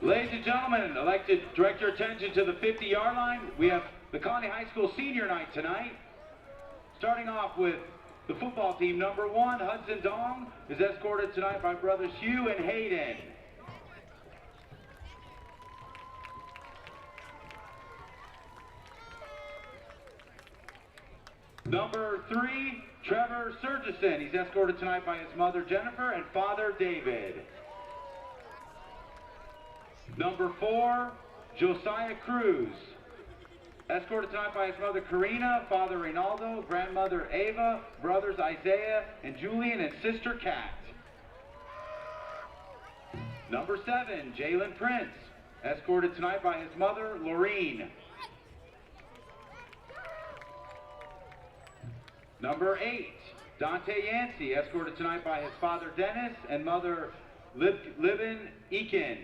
Ladies and gentlemen, I'd like to direct your attention to the 50-yard line. We have the Colony High School senior night tonight. Starting off with the football team, number 1, Hudson Dong, is escorted tonight by brothers Hugh and Hayden. Number 3, Trevor Surgison. He's escorted tonight by his mother Jennifer and father David. Number 4, Josiah Cruz. Escorted tonight by his mother Karina, father Reynaldo, grandmother Ava, brothers Isaiah and Julian, and sister Kat. Number 7, Jalen Prince. Escorted tonight by his mother Laureen. Number 8, Dante Yancey. Escorted tonight by his father Dennis and mother Libin Eakin.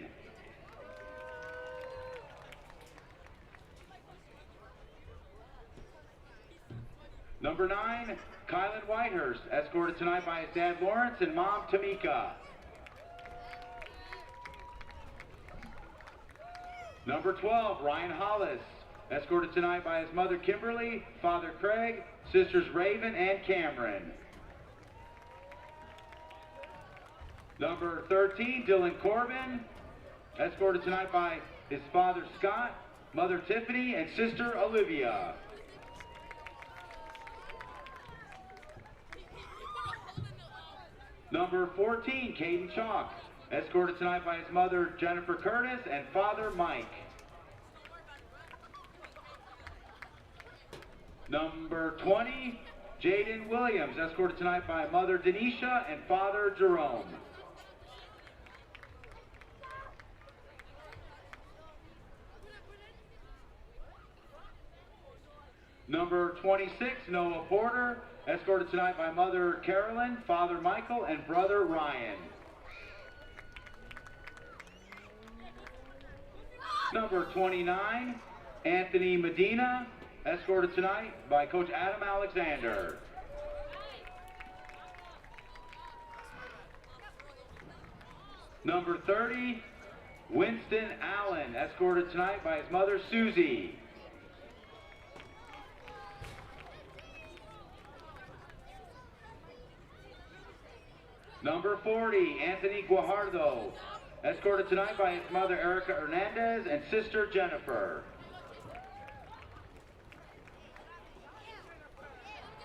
Number 9, Kylan Whitehurst, escorted tonight by his dad Lawrence and mom Tamika. Number 12, Ryan Hollis, escorted tonight by his mother Kimberly, father Craig, sisters Raven and Cameron. Number 13, Dylan Corbin, escorted tonight by his father Scott, mother Tiffany, and sister Olivia. Number 14, Caden Chalk, escorted tonight by his mother Jennifer Curtis and father Mike. Number 20, Jaden Williams, escorted tonight by mother Denisha and father Jerome. Number 26, Noah Porter, escorted tonight by mother Carolyn, father Michael, and brother Ryan. Number 29, Anthony Medina, escorted tonight by Coach Adam Alexander. Number 30, Winston Allen, escorted tonight by his mother Susie. Number 40, Anthony Guajardo, escorted tonight by his mother Erica Hernandez and sister Jennifer.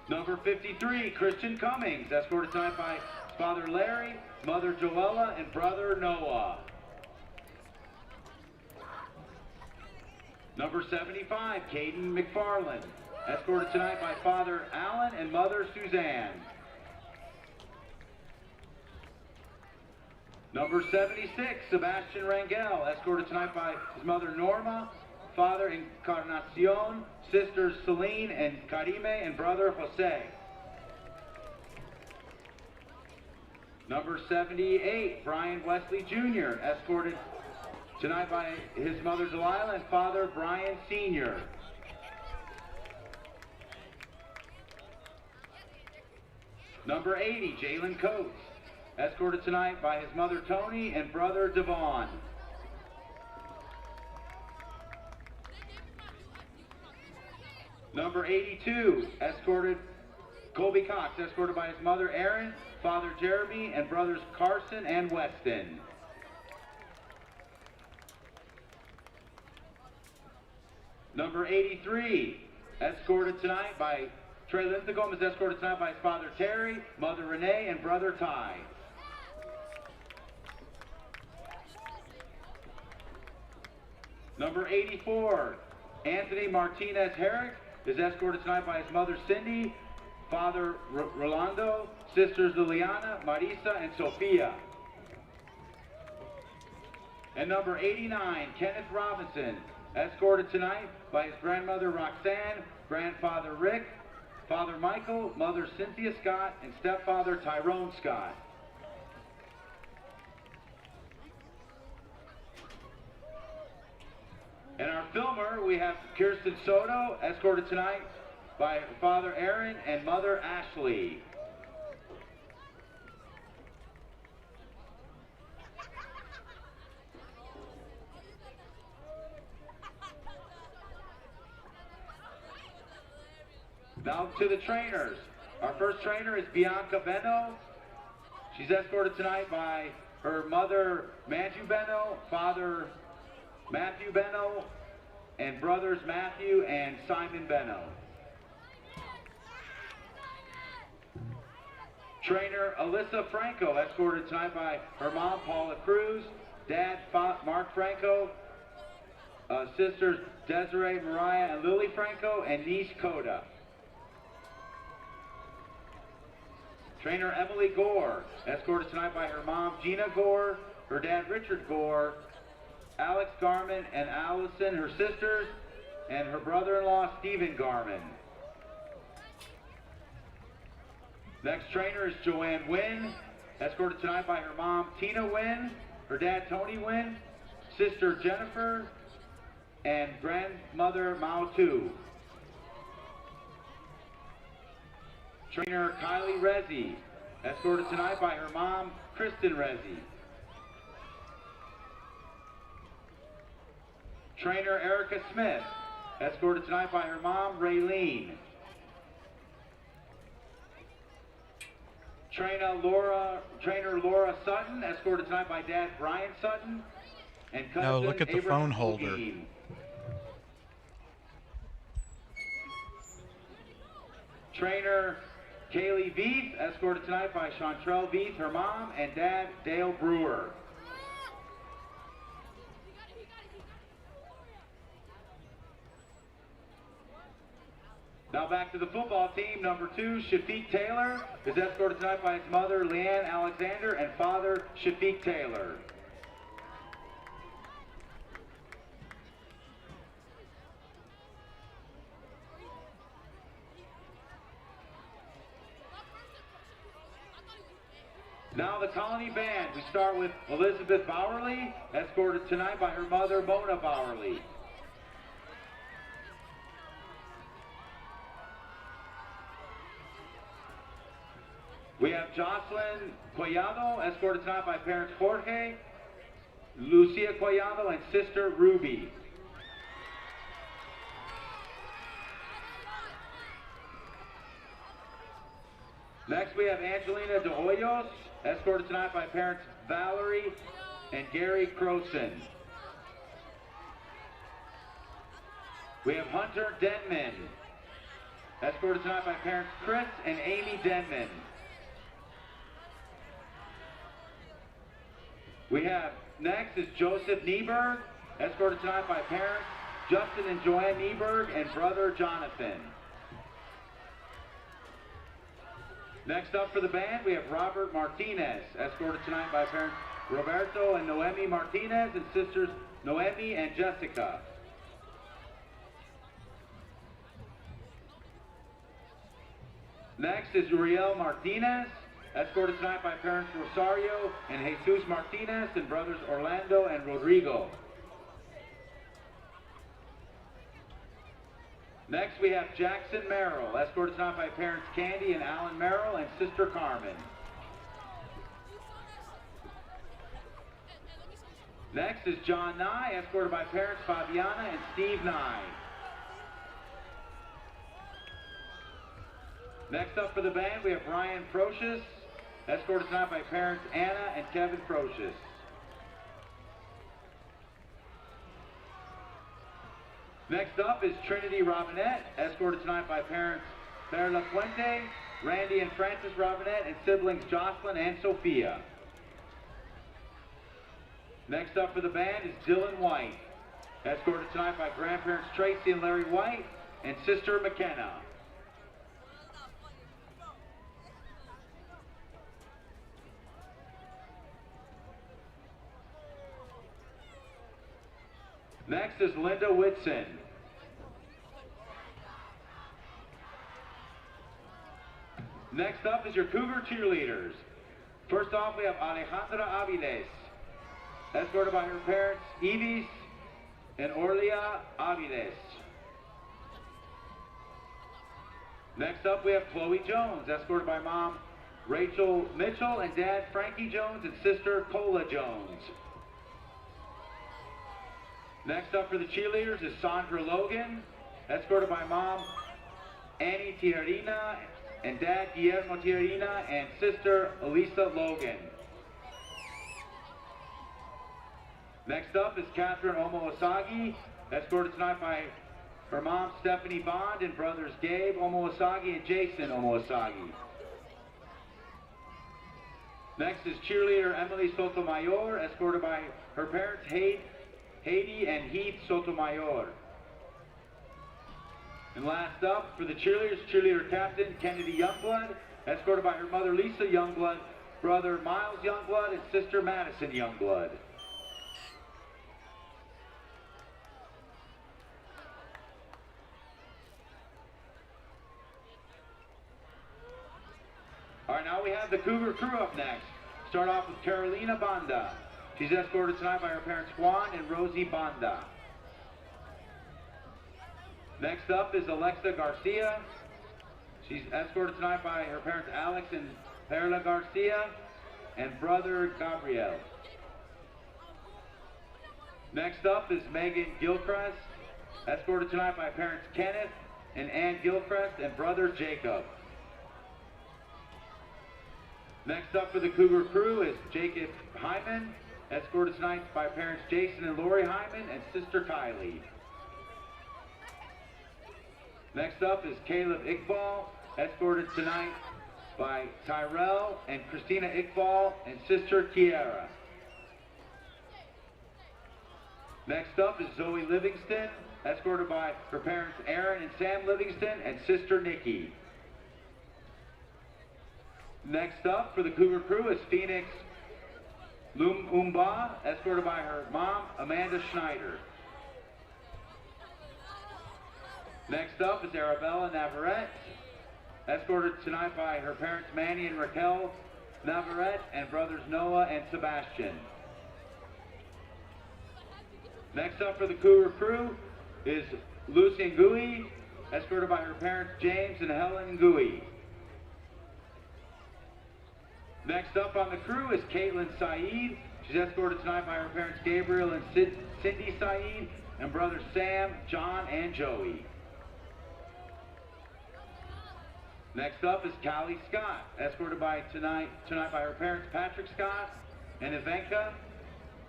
Number 53, Christian Cummings, escorted tonight by his father Larry, mother Joella, and brother Noah. Number 75, Caden McFarland, escorted tonight by father Alan and mother Suzanne. Number 76, Sebastian Rangel, escorted tonight by his mother Norma, father Encarnacion, sisters Celine and Karime, and brother Jose. Number 78, Brian Wesley Jr., escorted tonight by his mother Delilah and father Brian Sr. Number 80, Jalen Coates, escorted tonight by his mother Tony and brother Devon. Number 82, Colby Cox, escorted by his mother Erin, father Jeremy, and brothers Carson and Weston. Number 83, escorted tonight by Trey Linthicum, is escorted tonight by his father Terry, mother Renee, and brother Ty. Number 84, Anthony Martinez Herrick, is escorted tonight by his mother Cindy, father Rolando, sisters Liliana, Marisa, and Sophia. And number 89, Kenneth Robinson, escorted tonight by his grandmother Roxanne, grandfather Rick, father Michael, mother Cynthia Scott, and stepfather Tyrone Scott. And our filmer, we have Kirsten Soto, escorted tonight by father Aaron and mother Ashley. Now to the trainers. Our first trainer is Bianca Benno. She's escorted tonight by her mother, Matthew Benno, father, Matthew Benno, and brothers Matthew and Simon Benno. Trainer Alyssa Franco, escorted tonight by her mom, Paula Cruz, dad, Mark Franco, sisters Desiree, Mariah, and Lily Franco, and niece Coda. Trainer Emily Gore, escorted tonight by her mom, Gina Gore, her dad, Richard Gore, Alex Garman and Allison, her sisters, and her brother-in-law, Stephen Garman. Next trainer is Joanne Wynn, escorted tonight by her mom, Tina Wynn, her dad, Tony Wynn, sister Jennifer, and grandmother Mao Tu. Trainer Kylie Rezzi, escorted tonight by her mom, Kristen Rezzi. Trainer Erica Smith, escorted tonight by her mom, Raylene. Trainer Laura Sutton, escorted tonight by dad, Brian Sutton, and cousin No, look at the Abraham phone holder. Holguin. Trainer Kaylee Veith, escorted tonight by Chantrell Veith, her mom, and dad, Dale Brewer. Now back to the football team. Number 2, Shafiq Taylor, is escorted tonight by his mother, Leanne Alexander, and father, Shafiq Taylor. Now the Colony Band. We start with Elizabeth Bowerly, escorted tonight by her mother, Mona Bowerly. We have Jocelyn Collado, escorted tonight by parents Jorge, Lucia Collado, and sister Ruby. Next we have Angelina de Hoyos, escorted tonight by parents Valerie and Gary Croson. We have Hunter Denman, escorted tonight by parents Chris and Amy Denman. We have next is Joseph Nieberg, escorted tonight by parents Justin and Joanne Nieberg and brother Jonathan. Next up for the band, we have Robert Martinez, escorted tonight by parents Roberto and Noemi Martinez and sisters Noemi and Jessica. Next is Uriel Martinez, escorted tonight by parents Rosario and Jesus Martinez and brothers Orlando and Rodrigo. Next we have Jackson Merrill, escorted tonight by parents Candy and Alan Merrill and sister Carmen. Next is John Nye, escorted by parents Fabiana and Steve Nye. Next up for the band, we have Brian Procius, escorted tonight by parents Anna and Kevin Procius. Next up is Trinity Robinette, escorted tonight by parents Perla Fuente, Randy and Francis Robinette, and siblings Jocelyn and Sophia. Next up for the band is Dylan White, escorted tonight by grandparents Tracy and Larry White, and sister McKenna. Next is Linda Whitson. Next up is your Cougar cheerleaders. First off, we have Alejandra Aviles, escorted by her parents Evis and Orlia Aviles. Next up, we have Chloe Jones, escorted by mom Rachel Mitchell and dad Frankie Jones and sister Cola Jones. Next up for the cheerleaders is Sandra Logan, escorted by mom Annie Tiarina and Dad Guillermo Tiarina and sister Elisa Logan. Next up is Catherine Omoasagi, escorted tonight by her mom Stephanie Bond and brothers Gabe Omoasagi and Jason Omoasagi. Next is cheerleader Emily Sotomayor, escorted by her parents Haiti and Heath Sotomayor. And last up for the cheerleaders, cheerleader captain Kennedy Youngblood, escorted by her mother Lisa Youngblood, brother Miles Youngblood, and sister Madison Youngblood. All right, now we have the Cougar crew up next. Start off with Carolina Banda. She's escorted tonight by her parents Juan and Rosie Banda. Next up is Alexa Garcia. She's escorted tonight by her parents Alex and Perla Garcia and brother Gabriel. Next up is Megan Gilchrist, escorted tonight by parents Kenneth and Ann Gilchrist and brother Jacob. Next up for the Cougar crew is Jacob Hyman, escorted tonight by parents Jason and Lori Hyman and sister Kylie. Next up is Caleb Iqbal, escorted tonight by Tyrell and Christina Iqbal and sister Kiara. Next up is Zoe Livingston, escorted by her parents Aaron and Sam Livingston and sister Nikki. Next up for the Cougar crew is Phoenix Lumumba, escorted by her mom Amanda Schneider. Next up is Arabella Navarrete, escorted tonight by her parents Manny and Raquel Navarrete and brothers Noah and Sebastian. Next up for the Cougar crew is Lucy Ngui, escorted by her parents James and Helen Ngui. Next up on the crew is Caitlin Saeed. She's escorted tonight by her parents Gabriel and Cindy Saeed and brothers Sam, John, and Joey. Next up is Callie Scott, escorted by tonight by her parents Patrick Scott and Ivanka,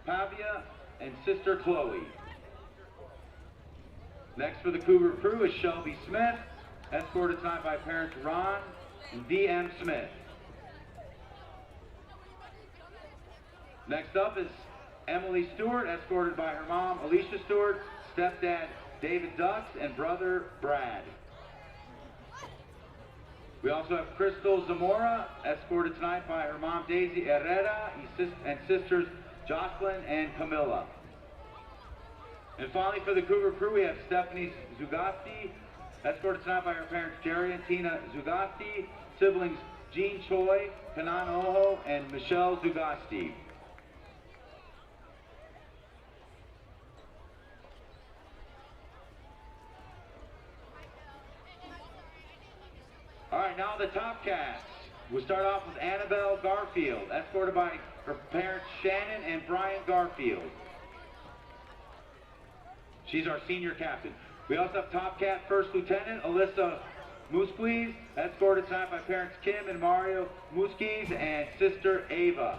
Pavia, and sister Chloe. Next for the Cougar crew is Shelby Smith, escorted tonight by parents Ron and D.M. Smith. Next up is Emily Stewart, escorted by her mom Alicia Stewart, stepdad David Dux, and brother Brad. We also have Crystal Zamora, escorted tonight by her mom Daisy Herrera and sisters Jocelyn and Camilla. And finally for the Cougar crew we have Stephanie Zugasti, escorted tonight by her parents Jerry and Tina Zugasti, siblings Jean Choi, Kanan Oho, and Michelle Zugasti. All right, now the Top Cats. We'll start off with Annabelle Garfield, escorted by her parents Shannon and Brian Garfield. She's our senior captain. We also have Top Cat First Lieutenant Alyssa Musquiz, escorted tonight by parents Kim and Mario Musquiz and sister Ava.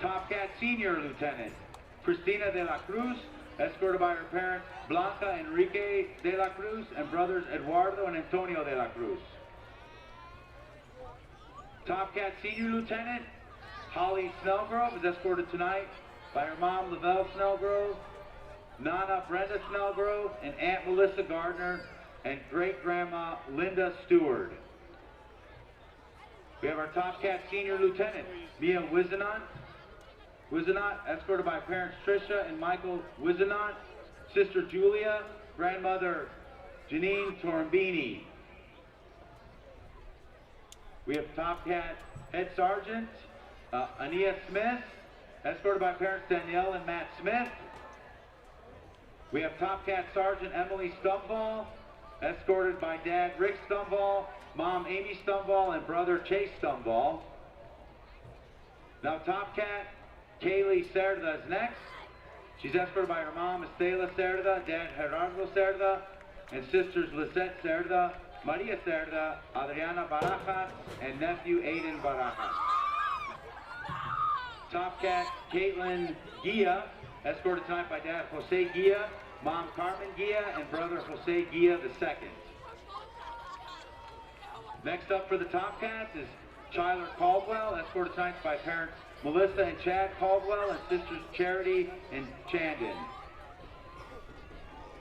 Top Cat Senior Lieutenant Cristina de la Cruz, escorted by her parents Blanca Enrique de la Cruz and brothers Eduardo and Antonio de la Cruz. Top Cat Senior Lieutenant Holly Snellgrove is escorted tonight by her mom Lavelle Snellgrove, Nana Brenda Snellgrove, and Aunt Melissa Gardner, and great-grandma Linda Stewart. We have our Top Cat Senior Lieutenant Mia Wizenant, escorted by parents Tricia and Michael Wizenant, sister Julia, grandmother Janine Torambini. We have Top Cat Head Sergeant Ania Smith, escorted by parents Danielle and Matt Smith. We have Top Cat Sergeant Emily Stumball, escorted by Dad Rick Stumball, Mom Amy Stumball, and brother Chase Stumball. Now Top Cat Kaylee Cerda is next. She's escorted by her mom Estela Cerda, Dad Gerardo Cerda, and sisters Lisette Cerda, Maria Cerda, Adriana Barajas, and nephew Aiden Barajas. Top Cat Caitlin Gia, escorted tonight by Dad Jose Gia, Mom Carmen Gia, and brother Jose Gia II. Next up for the Top Cats is Chyler Caldwell, escorted tonight by parents Melissa and Chad Caldwell and sisters Charity and Chandon.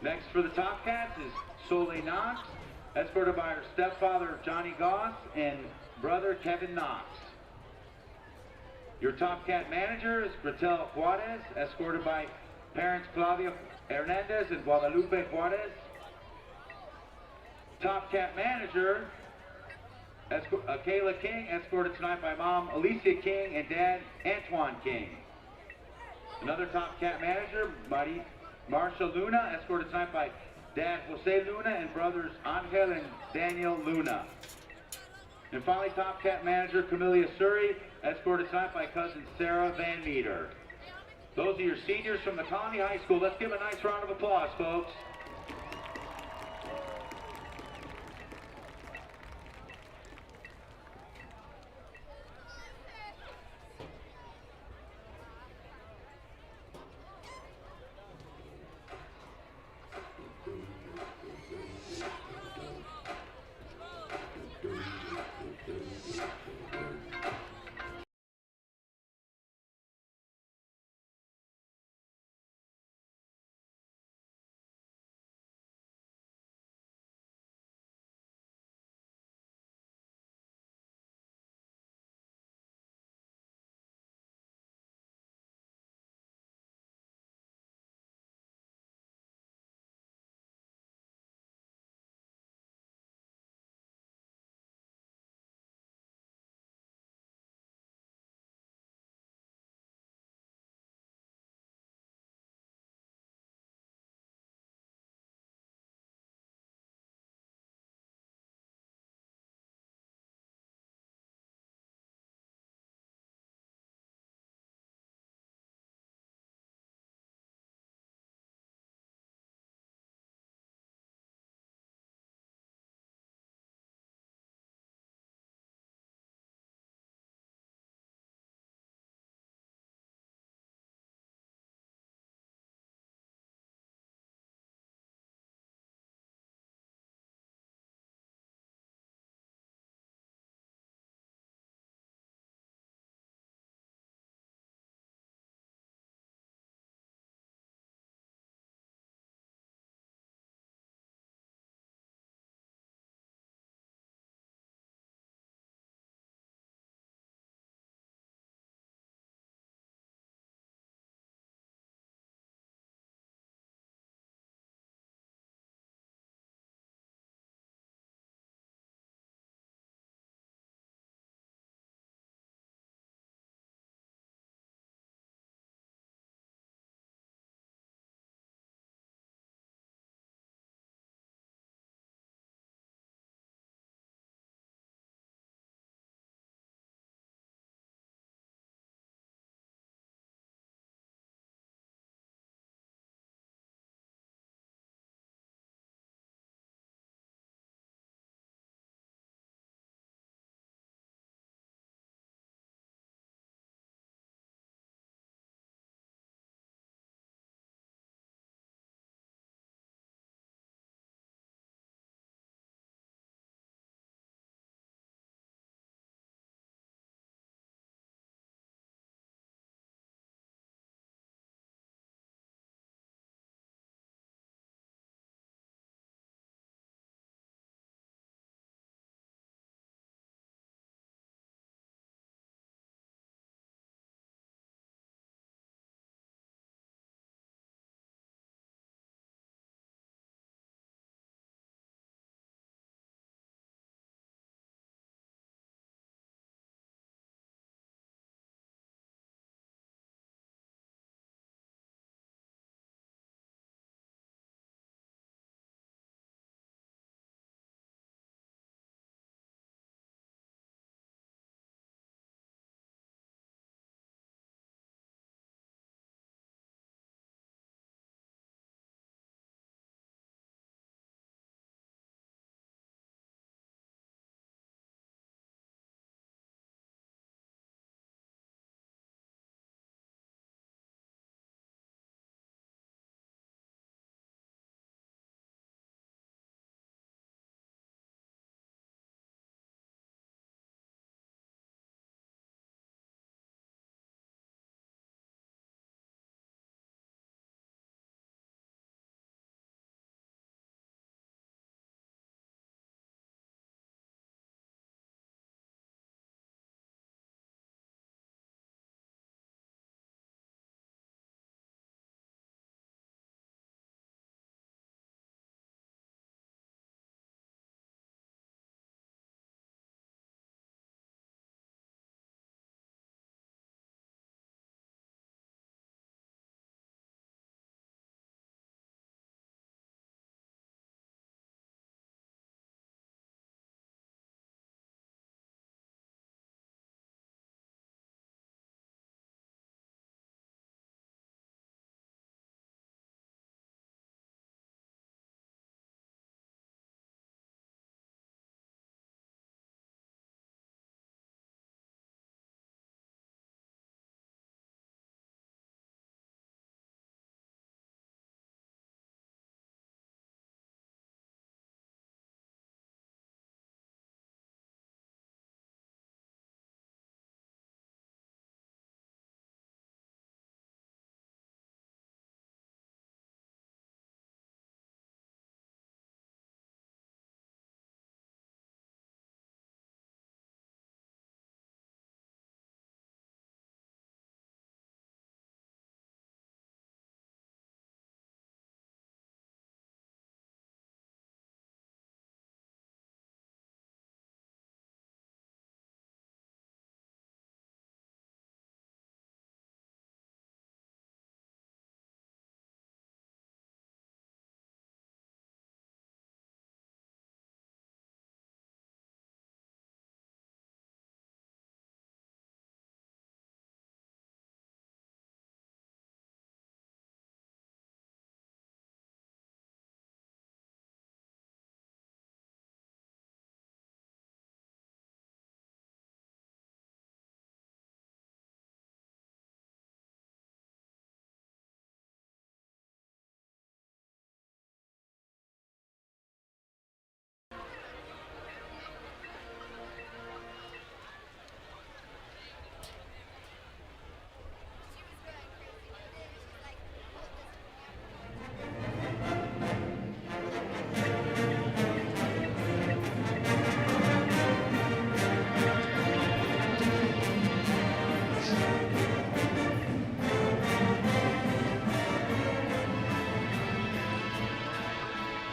Next for the Top Cats is Soleil Knox, escorted by her stepfather Johnny Goss and brother Kevin Knox. Your Top Cat manager is Gretel Juarez, escorted by parents Claudia Hernandez and Guadalupe Juarez. Top Cat manager Kayla King, escorted tonight by Mom Alicia King and Dad Antoine King. Another Top Cat manager, Marsha Luna, escorted tonight by Dad Jose Luna and brothers Angel and Daniel Luna. And finally, Top Cat manager Camelia Suri, escorted tonight by cousin Sarah Van Meter. Those are your seniors from the Colony High School. Let's give a nice round of applause, folks.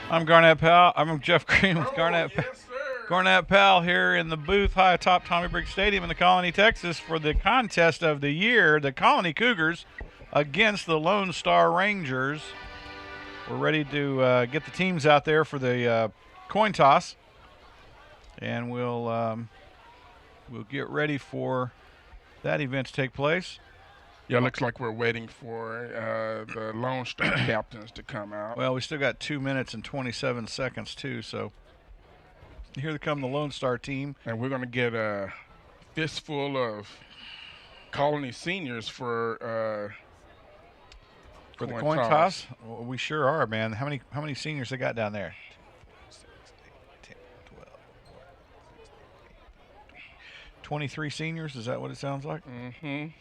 I'm Garnett Powell. I'm Jeff Green with Garnett. Yes, sir. Garnett Powell here in the booth high atop Tommy Briggs Stadium in the Colony, Texas for the contest of the year, the Colony Cougars against the Lone Star Rangers. We're ready to get the teams out there for the coin toss, and we'll get ready for that event to take place. Yeah, looks like we're waiting for the Lone Star captains to come out. Well, we still got 2 minutes and 27 seconds too, so here they come, the Lone Star team. And we're going to get a fistful of Colony seniors for the coin toss. Well, we sure are, man. How many seniors they got down there? 23 seniors. Is that what it sounds like? Mm-hmm.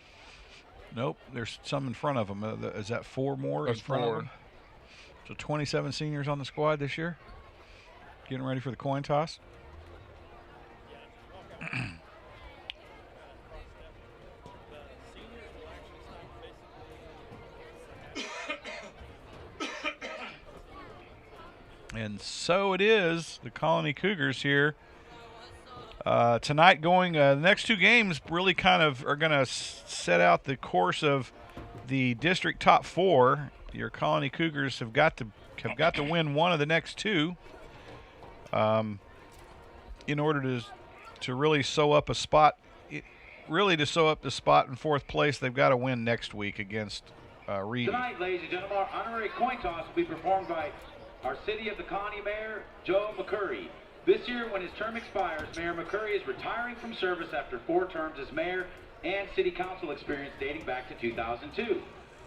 Nope. There's some in front of them. Is that 4 more That's in front 4. of them? So 27 seniors on the squad this year. Getting ready for the coin toss. And so it is, the Colony Cougars here. Tonight going, the next 2 games really kind of are going to set out the course of the district top 4. Your Colony Cougars have got to win one of the next 2 in order to really sew up a spot. To sew up the spot in 4th place, they've got to win next week against Reed. Tonight, ladies and gentlemen, our honorary coin toss will be performed by our City of the Colony Mayor, Joe McCurry. This year, when his term expires, Mayor McCurry is retiring from service after 4 terms as mayor and city council experience dating back to 2002.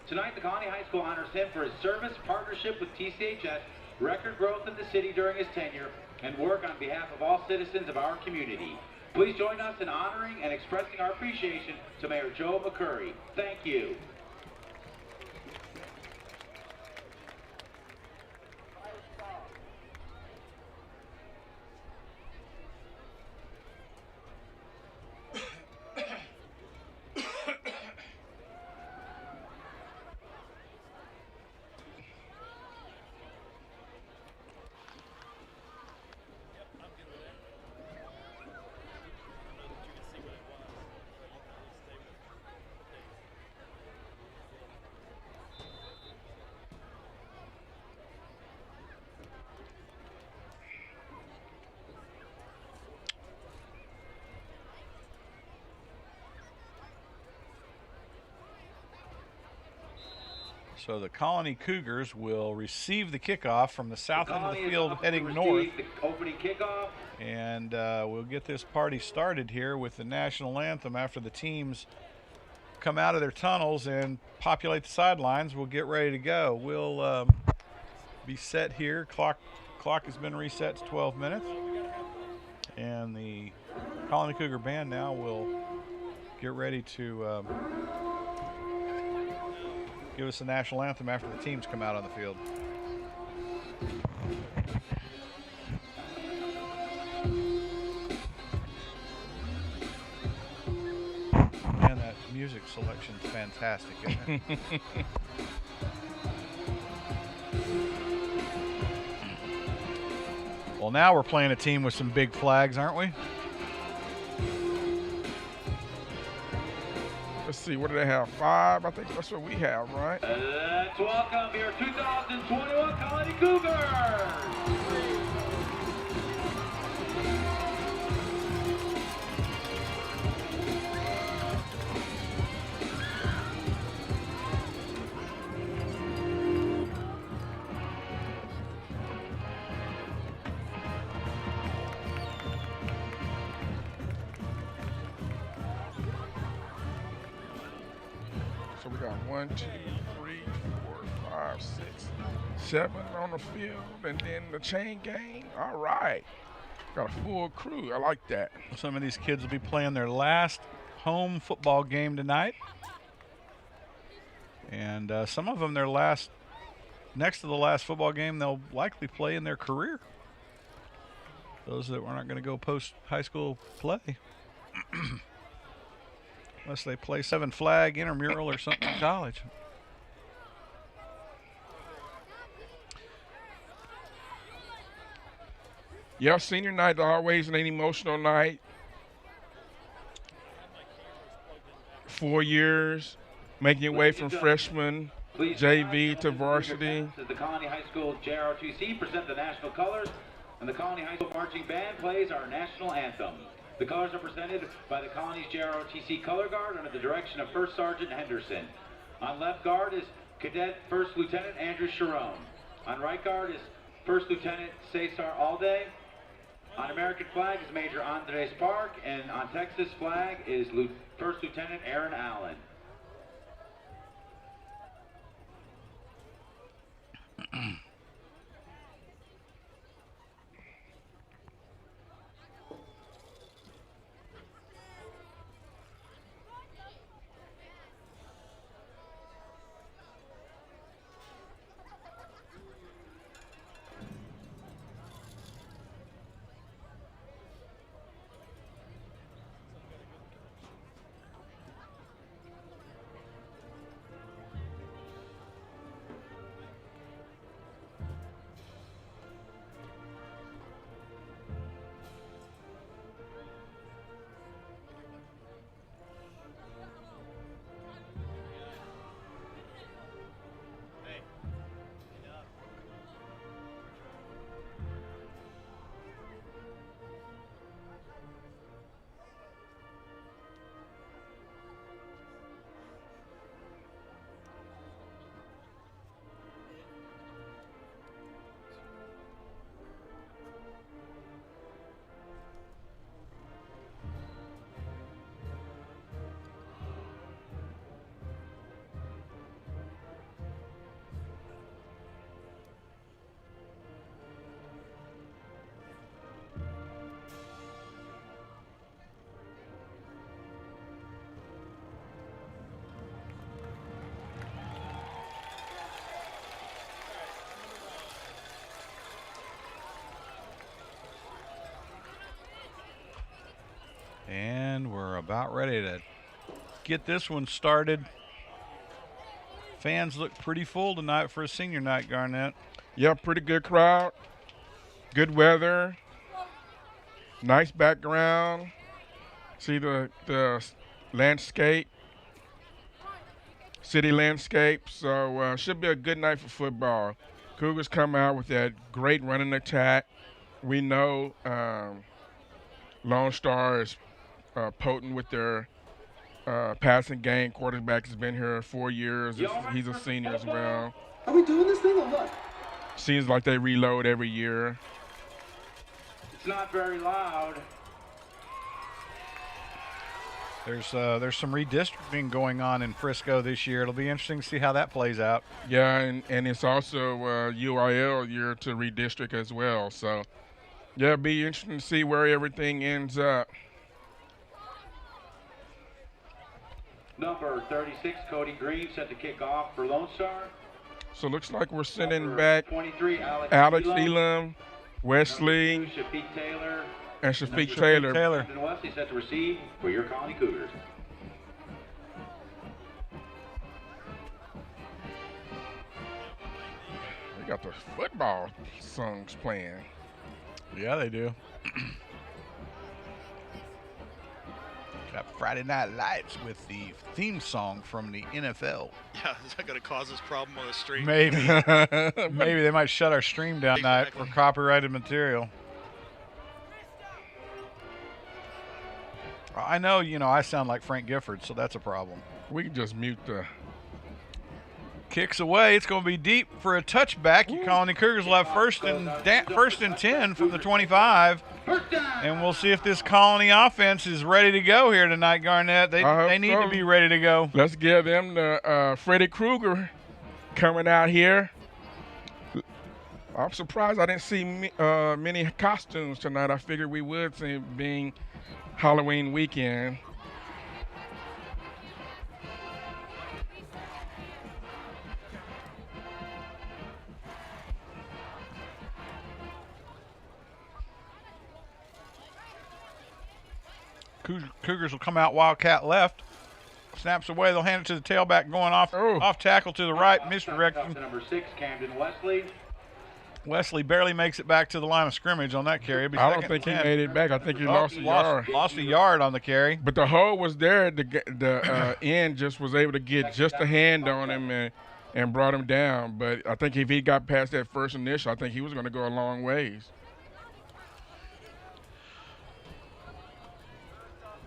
Tonight, the Colony High School honors him for his service, partnership with TCHS, record growth in the city during his tenure, and work on behalf of all citizens of our community. Please join us in honoring and expressing our appreciation to Mayor Joe McCurry. Thank you. So the Colony Cougars will receive the kickoff from the south end of the field heading north. The opening kickoff. And we'll get this party started here with the national anthem after the teams come out of their tunnels and populate the sidelines. We'll get ready to go. We'll be set here. Clock has been reset to 12 minutes. And the Colony Cougar band now will get ready to give us the national anthem after the teams come out on the field. Man, that music selection's fantastic, isn't it? Well, now we're playing a team with some big flags, aren't we? Let's see, what do they have? 5? I think that's what we have, right? Let's welcome your 2021 Colony Cougars. So we got 1, 2, 3, 4, 5, 6, 7 on the field, and then the chain gang. All right. Got a full crew. I like that. Some of these kids will be playing their last home football game tonight. And some of them next to the last football game they'll likely play in their career. Those that are not going to go post-high school play. Unless they play 7 flag, intramural, or something in college. Yeah, senior night always an emotional night. 4 years, making your way from freshman, JV to varsity. The Colony High School JROTC present the national colors, and the Colony High School marching band plays our national anthem. The colors are presented by the Colony's JROTC Color Guard under the direction of First Sergeant Henderson. On left guard is Cadet First Lieutenant Andrew Sharon. On right guard is First Lieutenant Cesar Alday. On American flag is Major Andres Park, and on Texas flag is First Lieutenant Aaron Allen. And we're about ready to get this one started. Fans look pretty full tonight for a senior night, Garnett. Yeah, pretty good crowd. Good weather. Nice background. See the landscape. City landscape. So should be a good night for football. Cougars come out with that great running attack. We know Lone Star is potent with their passing game. Quarterback has been here 4 years. He's a senior as well. Are we doing this thing or what? Seems like they reload every year. It's not very loud. There's some redistricting going on in Frisco this year. It'll be interesting to see how that plays out. Yeah, and it's also UIL year to redistrict as well. So, yeah, it'll be interesting to see where everything ends up. Number 36, Cody Green, set to kick off for Lone Star. So it looks like we're sending Number back 23, Alex Elam, Wesley, Number 2, Shafiq Taylor. and Shafiq Taylor. Captain Wesley set to receive for your Colony Cougars. They got the football songs playing. Yeah, they do. Got Friday Night Lights with the theme song from the NFL. Yeah, is that going to cause us problem on the street? Maybe. Maybe they might shut our stream down tonight for copyrighted material. I know, I sound like Frank Gifford, so that's a problem. We can just mute the... Kicks away. It's going to be deep for a touchback. Your Colony Cougars will have first and 10 from the 25. And we'll see if this Colony offense is ready to go here tonight, Garnett. They need to be ready to go. Let's give them the Freddie Krueger coming out here. I'm surprised I didn't see many costumes tonight. I figured we would, see being Halloween weekend. Cougars will come out Wildcat left. Snaps away. They'll hand it to the tailback going off tackle to the right. Misdirection. Number 6, Camden Wesley. Wesley barely makes it back to the line of scrimmage on that carry. I don't think he made it back. I think he lost a yard. Lost a yard on the carry. But the hole was there. The end just was able to get just a hand on him and brought him down. But I think if he got past that first initial, I think he was going to go a long ways.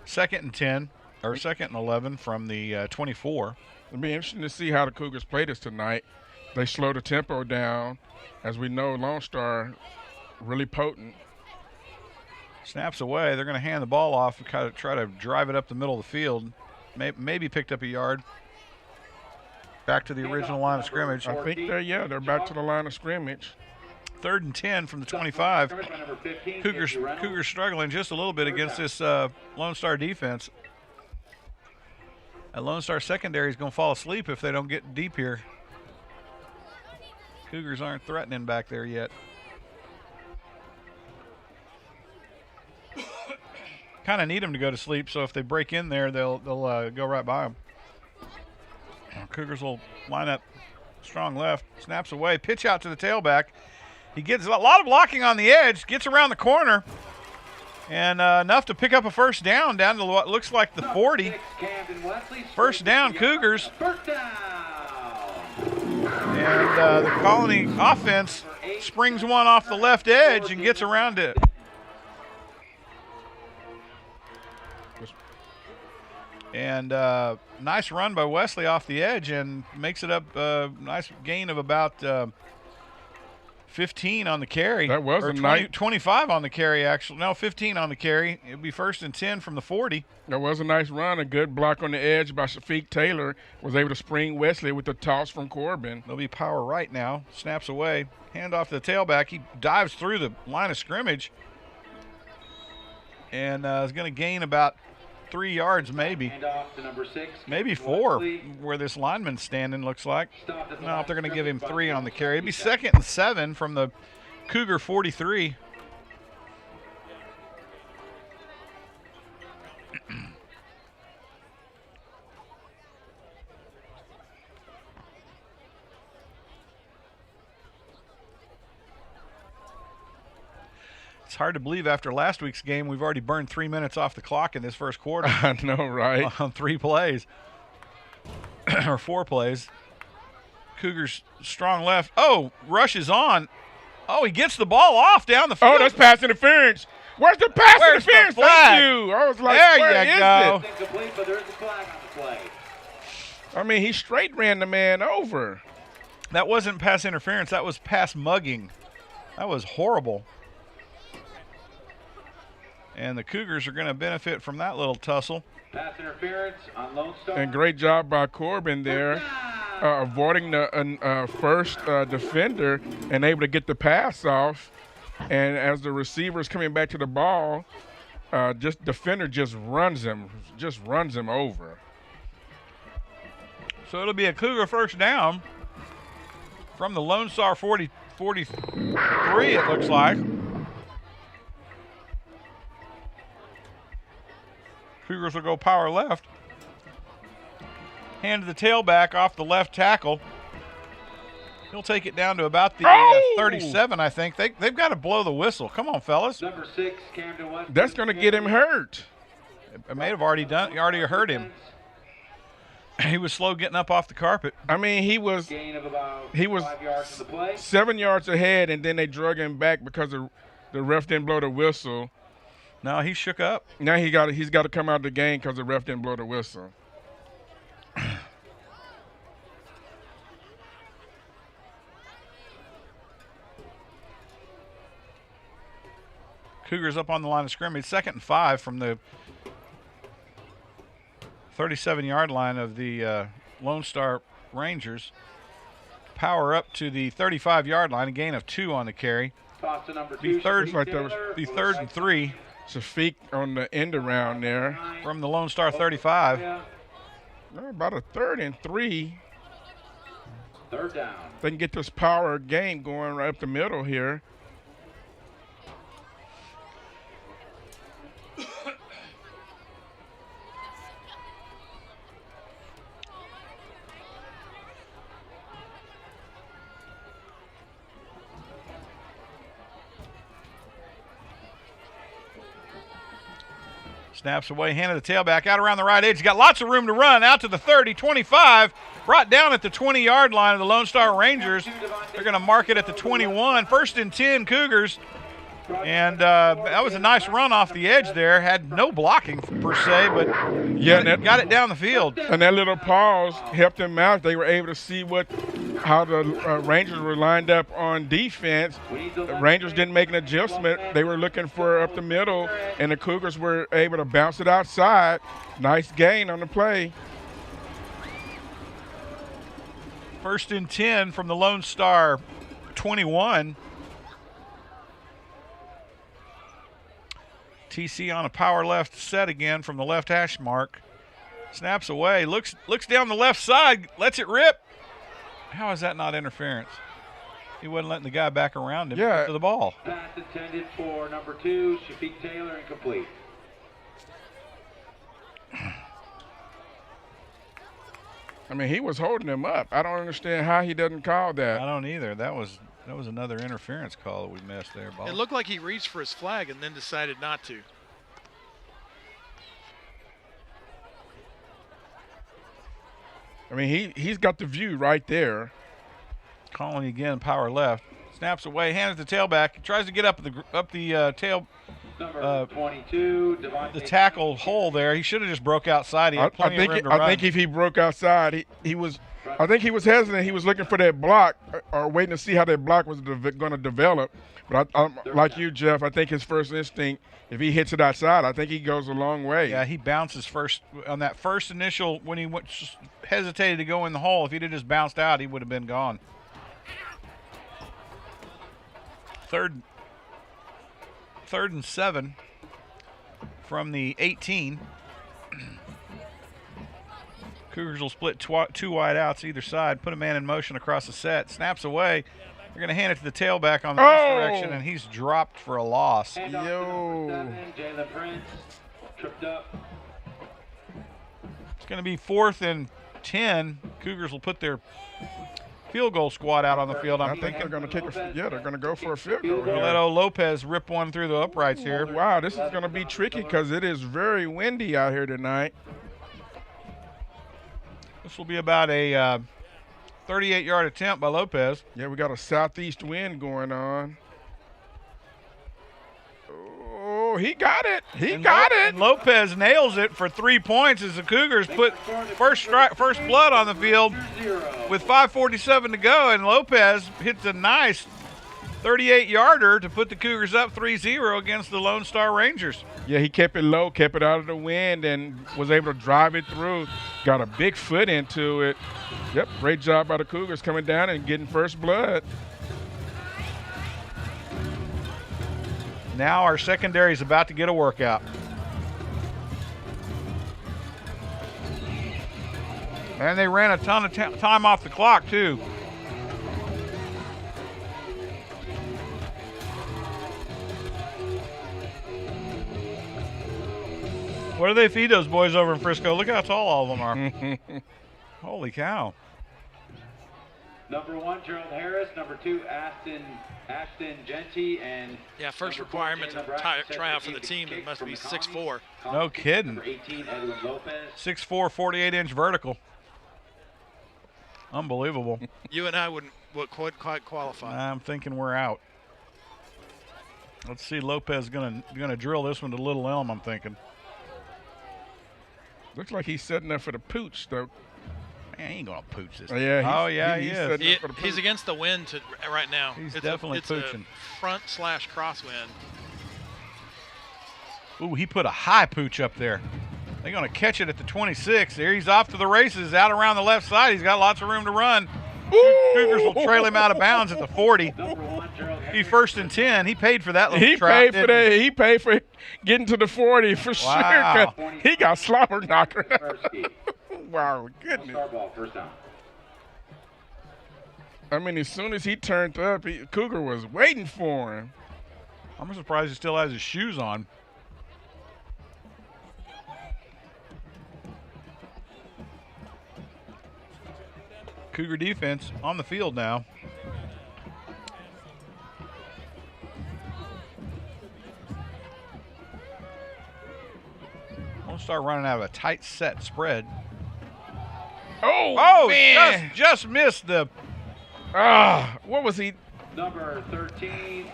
2nd and 10, or 2nd and 11 from the 24. It'll be interesting to see how the Cougars play this tonight. They slow the tempo down. As we know, Lone Star really potent. Snaps away. They're going to hand the ball off and kind of try to drive it up the middle of the field. Maybe picked up a yard. Back to the original line of scrimmage. I think they're back to the line of scrimmage. 3rd and 10 from the 25. Cougars struggling just a little bit against this Lone Star defense. That Lone Star secondary is going to fall asleep if they don't get deep here. Cougars aren't threatening back there yet. Kind of need them to go to sleep, so if they break in there, they'll go right by them. Cougars will line up strong left, snaps away, pitch out to the tailback. He gets a lot of blocking on the edge, gets around the corner, and enough to pick up a first down to what looks like the 40. First down, Cougars. And the Colony offense springs one off the left edge and gets around it. And nice run by Wesley off the edge and makes it up a nice gain of about 15 on the carry. That was or 25 on the carry, actually. No, 15 on the carry. It'll be 1st and 10 from the 40. That was a nice run. A good block on the edge by Shafiq Taylor. Was able to spring Wesley with the toss from Corbin. They'll be power right now. Snaps away. Hand off to the tailback. He dives through the line of scrimmage. And is going to gain about 3 yards maybe. Maybe 4 where this lineman's standing, looks like. No, if they're going to give him 3 on the carry. It'd be 2nd and 7 from the Cougar 43. It's hard to believe after last week's game we've already burned 3 minutes off the clock in this first quarter. I know, right? On 3 plays. Or 4 plays. Cougars strong left. Oh, rush is on. Oh, he gets the ball off down the field. Oh, that's pass interference. Where's the pass interference? Thank you. I was like, where is it? I mean, he straight ran the man over. That wasn't pass interference. That was pass mugging. That was horrible. And the Cougars are going to benefit from that little tussle. Pass interference on Lone Star. And great job by Corbin there, avoiding the first defender and able to get the pass off. And as the receiver is coming back to the ball, defender just runs him over. So it'll be a Cougar first down from the Lone Star 43, it looks like. Cougars will go power left. Hand to the tailback off the left tackle. He'll take it down to about the 37, I think. They've got to blow the whistle. Come on, fellas. Number 6, Camden West. That's going to get him hurt. It may have already hurt him. He was slow getting up off the carpet. I mean, he was 5 yards to the play. 7 yards ahead, and then they drug him back because the ref didn't blow the whistle. No, he shook up. Now he's got to come out of the game because the ref didn't blow the whistle. Cougars up on the line of scrimmage. 2nd and 5 from the 37-yard line of the Lone Star Rangers. Power up to the 35-yard line, a gain of 2 on the carry. Toss to number 2. Be 3rd and 3. Shafiq on the end around there. From the Lone Star 35. About a 3rd and 3. 3rd down. They can get this power game going right up the middle here. Snaps away, hand of the tailback, out around the right edge. He's got lots of room to run, out to the 30, 25, brought down at the 20-yard line of the Lone Star Rangers. They're going to mark it at the 21. 1st and 10, Cougars. And that was a nice run off the edge there. Had no blocking per se, but got it down the field. And that little pause helped them out. They were able to see how the Rangers were lined up on defense. The Rangers didn't make an adjustment. They were looking for up the middle, and the Cougars were able to bounce it outside. Nice gain on the play. 1st and 10 from the Lone Star 21. TC on a power left set again from the left hash mark. Snaps away, looks down the left side, lets it rip. How is that not interference? He wasn't letting the guy back around him to the ball. Pass intended for number 2, Shafiq Taylor, incomplete. I mean, he was holding him up. I don't understand how he doesn't call that. I don't either. That was another interference call that we missed there, Bob. It looked like he reached for his flag and then decided not to. I mean, he's got the view right there. Colony again, power left. Snaps away, hands the tailback. Tries to get up the tail. Number 22, the tackle hole there. He should have just broke outside. He had plenty of room to run. I think if he broke outside, he was. I think he was hesitant. He was looking for that block or waiting to see how that block was going to develop. But like you, Jeff, I think his first instinct, if he hits it outside, I think he goes a long way. Yeah, he bounces first on that first initial when he hesitated to go in the hole. If he'd have just bounced out, he would have been gone. Third and 7 from the 18. Cougars will split 2 wide outs either side, put a man in motion across the set, snaps away. They're going to hand it to the tailback on the direction, and he's dropped for a loss. Jalen Prince tripped up. It's going to be 4th and 10. Cougars will put their field goal squad out on the field. I think they're going to kick they're going to go for a field goal. Leto Lopez rip one through the uprights here. Wow, this is going to be tricky because it is very windy out here tonight. This will be about a 38-yard attempt by Lopez. Yeah, we got a southeast wind going on. Oh, he got it. He got it. And Lopez nails it for 3 points as the Cougars put first blood on the field with 5:47 to go, and Lopez hits a nice 38-yarder to put the Cougars up 3-0 against the Lone Star Rangers. Yeah, he kept it low, kept it out of the wind, and was able to drive it through. Got a big foot into it. Yep, great job by the Cougars coming down and getting first blood. Now our secondary is about to get a workout. And they ran a ton of time off the clock, too. What do they feed those boys over in Frisco? Look how tall all of them are. Holy cow. Number 1, Gerald Harris. Number 2, Ashton Genty. And first requirement to try out for the team, it must be 6'4". No kidding. Number 18, Edwin Lopez. 6'4", 48-inch vertical. Unbelievable. You and I wouldn't quite qualify. I'm thinking we're out. Let's see, Lopez gonna drill this one to Little Elm, I'm thinking. Looks like he's setting up for the pooch, though. Man, he ain't going to pooch this. Yeah, he is. He's against the wind right now. He's definitely pooching. A front/crosswind. Ooh, he put a high pooch up there. They're going to catch it at the 26. There he's off to the races, out around the left side. He's got lots of room to run. Cougars will trail him out of bounds at the 40. He's 1st and 10. He paid for that little trap. He paid for getting to the 40 for sure. 'Cause he got slobber knocker. Wow, goodness. I mean, as soon as he turned up, Cougar was waiting for him. I'm surprised he still has his shoes on. Cougar defense on the field now. Star running out of a tight set spread. Oh man. Just missed the. What was he? Number 13,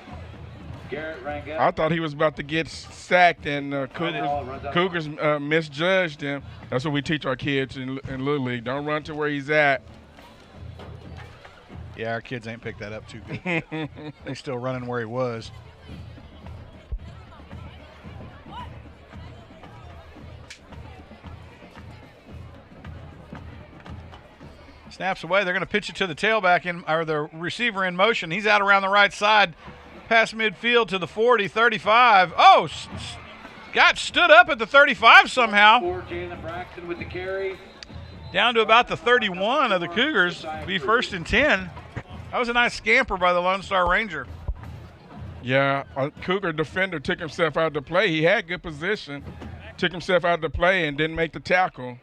Garrett Rangel. I thought he was about to get sacked, and Cougars misjudged him. That's what we teach our kids in Little League. Don't run to where he's at. Yeah, our kids ain't picked that up too good. They're still running where he was. Snaps away. They're going to pitch it to the tailback or the receiver in motion. He's out around the right side, past midfield to the 40, 35. Oh, got stood up at the 35 somehow. Jalen Braxton with the carry. Down to about the 31 of the Cougars. Be 1st and 10. That was a nice scamper by the Lone Star Ranger. Yeah, a Cougar defender took himself out of the play. He had good position, took himself out of the play and didn't make the tackle.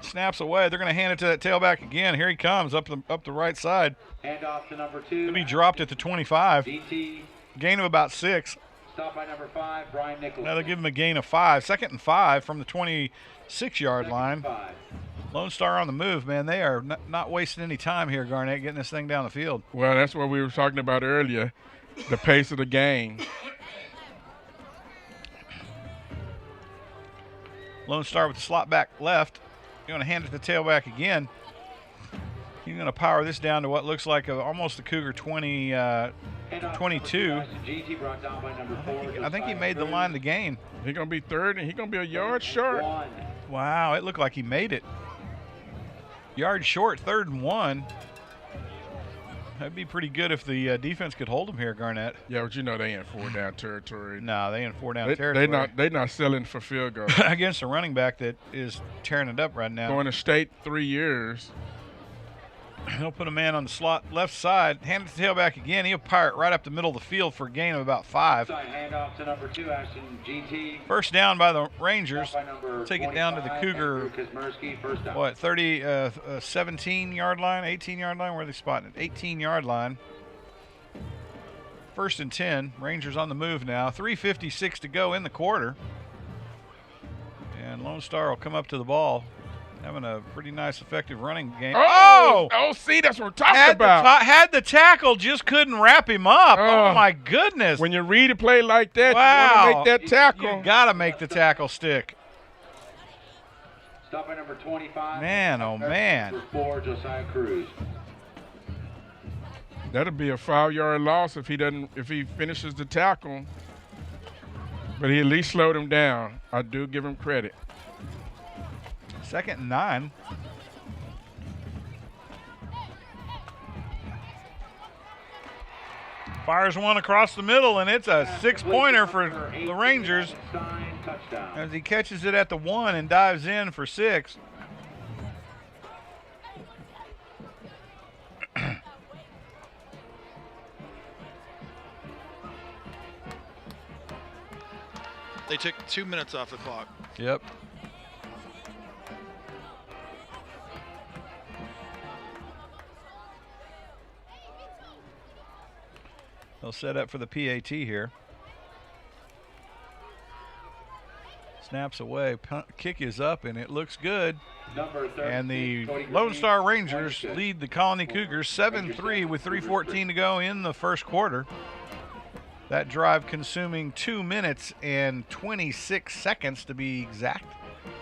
Snaps away. They're going to hand it to that tailback again. Here he comes up the right side. Hand off to number 2. He'll be dropped at the 25. DT. Gain of about 6. Stop by number 5, Brian Nichols. Now they'll give him a gain of 5. 2nd and 5 from the 26-yard line. 5. Lone Star on the move, man. They are not wasting any time here, Garnett, getting this thing down the field. Well, that's what we were talking about earlier, the pace of the game. Lone Star with the slot back left. You're going to hand it to the tailback again. He's going to power this down to what looks like almost the Cougar 22. I think he made the line to gain. He's going to be 3rd, and he's going to be a yard short. Wow, it looked like he made it. Yard short, 3rd and 1. That'd be pretty good if the defense could hold him here, Garnett. Yeah, but you know they in 4-down territory. No, they in 4-down territory. They not selling for field goals. Against a running back that is tearing it up right now. Going to state 3 years. He'll put a man on the slot left side, hand it to the tailback again. He'll power it right up the middle of the field for a gain of about 5. Hand off to number 2, Ashton GT. First down by the Rangers. Take it down to the Cougar, 17-yard line, 18-yard line? Where are they spotting it? 18-yard line. 1st and 10. Rangers on the move now. 3:56 to go in the quarter. And Lone Star will come up to the ball. Having a pretty nice, effective running game. Oh, see, that's what I'm talking about. Had the tackle, just couldn't wrap him up. Oh, my goodness. When you read a play like that, wow. You want to make that tackle. You got to make the tackle stick. Stop by number 25. Man, oh, man. Number 4, Josiah Cruz. That'll be a 5-yard loss if he finishes the tackle. But he at least slowed him down. I do give him credit. 2nd and 9. Fires one across the middle, and it's a 6-pointer for the Rangers as he catches it at the 1 and dives in for 6. They took 2 minutes off the clock. Yep. They'll set up for the PAT here. Snaps away. Kick is up, and it looks good. And the Lone Star Rangers lead the Colony Cougars 7-3 with 3:14 to go in the first quarter. That drive consuming 2 minutes and 26 seconds to be exact.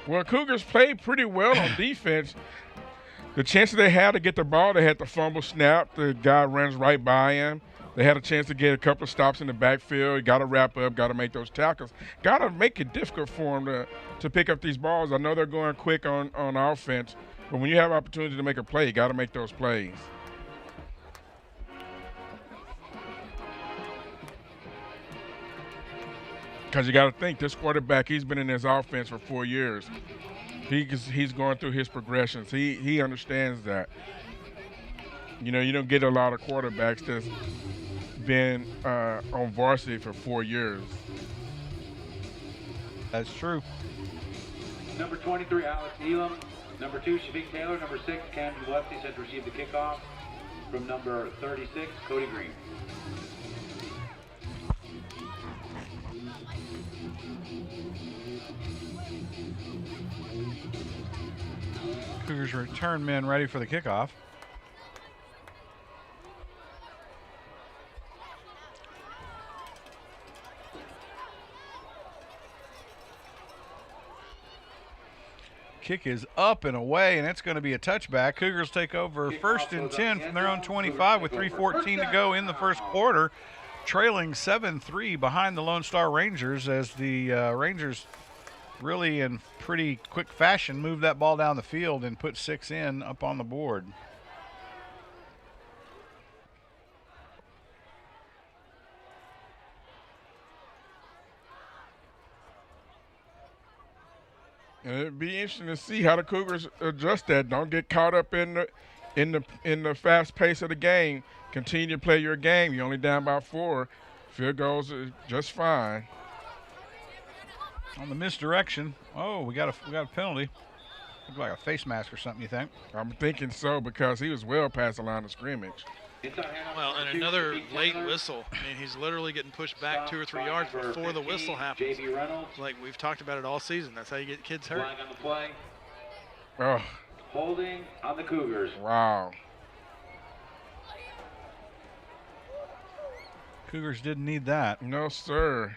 Well, Cougars played pretty well on defense. The chances they had to get the ball, they had the fumble snap. The guy runs right by him. They had a chance to get a couple of stops in the backfield. Got to wrap up, got to make those tackles. Got to make it difficult for them to pick up these balls. I know they're going quick on offense, but when you have opportunity to make a play, you got to make those plays. Because you got to think, this quarterback, he's been in this offense for 4 years. He's going through his progressions. He understands that. You know, you don't get a lot of quarterbacks that's been on varsity for 4 years. That's true. Number 23, Alex Elam. Number 2, Shafiq Taylor. Number 6, Camden Westy has received the kickoff from number 36, Cody Green. Cougars return men ready for the kickoff. Kick is up and away, and it's going to be a touchback. Cougars take over first and 10 from their own 25 with 3:14 to go in the first quarter, trailing 7-3 behind the Lone Star Rangers as the Rangers really in pretty quick fashion moved that ball down the field and put 6 in up on the board. And it'd be interesting to see how the Cougars adjust that. Don't get caught up in the fast pace of the game. Continue to play your game. You're only down by 4. Field goals are just fine. On the misdirection, oh, we got a penalty. Looked like a face mask or something, you think? I'm thinking so because he was well past the line of scrimmage. Well, and another late whistle. I mean, he's literally getting pushed back 2 or 3 yards before the whistle happens. Like we've talked about it all season. That's how you get kids hurt. Flag on the play. Oh, Holding on the Cougars. wow. Cougars didn't need that. No, sir.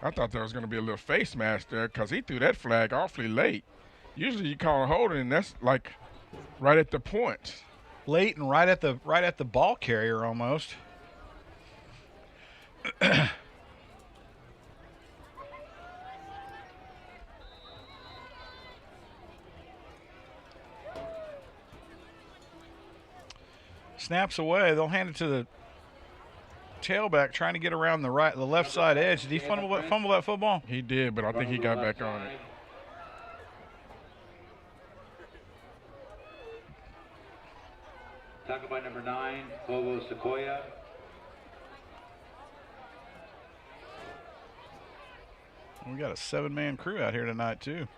I thought there was going to be a little face mask there because he threw that flag awfully late. Usually you call a holding, and that's like right at the point. Late and right at the ball carrier almost. Snaps away. They'll hand it to the tailback, trying to get around the left side edge. Did he fumble that football? He did, but I think he got back on it. Tackled by number 9, Bobo Sequoia. We got a 7-man crew out here tonight too.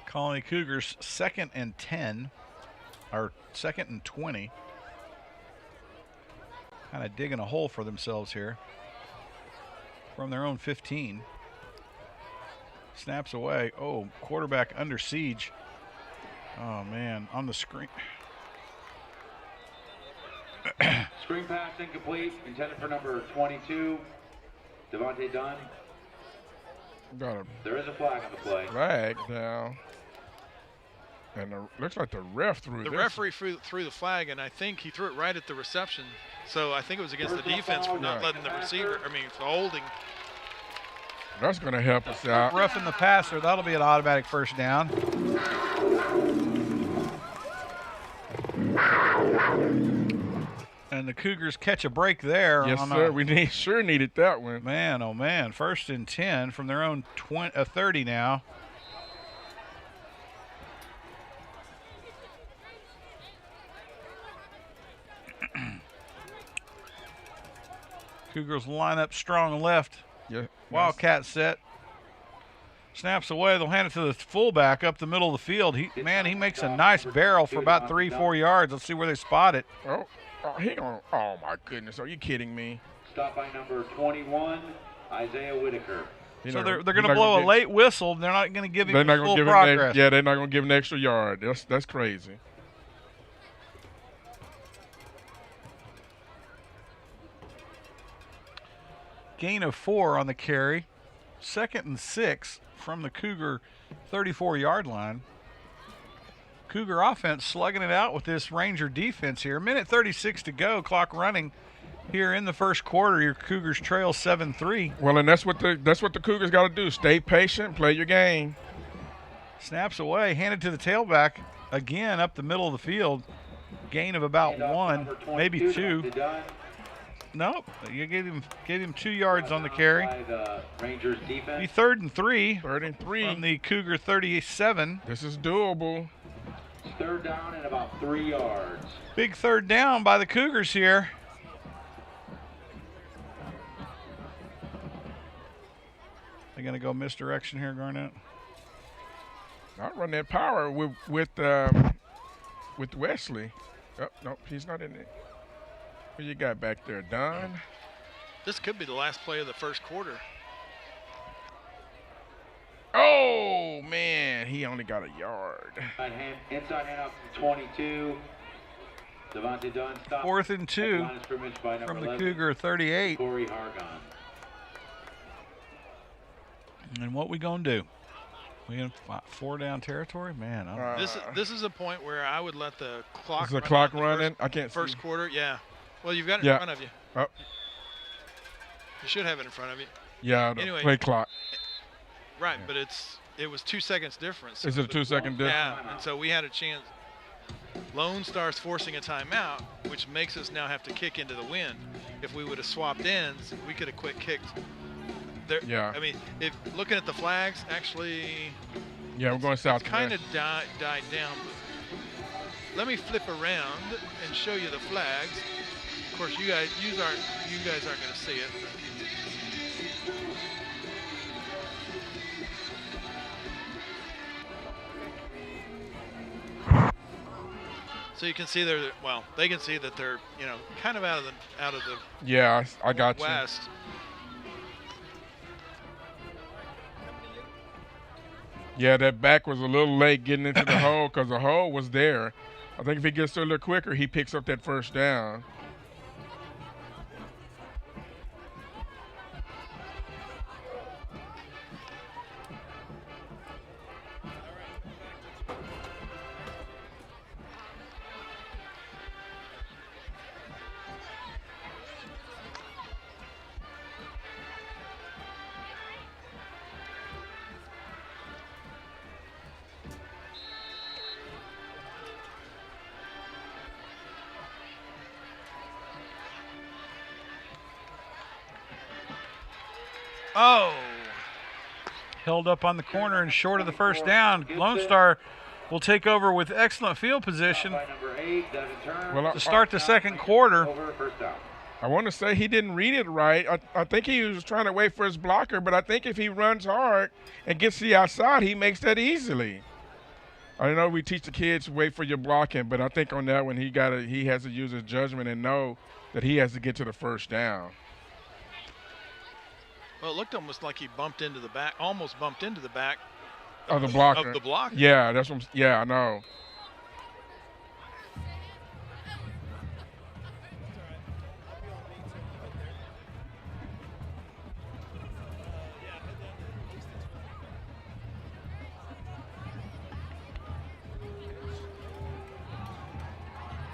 Colony Cougars 2nd and 10, or 2nd and 20. Kind of digging a hole for themselves here from their own 15. Snaps away. Oh, quarterback under siege. Oh, man, on the screen. Screen pass incomplete, intended for number 22, Devontae Dunn. There is a flag on the play. Flag down. And looks like the ref threw The referee threw the flag, and I think he threw it right at the reception. So I think it was against the defense for not letting the receiver, for holding. That's going to help us out. Roughing the passer, that'll be an automatic first down. And the Cougars catch a break there. Yes, sir. We sure needed that one. Man, oh man. 1st and 10 from their own 30 now. Cougars line up strong left. Yeah. Wildcat set. Snaps away. They'll hand it to the fullback up the middle of the field. He makes a nice barrel for about 3-4 yards. Let's see where they spot it. Oh, my goodness. Are you kidding me? Stop by number 21, Isaiah Whitaker. So they're going to blow a late whistle. They're not going to give him full progress. They're not going to give him an extra yard. That's crazy. Gain of 4 on the carry. 2nd and 6 from the Cougar 34-yard line. Cougar offense slugging it out with this Ranger defense here. 1:36 to go, clock running here in the first quarter. Your Cougars trail 7-3. Well, and that's what the Cougars got to do. Stay patient, play your game. Snaps away, handed to the tailback again up the middle of the field. Gain of about 1, maybe 2. Nope, you gave him 2 yards on the carry. Rangers defense. Be 3rd and 3. 3rd and 3 from the Cougar 37. This is doable. 3rd down and about 3 yards. Big 3rd down by the Cougars here. They're going to go misdirection here, Garnett. I'll run that power with Wesley. Oh, no, he's not in it. What you got back there, Don? This could be the last play of the first quarter. Oh, man, he only got a yard. Inside handoff to 22. Devontae Dunn stopped. 4th and 2 from the Cougar 38. Corey Hargon. And what we going to do? We in 4-down territory? Man, this is a point where I would let the clock Is the clock running? I can't first see. Quarter, yeah. Well, you've got it in front of you. Oh. You should have it in front of you. Yeah, the anyway, play clock. Right, but it was 2 seconds difference. Is it a 2-second difference? Yeah, and so we had a chance. Lone Star's forcing a timeout, which makes us now have to kick into the wind. If we would have swapped ends, we could have quick kicked. There, yeah. I mean, if looking at the flags, actually. Yeah, we're going south. Kind of died down. But let me flip around and show you the flags. Of course, you guys aren't going to see it. So you can see they can see that they're, kind of out of the Yeah, I got west. Yeah, that back was a little late getting into the hole because the hole was there. I think if he gets there a little quicker, he picks up that first down. Oh. Held up on the corner and short of the first down. Lone Star will take over with excellent field position to start the second quarter. I want to say he didn't read it right. I think he was trying to wait for his blocker, but I think if he runs hard and gets to the outside, he makes that easily. I know we teach the kids to wait for your blocking, but I think on that one he has to use his judgment and know that he has to get to the first down. Well, it looked almost like he almost bumped into the back of the blocker. Yeah, that's what. I know.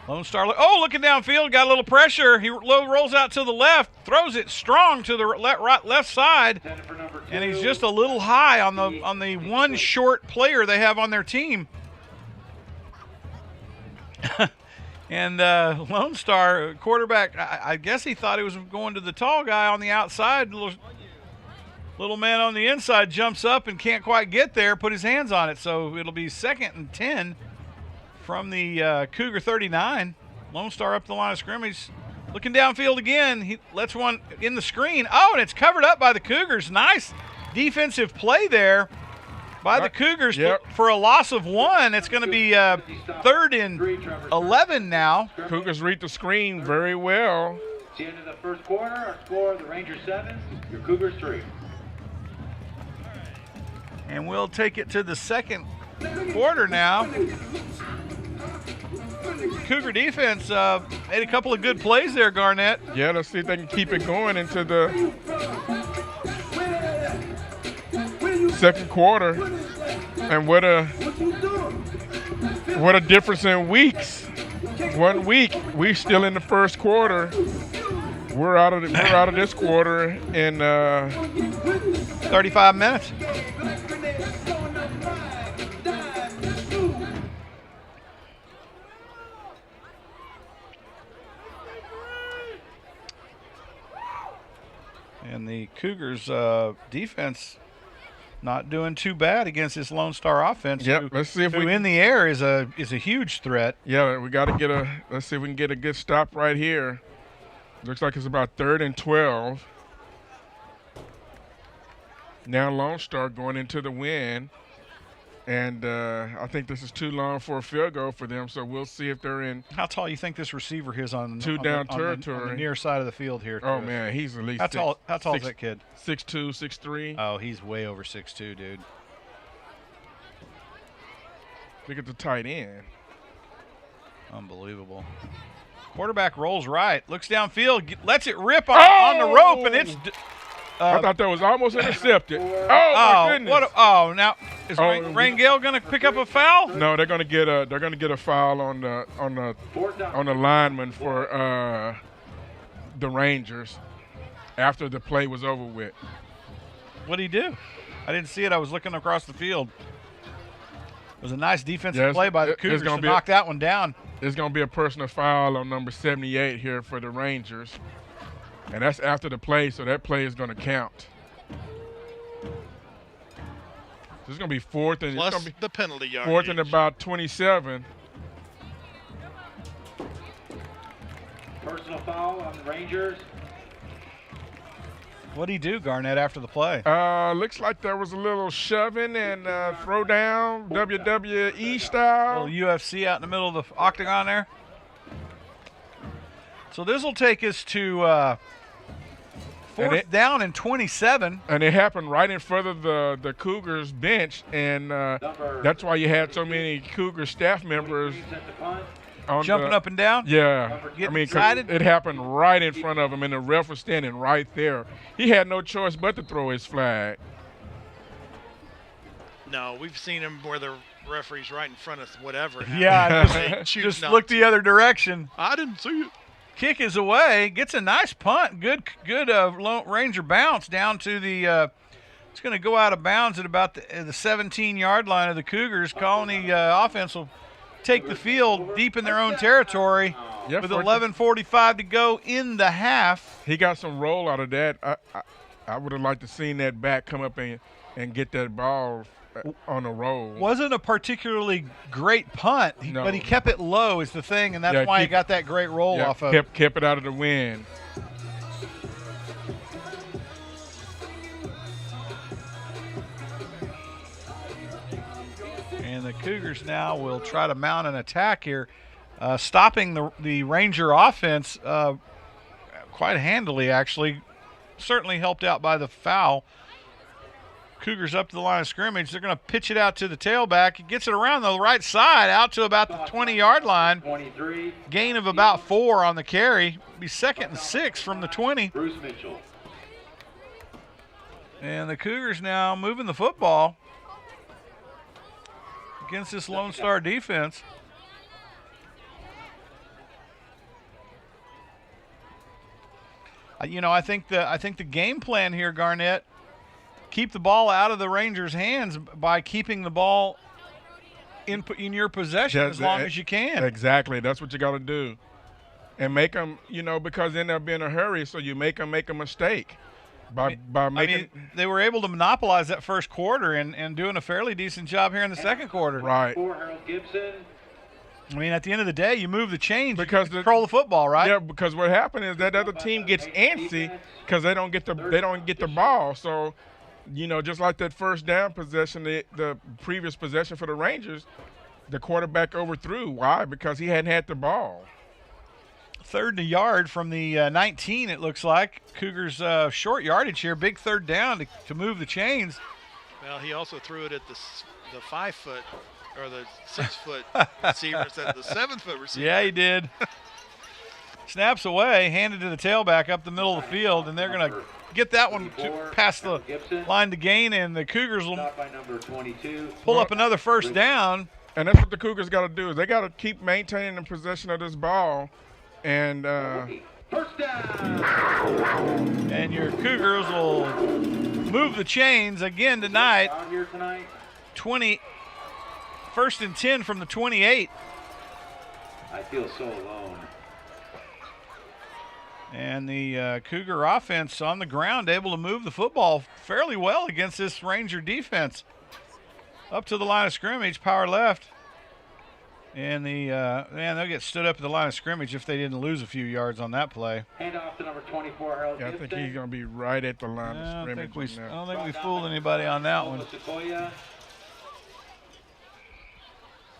Lone Star, looking downfield, got a little pressure. He rolls out to the left, throws it strong to the left side, and he's just a little high on the one short player they have on their team. And Lone Star quarterback, I guess he thought he was going to the tall guy on the outside. Little man on the inside jumps up and can't quite get there, put his hands on it. So it'll be 2nd and 10. From the Cougar 39. Lone Star up the line of scrimmage. Looking downfield again. He lets one in the screen. Oh, and it's covered up by the Cougars. Nice defensive play there by the Cougars for a loss of 1. It's going to be 3rd and 11 now. Cougars read the screen very well. It's the end of the first quarter. Our score, the Rangers 7, your Cougars 3. And we'll take it to the second quarter now. Cougar defense made a couple of good plays there, Garnett. Yeah, let's see if they can keep it going into the second quarter. And what a difference in weeks. 1 week, we still in the first quarter. We're out of this quarter in 35 minutes. And the Cougars defense not doing too bad against this Lone Star offense. Yep, let's see if who in the air is a huge threat. Yeah, we got to let's see if we can get a good stop right here. Looks like it's about 3rd and 12. Now Lone Star going into the wind. And I think this is too long for a field goal for them, so we'll see if they're in. How tall you think this receiver is on down on territory? the near side of the field here? Oh, man, he's at least How tall is that kid? 6'2", 6'3". Oh, he's way over 6'2", dude. Look at the tight end. Unbelievable. Quarterback rolls right, looks downfield, lets it rip on the rope, and it's. I thought that was almost intercepted. Oh my goodness! Now is Rangel going to pick up a foul? No, they're going to get a foul on the lineman for the Rangers after the play was over with. What did he do? I didn't see it. I was looking across the field. It was a nice defensive play by the Cougars to knock that one down. There's going to be a personal foul on number 78 here for the Rangers. And that's after the play, so that play is going to count. This is going to be fourth and plus the penalty yard. Fourth and about 27. Personal foul on the Rangers. What did he do, Garnett, after the play? Looks like there was a little shoving and throw down, WWE style. A little UFC out in the middle of the octagon there. So this will take us to fourth down and 27. And it happened right in front of the Cougars bench, and that's why you had so many Cougar staff members jumping up and down? Yeah. Getting excited? It happened right in front of him, and the ref was standing right there. He had no choice but to throw his flag. No, we've seen him where the referee's right in front of whatever. Yeah, just look the other direction. I didn't see it. Kick is away. Gets a nice punt. Good Lone Ranger bounce down to the it's going to go out of bounds at about the 17-yard line of the Cougars. Colony offense will take the field deep in their own territory with 11:45 to go in the half. He got some roll out of that. I would have liked to seen that back come up and get that ball on a roll. Wasn't a particularly great punt, but he kept it low is the thing, and that's why he got that great roll off of it. Kept it out of the wind. And the Cougars now will try to mount an attack here, stopping the Ranger offense quite handily, actually. Certainly helped out by the foul. Cougars up to the line of scrimmage. They're going to pitch it out to the tailback. He gets it around the right side out to about the 20-yard line. 23. Gain of about 4 on the carry. Be 2nd and 6 from the 20. Bruce Mitchell. And the Cougars now moving the football against this Lone Star defense. I think the game plan here, Garnett, keep the ball out of the Rangers' hands by keeping the ball in your possession as long as you can. Exactly. That's what you got to do. And make them, because then they'll be in a hurry, so you make them make a mistake. They were able to monopolize that first quarter and doing a fairly decent job here in the second quarter. Right. Harold Gibson. At the end of the day, you move the chains because you control the football, right? Yeah, because what happened is that other team gets antsy because they don't get the ball. So, just like that first down possession, the previous possession for the Rangers, the quarterback overthrew. Why? Because he hadn't had the ball. 3rd and a yard from the 19, it looks like. Cougars short yardage here, big 3rd down to move the chains. Well, he also threw it at the 5-foot or the 6-foot receiver instead of the 7-foot receiver. Yeah, he did. Snaps away, handed to the tailback up the middle of the field, and they're going to get that one past the line to gain, and the Cougars will pull up another 1st down. And that's what the Cougars got to do. Is they got to keep maintaining the possession of this ball. And first down. And your Cougars will move the chains again tonight. 1st and 10 from the 28. I feel so alone. And the Cougar offense on the ground able to move the football fairly well against this Ranger defense. Up to the line of scrimmage, power left. And they'll get stood up at the line of scrimmage if they didn't lose a few yards on that play. Hand off to number 24, Harold Gibson. I think he's going to be right at the line of scrimmage. I don't think we fooled anybody on that one.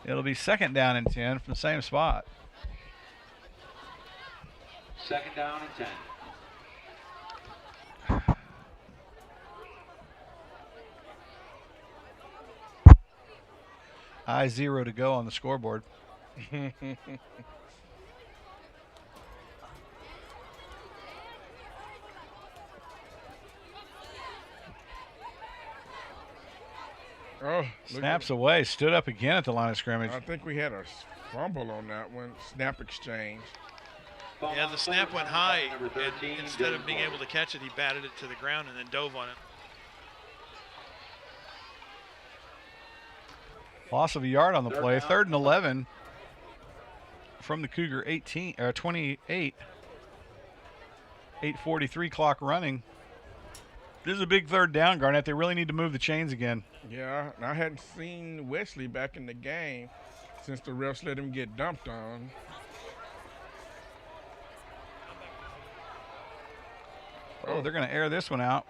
It'll be 2nd down and 10 from the same spot. 2nd down and 10. I-0 to go on the scoreboard. Oh, Snaps away, stood up again at the line of scrimmage. I think we had a fumble on that one. Snap exchange. Yeah, the snap went high, and instead of being able to catch it, he batted it to the ground and then dove on it. Loss of a yard on the play. 3rd and 11 from the Cougar 28. 8:43 clock running. This is a big 3rd down, Garnett. They really need to move the chains again. Yeah, and I hadn't seen Wesley back in the game since the refs let him get dumped on. Oh, they're going to air this one out.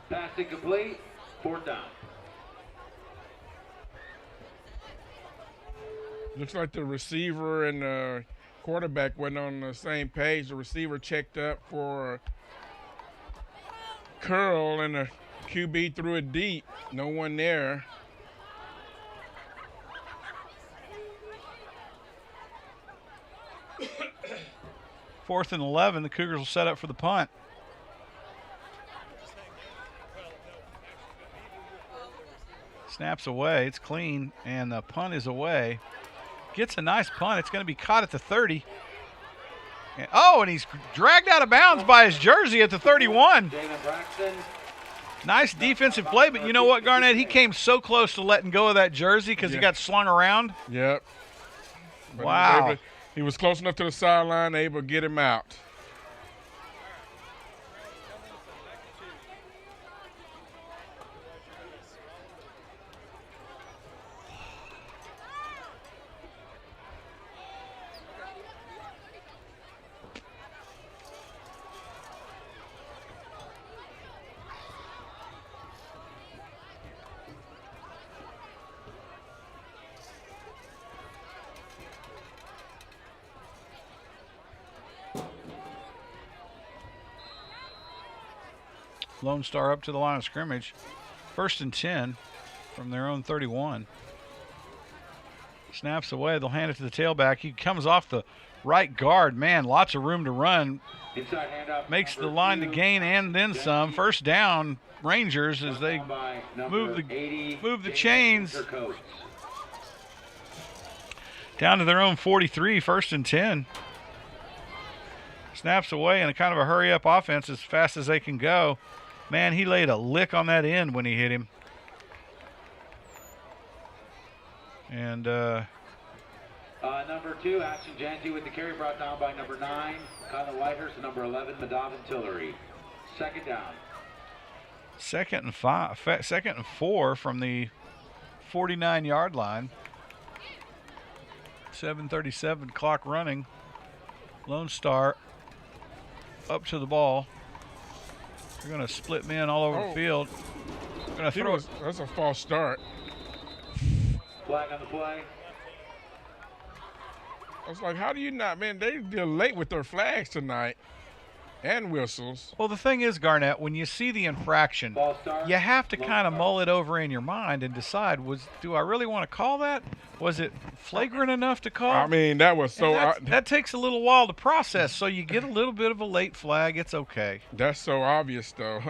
Pass incomplete. 4th down. Looks like the receiver and the quarterback went on the same page. The receiver checked up for curl, and the QB threw it deep. No one there. Fourth and 11. The Cougars will set up for the punt. Snaps away. It's clean, and the punt is away. Gets a nice punt. It's going to be caught at the 30. And he's dragged out of bounds by his jersey at the 31. Nice defensive play, but you know what, Garnett? He came so close to letting go of that jersey because he got slung around. Yep. But wow. He was close enough to the sideline, able to get him out. Lone Star up to the line of scrimmage. 1st and 10 from their own 31. Snaps away. They'll hand it to the tailback. He comes off the right guard. Man, lots of room to run. Makes the line to gain and then some. 1st down, Rangers, as they move the chains down to their own 43. 1st and 10. Snaps away in a kind of a hurry-up offense as fast as they can go. Man, he laid a lick on that end when he hit him. And number 2, Ashton Janty with the carry, brought down by number 9, Kyla Whitehurst, and number 11, Madavin Tillery. 2nd down. 2nd and 4 from the 49-yard line. 7:37 clock running. Lone Star up to the ball. They're going to split men all over the field. Gonna throw it. That's a false start. Flag on the play. I was like, how do you not, man, they're late with their flags tonight and whistles. Well, the thing is, Garnett, when you see the infraction, you have to kind of mull it over in your mind and decide, do I really want to call that? Was it flagrant enough to call? I mean, that was so... that takes a little while to process, so you get a little bit of a late flag. It's okay. That's so obvious, though.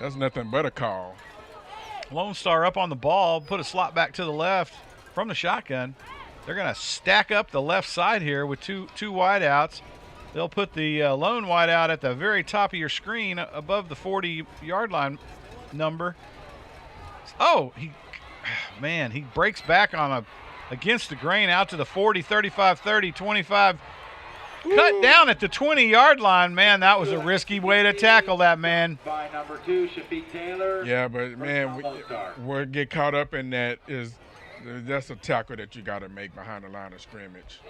That's nothing but a call. Lone Star up on the ball, put a slot back to the left from the shotgun. They're going to stack up the left side here with two wideouts. They'll put the lone wideout at the very top of your screen above the 40-yard line number. Oh, he breaks back on against the grain out to the 40, 35, 30, 25. Ooh. Cut down at the 20-yard line. Man, that was a risky way to tackle that, man. By number 2, Shafiq Taylor. Yeah, but, man, what get caught up in that is that's a tackle that you got to make behind the line of scrimmage.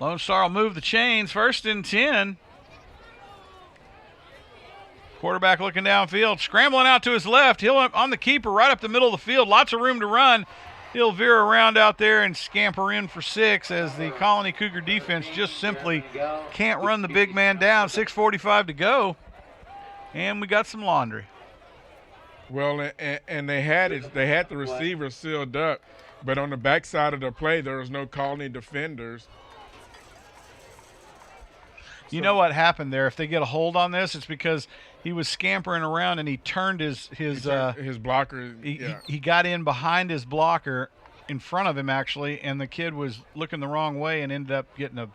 Lone Star will move the chains. 1st and 10. Quarterback looking downfield, scrambling out to his left. He'll on the keeper right up the middle of the field. Lots of room to run. He'll veer around out there and scamper in for 6 as the Colony Cougar defense just simply can't run the big man down. 6:45 to go, and we got some laundry. Well, and they had the receiver sealed up, but on the backside of the play there was no Colony defenders. You know what happened there? If they get a hold on this, it's because he was scampering around and he turned his blocker. He got in behind his blocker, in front of him actually, and the kid was looking the wrong way and ended up getting a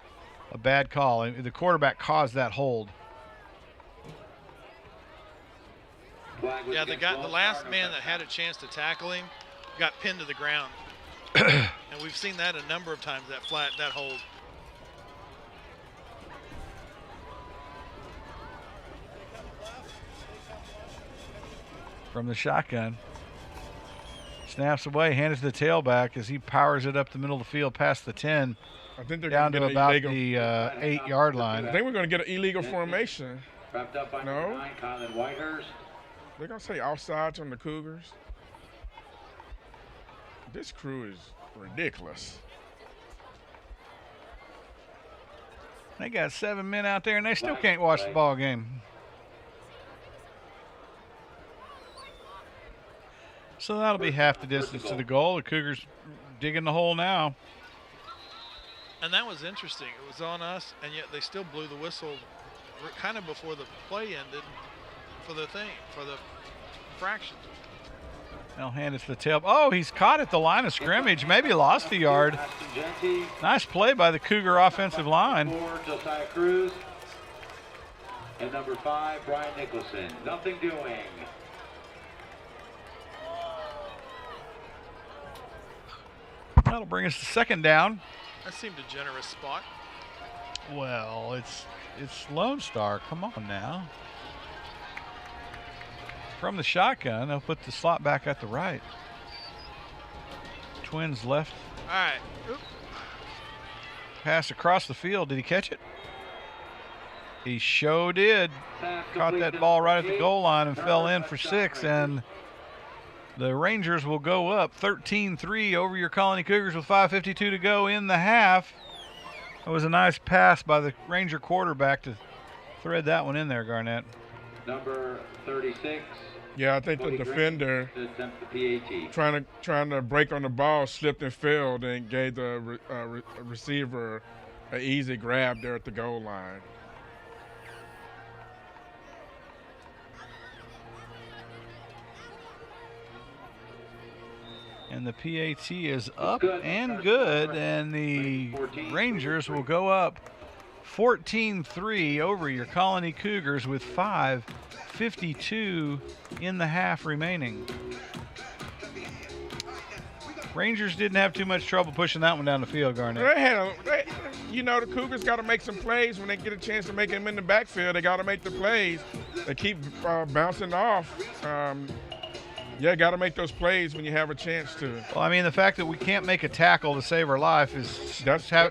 bad call. The quarterback caused that hold. Yeah, the last man that had a chance to tackle him got pinned to the ground, and we've seen that a number of times. That hold. From the shotgun. Snaps away, hands to the tailback as he powers it up the middle of the field past the 10. I think they're down to about the 8-yard line. I think we're going to get an illegal formation. Wrapped up by No? 9, Colin Whitehurst. They're going to say offsides on the Cougars. This crew is ridiculous. They got 7 men out there and they still can't watch the ball game. So that'll be half the distance to the goal. The Cougars digging the hole now. And that was interesting. It was on us, and yet they still blew the whistle kind of before the play ended for the fraction. They'll hand it to the tail. Oh, he's caught at the line of scrimmage. Maybe lost a yard. Nice play by the Cougar offensive line. Josiah Cruz. And number 5, Brian Nicholson. Nothing doing. That'll bring us to 2nd down. That seemed a generous spot. Well, it's Lone Star. Come on now. From the shotgun, they'll put the slot back at the right. Twins left. All right. Oop. Pass across the field. Did he catch it? He sure did. Caught that ball right at the goal line and fell in for 6. And the Rangers will go up 13-3 over your Colony Cougars with 5:52 to go in the half. It was a nice pass by the Ranger quarterback to thread that one in there, Garnett. Number 36. Yeah, I think the defender trying to break on the ball slipped and failed and gave the receiver an easy grab there at the goal line. And the PAT is up and good, and the Rangers will go up 14-3 over your Colony Cougars with 5:52 in the half remaining. Rangers didn't have too much trouble pushing that one down the field, Garnett. The Cougars got to make some plays when they get a chance to make them in the backfield. They got to make the plays. They keep bouncing off. Got to make those plays when you have a chance to. Well, I mean, the fact that we can't make a tackle to save our life is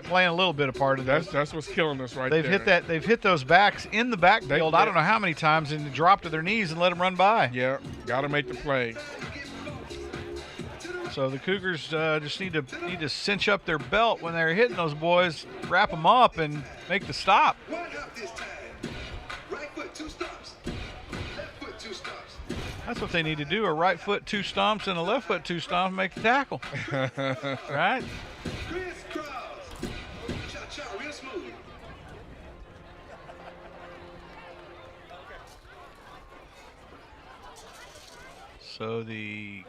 playing a little bit of part of this. That's what's killing us right there. They've hit those backs in the backfield. I don't know how many times, and drop to their knees and let them run by. Yeah, got to make the play. So the Cougars just need to cinch up their belt when they're hitting those boys, wrap them up, and make the stop. That's what they need to do, a right foot 2 stomps and a left foot 2 stomps and make the tackle. Right? So the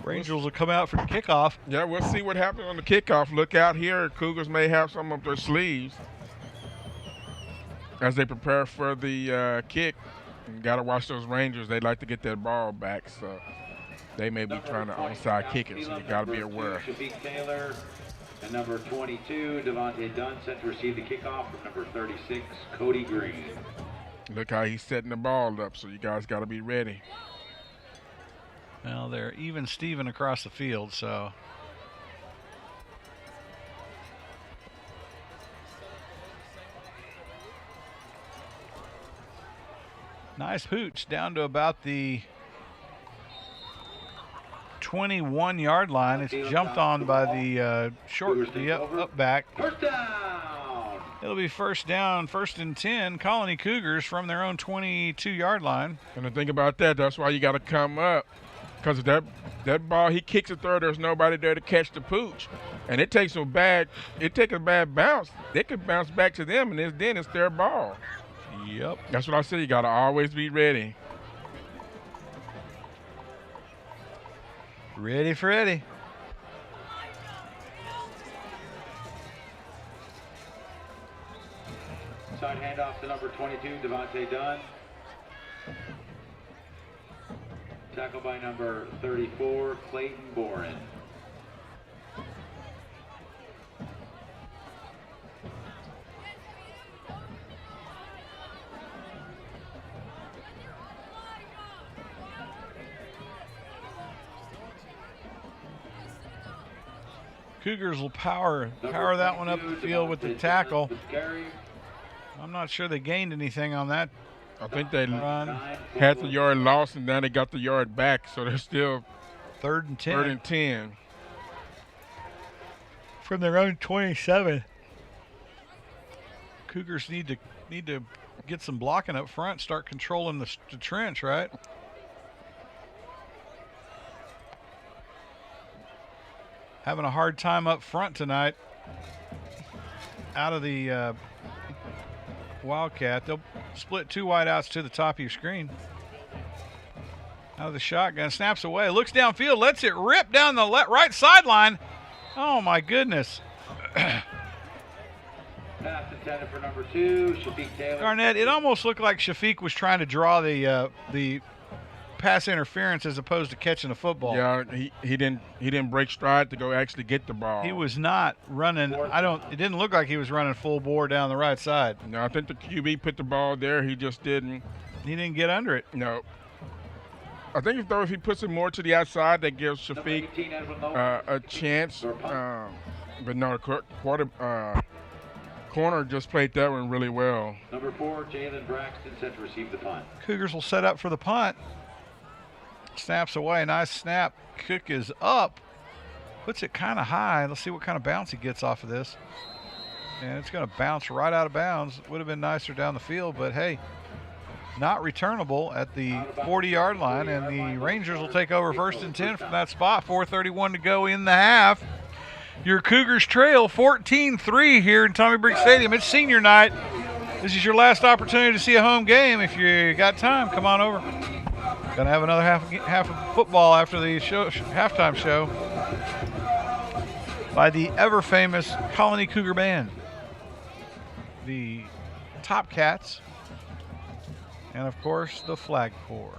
Rangers will come out for the kickoff. Yeah, we'll see what happens on the kickoff. Look out here. Cougars may have some up their sleeves as they prepare for the kick. Got to watch those Rangers. They'd like to get that ball back, so they may be trying to onside kick it, so you got to be aware. Shafiq Taylor and number 22, Devontae Dunn, set to receive the kickoff from number 36, Cody Green. Look how he's setting the ball up, so you guys got to be ready. Well, they're even Steven across the field, so. Nice pooch down to about the 21-yard line. It's jumped on by the up back. First down. It'll be first down, 1st and 10. Colony Cougars from their own 22-yard line. And the thing about that, that's why you got to come up. Because that ball, he kicks it there, there's nobody there to catch the pooch. And it takes a bad bounce. They could bounce back to them, and then it's their ball. Yep. That's what I said. You got to always be ready. Ready for Eddie. Side handoff to number 22, Devontae Dunn. Tackled by number 34, Clayton Boren. Cougars will power that one up the field with the tackle. I'm not sure they gained anything on that. I think they run. Had the yard lost, and then they got the yard back, so they're still 3rd and 10. 3rd and 10. From their own 27. Cougars need to get some blocking up front, start controlling the trench, right? Having a hard time up front tonight. Out of the Wildcat. They'll split 2 wideouts to the top of your screen. Out of the shotgun. Snaps away. Looks downfield. Lets it rip down the right sideline. Oh, my goodness. Pass intended for number 2, Shafiq Taylor. Garnett, it almost looked like Shafiq was trying to draw the pass interference as opposed to catching the football. Yeah, he didn't break stride to go actually get the ball. He was not running. It didn't look like he was running full bore down the right side. No, I think the QB put the ball there. He just didn't. He didn't get under it. No. I think if he puts it more to the outside, that gives Shafiq a chance. But no, corner just played that one really well. Number 4, Jalen Braxton, set to receive the punt. Cougars will set up for the punt. Snaps away. Nice snap. Cook is up. Puts it kind of high. Let's see what kind of bounce he gets off of this. And it's going to bounce right out of bounds. Would have been nicer down the field, but hey, not returnable at the 40-yard line, and the Rangers will take over 1st and 10 from that spot. 4:31 to go in the half. Your Cougars trail 14-3 here in Tommy Briggs Stadium. It's senior night. This is your last opportunity to see a home game. If you got time, come on over. Gonna have another half of football after the halftime show by the ever-famous Colony Cougar Band, the Top Cats, and of course the Flag Corps.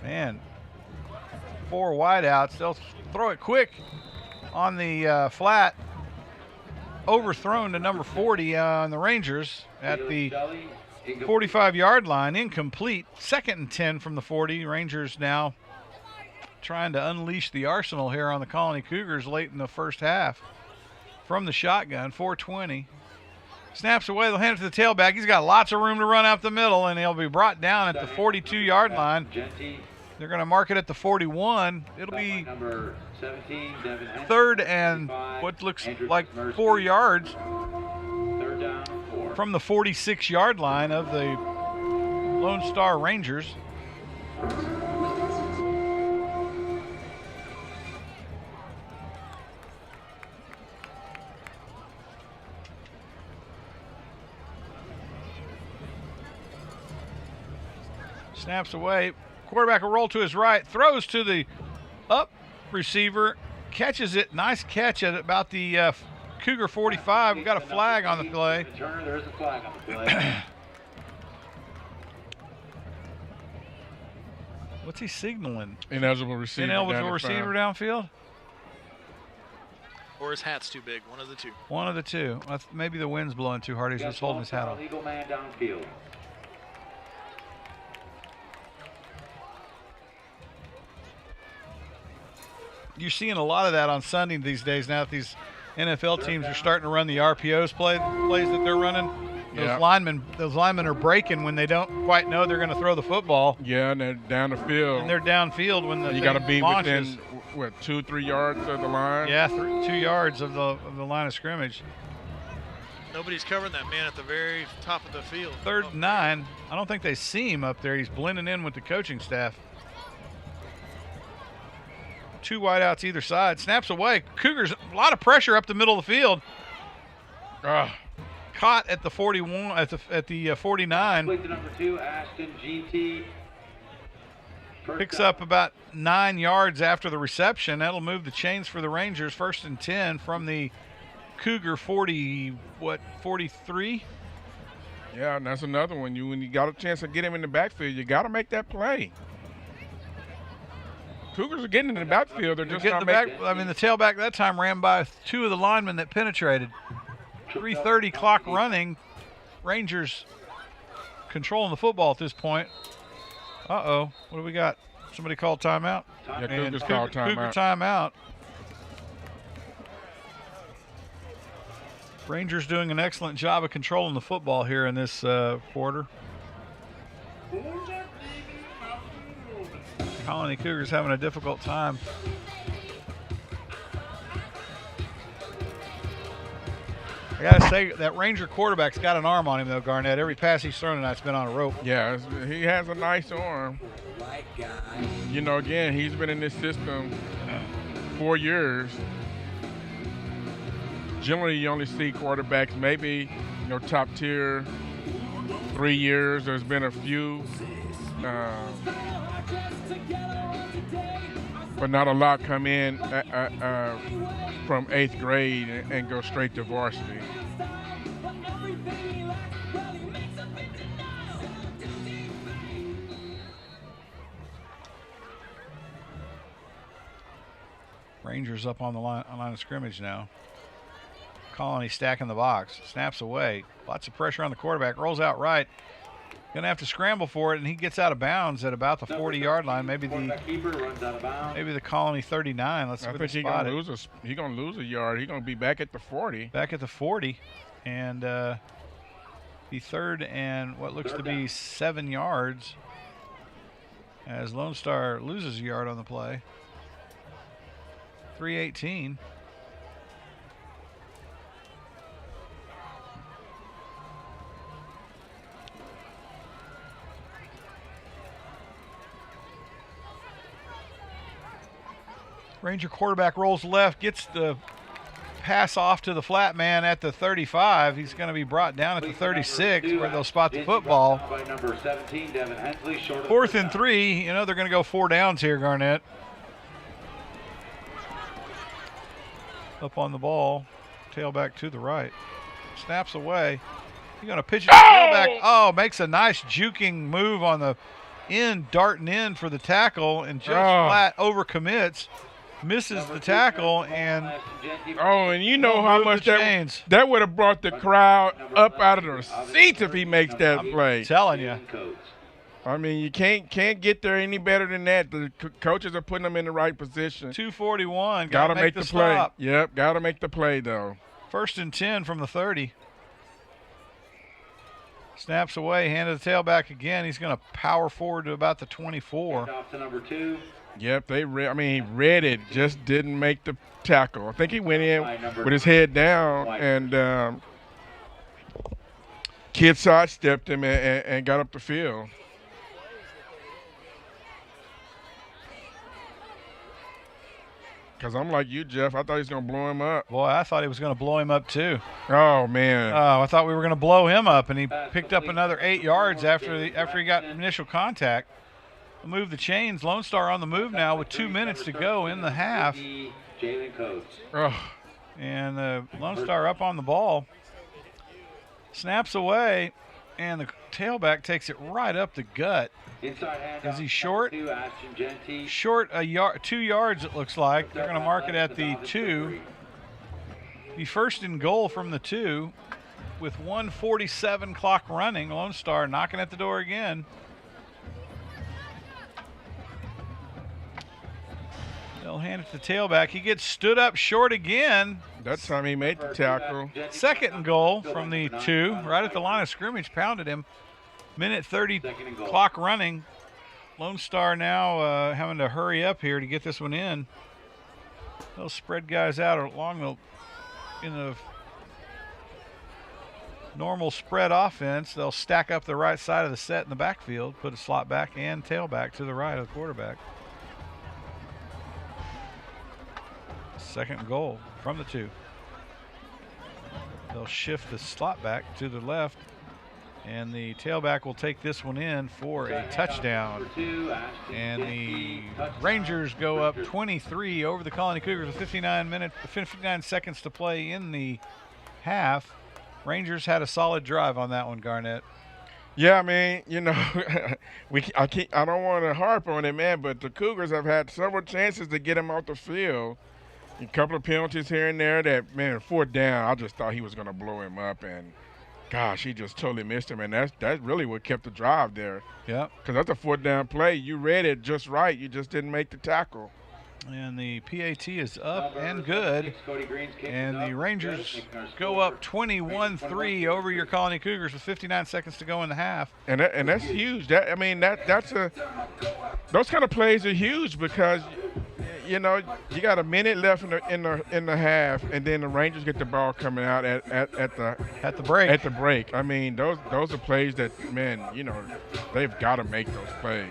Man, 4 wideouts. They'll throw it quick on the flat. Overthrown to number 40 on the Rangers at the 45-yard line. Incomplete. 2nd and 10 from the 40. Rangers now trying to unleash the arsenal here on the Colony Cougars late in the first half. From the shotgun, 4:20. Snaps away. They'll hand it to the tailback. He's got lots of room to run out the middle, and he'll be brought down at the 42-yard line. They're going to mark it at the 41. It'll be 3rd and what looks like 4 yards from the 46-yard line of the Lone Star Rangers. Snaps away. Quarterback will roll to his right, throws to the up receiver, catches it. Nice catch at about the Cougar 45. We've got a flag on the play. There is a flag on the play. What's he signaling? Ineligible receiver. Ineligible receiver downfield? Or his hat's too big, one of the two. One of the two. Maybe the wind's blowing too hard. He's just holding his hat on. Legal man downfield. You're seeing a lot of that on Sunday these days now that these NFL teams are starting to run the RPOs plays that they're running. Those linemen are breaking when they don't quite know they're going to throw the football. Yeah, and they're down the field. And they're downfield when the you got to be launches. within 2-3 yards of the line. Yeah, 2 yards of the line of scrimmage. Nobody's covering that man at the very top of the field. 3rd and 9. I don't think they see him up there. He's blending in with the coaching staff. 2 wideouts either side. Snaps away. Cougars, a lot of pressure up the middle of the field. Caught at the 41, at the 49. Play to number 2, Ashton GT. Picks up about 9 yards after the reception. That'll move the chains for the Rangers. 1st and 10 from the Cougar 43? Yeah, and that's another one. When you got a chance to get him in the backfield, you got to make that play. Cougars are getting in the backfield. They're just not making. The tailback that time ran by 2 of the linemen that penetrated. 3:30 clock running. Rangers controlling the football at this point. Uh-oh. What do we got? Somebody called timeout? Yeah, Cougars called timeout. Cougar timeout. Rangers doing an excellent job of controlling the football here in this quarter. Colony Cougars having a difficult time. I got to say, that Ranger quarterback's got an arm on him, though, Garnett. Every pass he's thrown tonight's been on a rope. Yeah, he has a nice arm. Again, he's been in this system 4 years. Generally, you only see quarterbacks maybe, top tier 3 years. There's been a few, but not a lot come in from 8th grade and go straight to varsity. Rangers up on the line of scrimmage now. Colony stacking the box. Snaps away. Lots of pressure on the quarterback. Rolls out right. Going to have to scramble for it, and he gets out of bounds at about the 40-yard line. Maybe the Colony 39. Let's see. I think he's going to lose a yard. He's going to be back at the 40. Back at the 40, and the 3rd and what looks to be 7 yards as Lone Star loses a yard on the play. 3:18. Ranger quarterback rolls left, gets the pass off to the flat man at the 35. He's going to be brought down at the 36 where they'll spot the football. 4th and 3. They're going to go 4 downs here, Garnett. Up on the ball. Tailback to the right. Snaps away. He's going to pitch it to the tailback. Oh, makes a nice juking move on the end, darting in for the tackle, and just flat overcommits. Misses the tackle, and and how much that would have brought the crowd up out of their seats if he makes that play. I'm telling you. You can't get there any better than that. The coaches are putting them in the right position. 2:41. Got to make the play. Stop. Yep, got to make the play, though. 1st and 10 from the 30. Snaps away, handed the tailback again. He's going to power forward to about the 24. Off to number 2. Yep, he read it, just didn't make the tackle. I think he went in with his head down, and kid sidestepped him and got up the field. Because I'm like you, Jeff. I thought he was going to blow him up. Boy, I thought he was going to blow him up too. Oh, man. Oh, I thought we were going to blow him up, and he picked up another 8 yards after he got initial contact. Move the chains. Lone Star on the move now with 2 minutes to go in the half. And Lone Star up on the ball. Snaps away, and the tailback takes it right up the gut. Is he short? Short 2 yards, it looks like. They're going to mark it at the 2. The 1st and goal from the 2 with 1:47 clock running. Lone Star knocking at the door again. They'll hand it to the tailback. He gets stood up short again. That time he made the tackle. Second and goal from the 2, right at the line of scrimmage, pounded him. Minute 30 clock running. Lone Star now having to hurry up here to get this one in. They'll spread guys out along in the normal spread offense. They'll stack up the right side of the set in the backfield, put a slot back and tailback to the right of the quarterback. Second goal from the 2. They'll shift the slot back to the left, and the tailback will take this one in for a touchdown. And the Rangers go up 23 over the Colony Cougars with 59 seconds to play in the half. Rangers had a solid drive on that one, Garnett. Yeah, I mean, you know, I don't want to harp on it, man, but the Cougars have had several chances to get him off the field. A couple of penalties here and there that, man, 4th down, I just thought he was going to blow him up, and gosh, he just totally missed him, and that's really what kept the drive there. Yeah. Because that's a 4th down play. You read it just right. You just didn't make the tackle. And the PAT is up and good. And the Rangers go up 21-3 over your Colony Cougars with 59 seconds to go in the half. And that's huge. Those kind of plays are huge because, you know, you got a minute left in the half, and then the Rangers get the ball coming out at the break. At the break. I mean, those are plays that, man, you know, they've got to make those plays.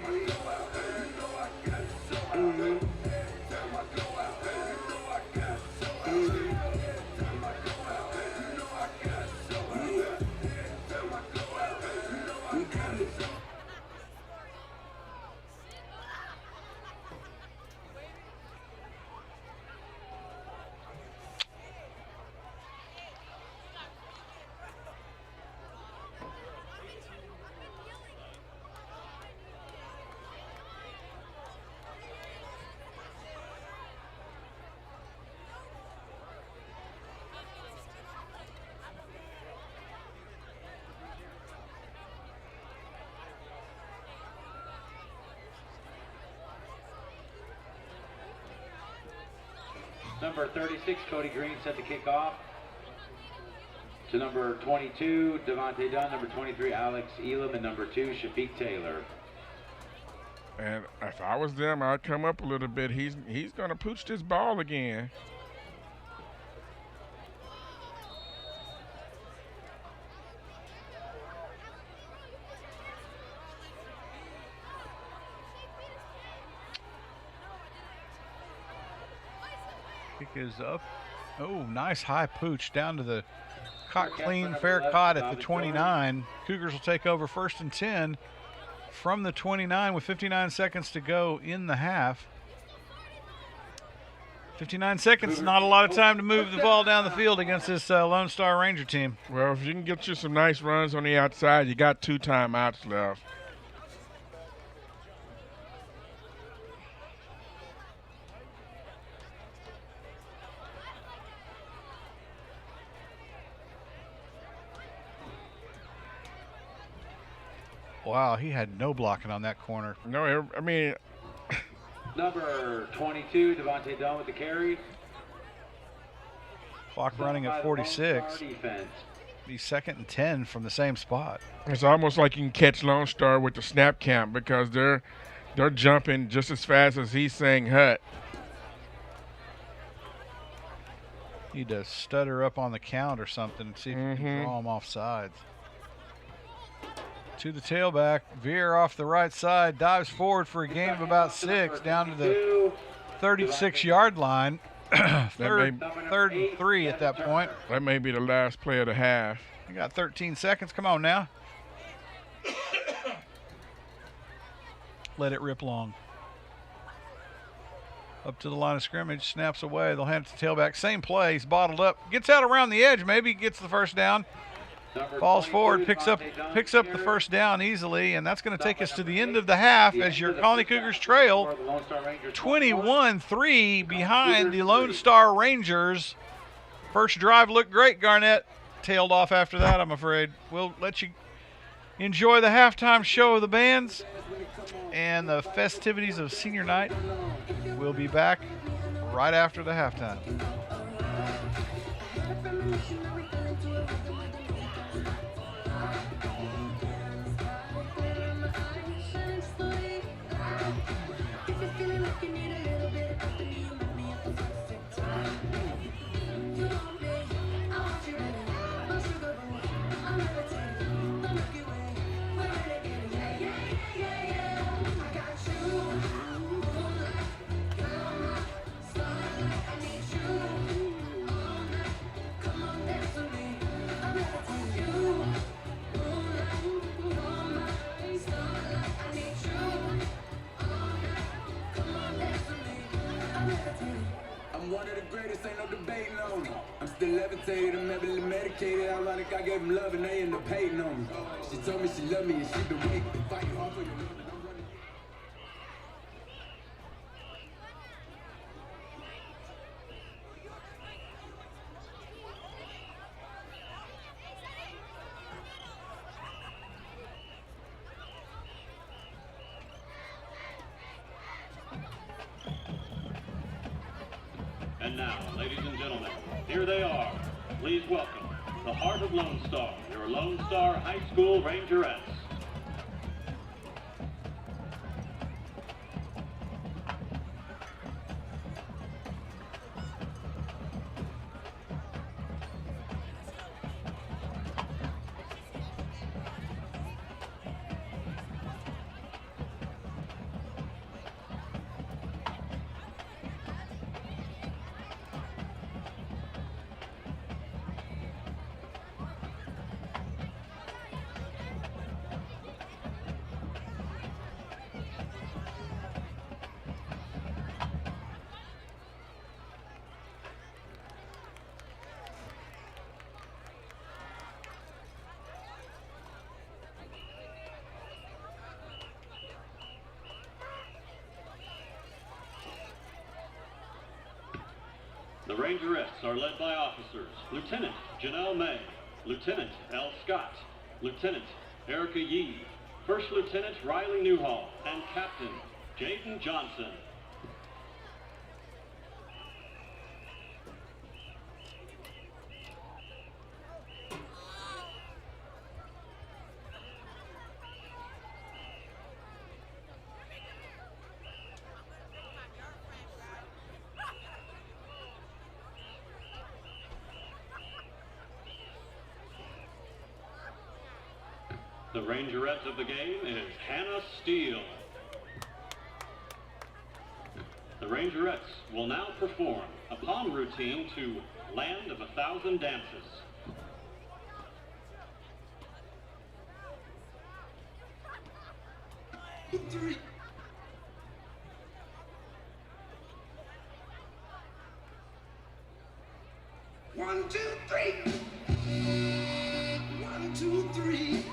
Number 36, Cody Green, set to kick off. To number 22, Devontae Dunn. Number 23, Alex Elam. And number 2, Shafiq Taylor. And if I was them, I'd come up a little bit. He's going to pooch this ball again. Kick is up. Oh, nice high pooch down to the caught clean, fair caught at the 29. Cougars will take over 1st and 10 from the 29 with 59 seconds to go in the half. 59 seconds, not a lot of time to move the ball down the field against this Lone Star Ranger team. Well, if you can get you some nice runs on the outside, you got 2 timeouts left. Wow, he had no blocking on that corner. No, I mean. Number 22, Devontae Dunn with the carry. Clock running at 46. Be 2nd and 10 from the same spot. It's almost like you can catch Lone Star with the snap count because they're jumping just as fast as he's saying hut. Need to stutter up on the count or something and see if you can draw him off sides. To the tailback, veer off the right side, dives forward for a gain of about 6 down to the 36-yard line. third and 3 at that point. That may be the last play of the half. You got 13 seconds. Come on now. Let it rip long. Up to the line of scrimmage, snaps away. They'll hand it to tailback. Same play. He's bottled up. Gets out around the edge. Maybe gets the first down. Falls forward, picks up the first down easily, and that's going to take us to the end of the half as your Colony Cougars trail 21-3 behind the Lone Star Rangers. First drive looked great, Garnett. Tailed off after that, I'm afraid. We'll let you enjoy the halftime show of the bands and the festivities of senior night. We'll be back right after the halftime. I'm one of the greatest, ain't no debating on me. I'm still levitated, I'm heavily medicated. Ironic, I gave him love and they end up hating on me. She told me she loved me and she been waiting. Fighting hard for your love and I'm running. And now, ladies and gentlemen, here they are. Please welcome the Heart of Lone Star, your Lone Star High School Rangerettes. The Rangerettes are led by officers Lieutenant Janelle May, Lieutenant L. Scott, Lieutenant Erica Yee, First Lieutenant Riley Newhall, and Captain Jaden Johnson. The Rangerette of the game is Hannah Steele. The Rangerettes will now perform a pom routine to Land of 1,000 Dances. One, two, three. 1, 2, 3.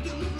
Do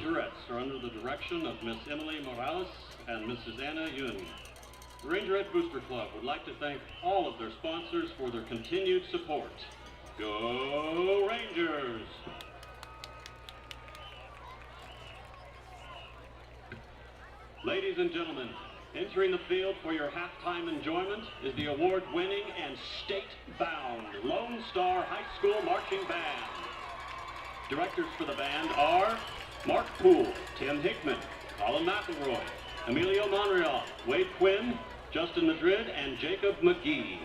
Rangerettes are under the direction of Miss Emily Morales and Mrs. Anna Yun. The Rangerette Booster Club would like to thank all of their sponsors for their continued support. Go Rangers! Ladies and gentlemen, entering the field for your halftime enjoyment is the award-winning and state-bound Lone Star High School Marching Band. Directors for the band are Mark Poole, Tim Hickman, Colin McElroy, Emilio Monreal, Wade Quinn, Justin Madrid, and Jacob McGee.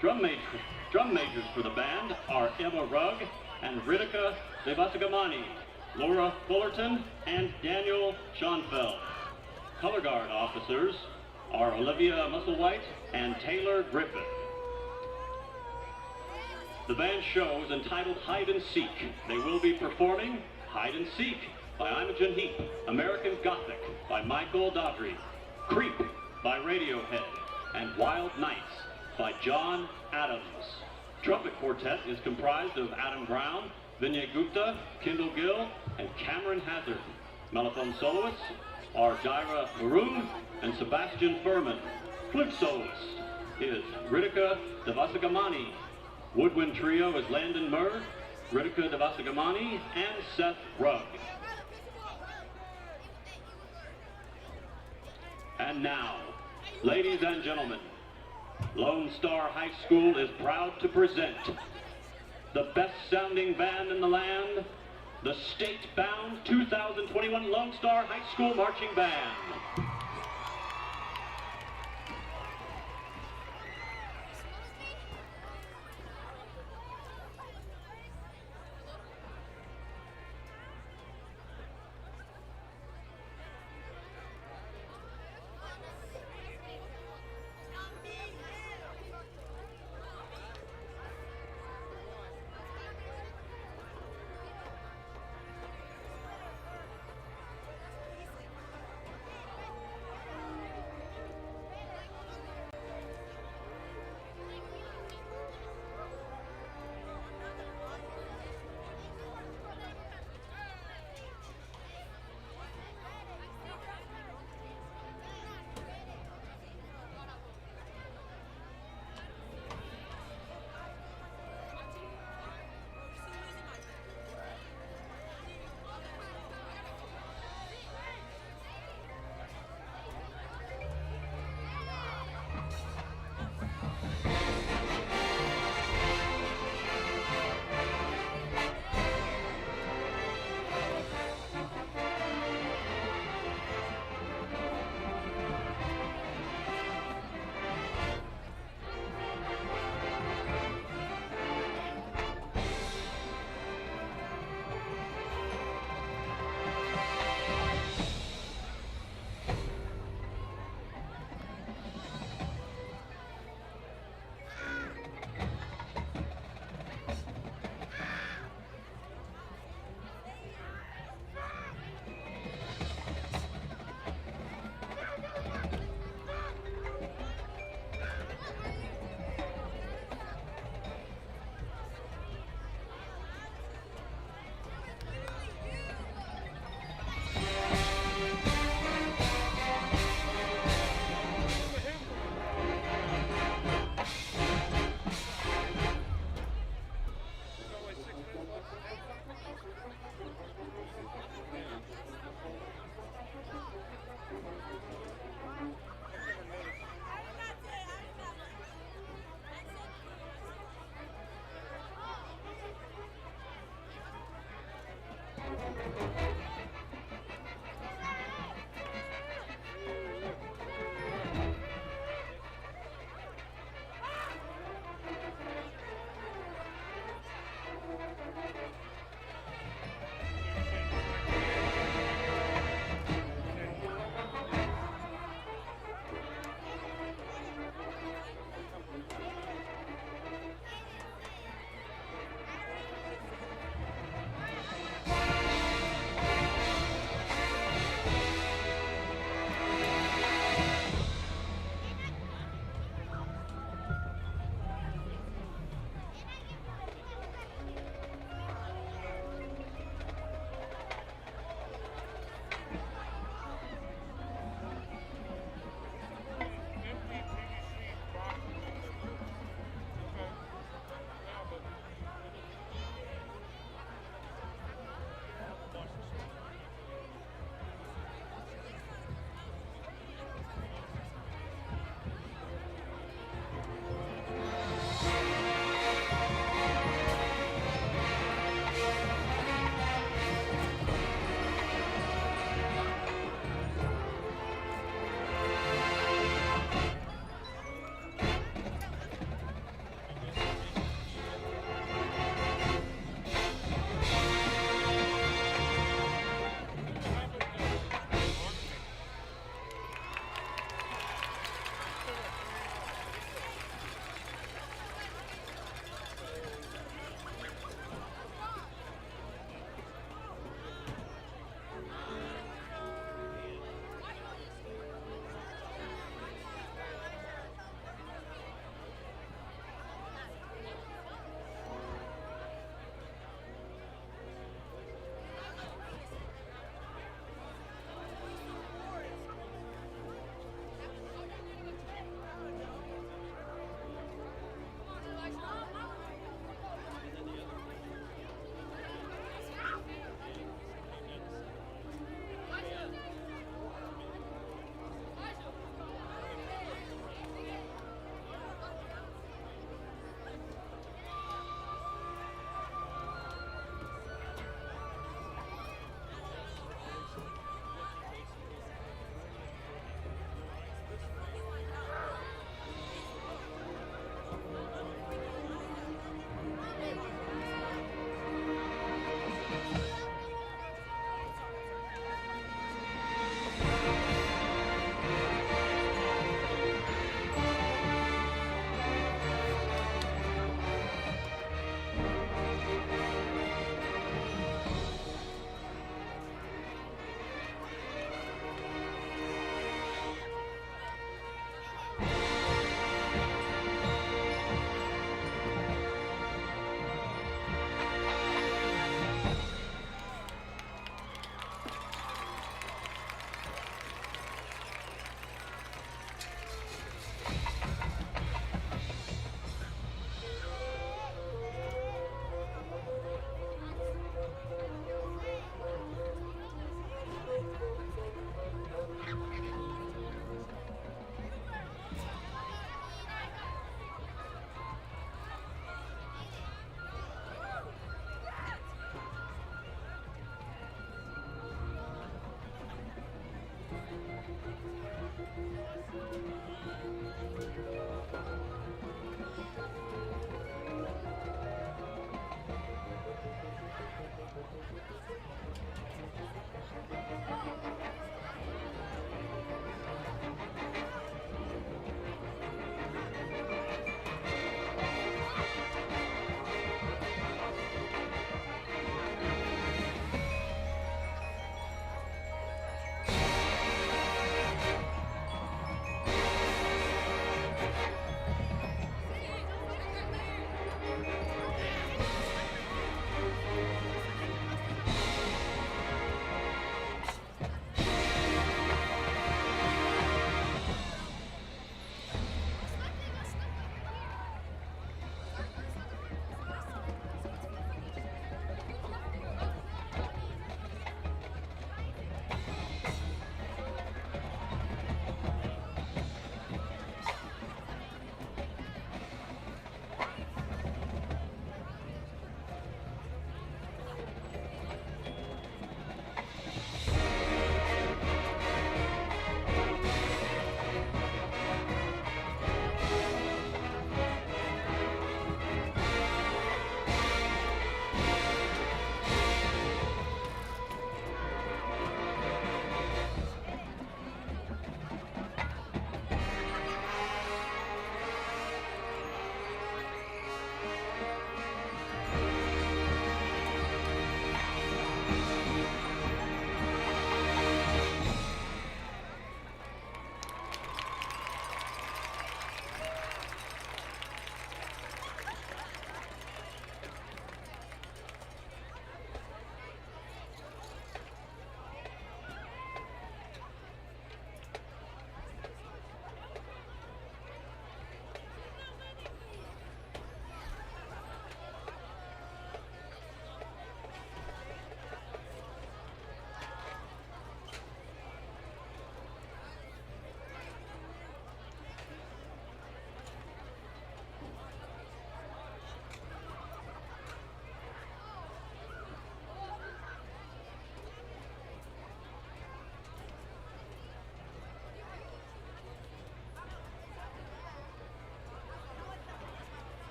Drum majors for the band are Emma Rugg and Ritika Devasagamani, Laura Fullerton, and Daniel Schoenfeld. Color guard officers are Olivia Musselwhite and Taylor Griffith. The band show is entitled Hide and Seek. They will be performing Hide and Seek by Imogen Heap, American Gothic by Michael Daughtry, Creep by Radiohead, and Wild Nights by John Adams. Trumpet quartet is comprised of Adam Brown, Vinay Gupta, Kendall Gill, and Cameron Hazard. Mellophone soloists are Jaira Maroon and Sebastian Furman. Flute soloist is Ritika Devasagamani. Woodwind trio is Landon Murr, Ritika Devasagamani, and Seth Rugg. And now, ladies and gentlemen, Lone Star High School is proud to present the best-sounding band in the land, the state-bound 2021 Lone Star High School Marching Band.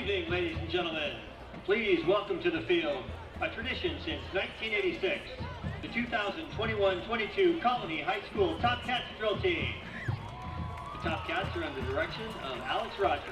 evening, ladies and gentlemen. Please welcome to the field, a tradition since 1986, the 2021-22 Colony High School Top Cats drill team. The Top Cats are under the direction of Alex Rogers.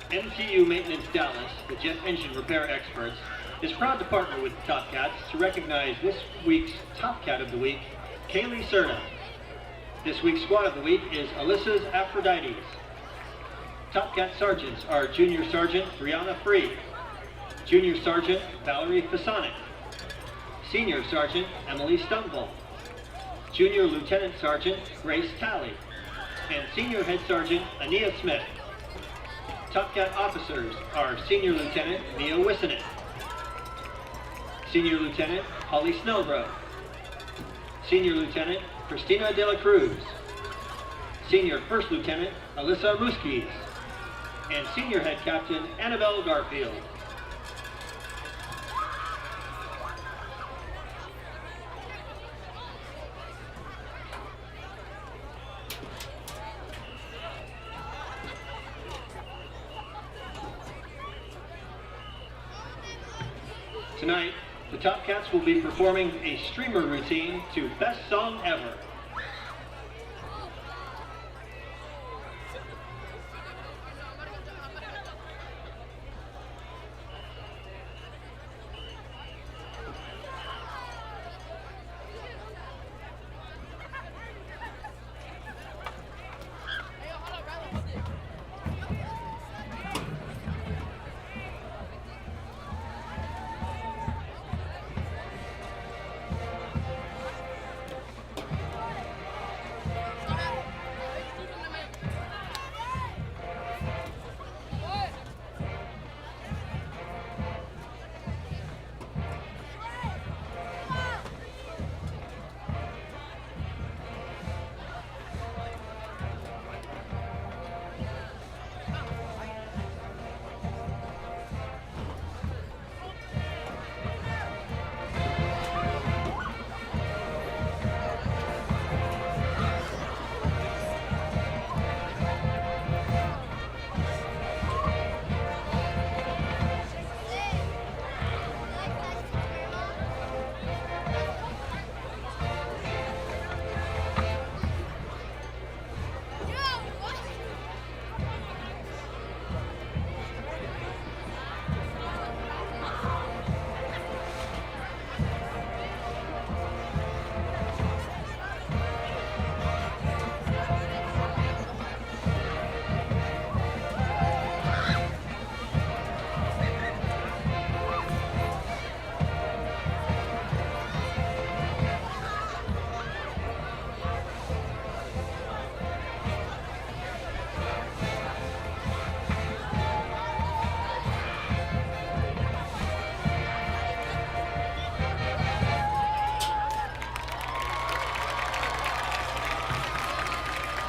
MTU Maintenance Dallas, the jet engine repair experts, is proud to partner with the Top Cats to recognize this week's Top Cat of the Week, Kaylee Cerna. This week's Squad of the Week is Alyssa's Aphrodites. Top Cat Sergeants are Junior Sergeant Brianna Free, Junior Sergeant Valerie Fasonic, Senior Sergeant Emily Stumble, Junior Lieutenant Sergeant Grace Talley, and Senior Head Sergeant Ania Smith. Top Cat officers are Senior Lieutenant Mia Wissenit, Senior Lieutenant Holly Snowbro, Senior Lieutenant Christina De La Cruz, Senior First Lieutenant Alyssa Muskies, and Senior Head Captain Annabelle Garfield. Tonight, the Top Cats will be performing a streamer routine to Best Song Ever.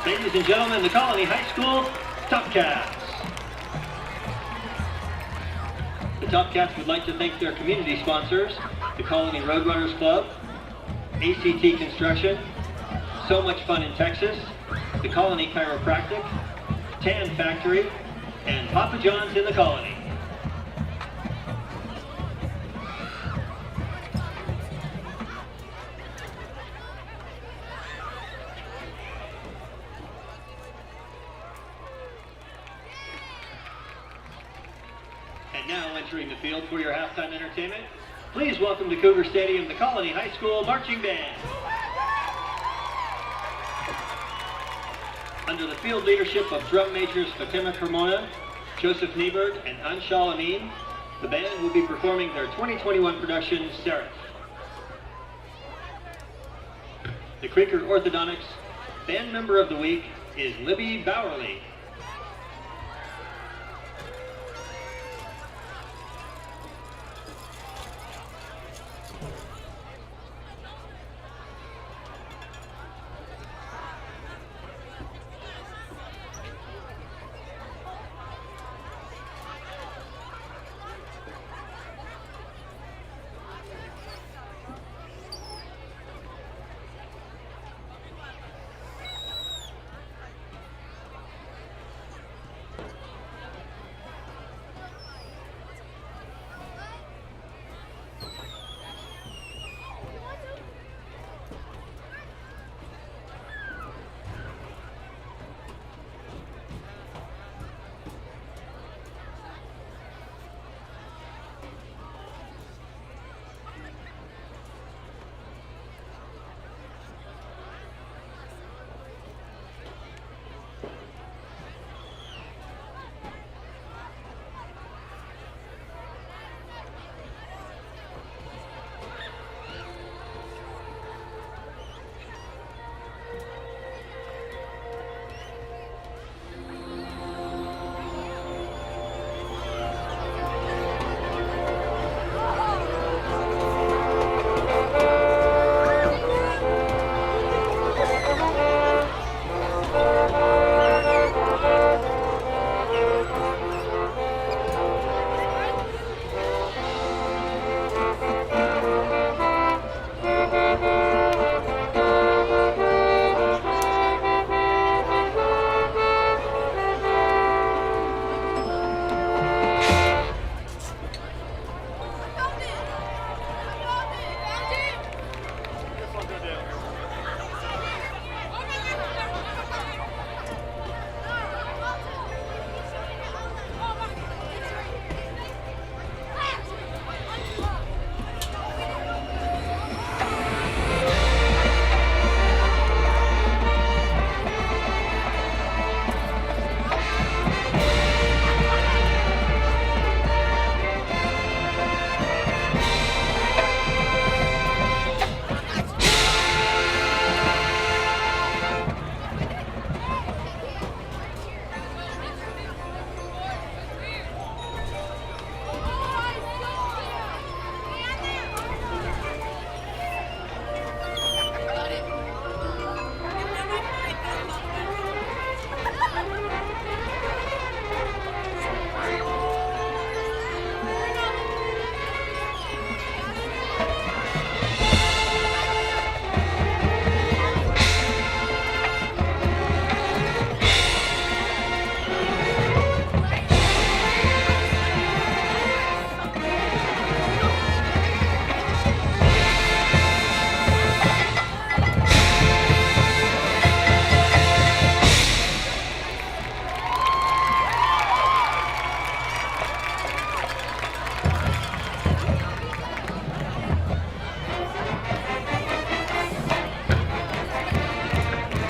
Ladies and gentlemen, the Colony High School Top Cats. The Top Cats would like to thank their community sponsors, the Colony Roadrunners Club, ACT Construction, So Much Fun in Texas, the Colony Chiropractic, Tan Factory, and Papa John's in the Colony. Now entering the field for your halftime entertainment, please welcome to Cougar Stadium the Colony High School Marching Band. Under the field leadership of drum majors Fatima Carmona, Joseph Niebert, and Anshal Amin, the band will be performing their 2021 production, Seraph. The Creeker Orthodontics Band Member of the Week is Libby Bowerly.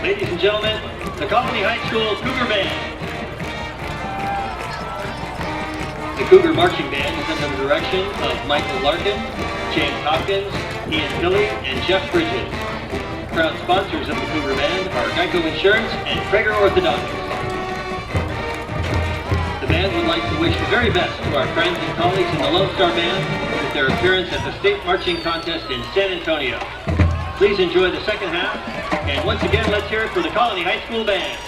Ladies and gentlemen, the Colony High School Cougar Band. The Cougar Marching Band is under the direction of Michael Larkin, James Hopkins, Ian Tilley, and Jeff Bridges. Proud sponsors of the Cougar Band are Geico Insurance and Prager Orthodontics. The band would like to wish the very best to our friends and colleagues in the Lone Star Band with their appearance at the State Marching Contest in San Antonio. Please enjoy the second half, and once again, let's hear it for the Colony High School Band.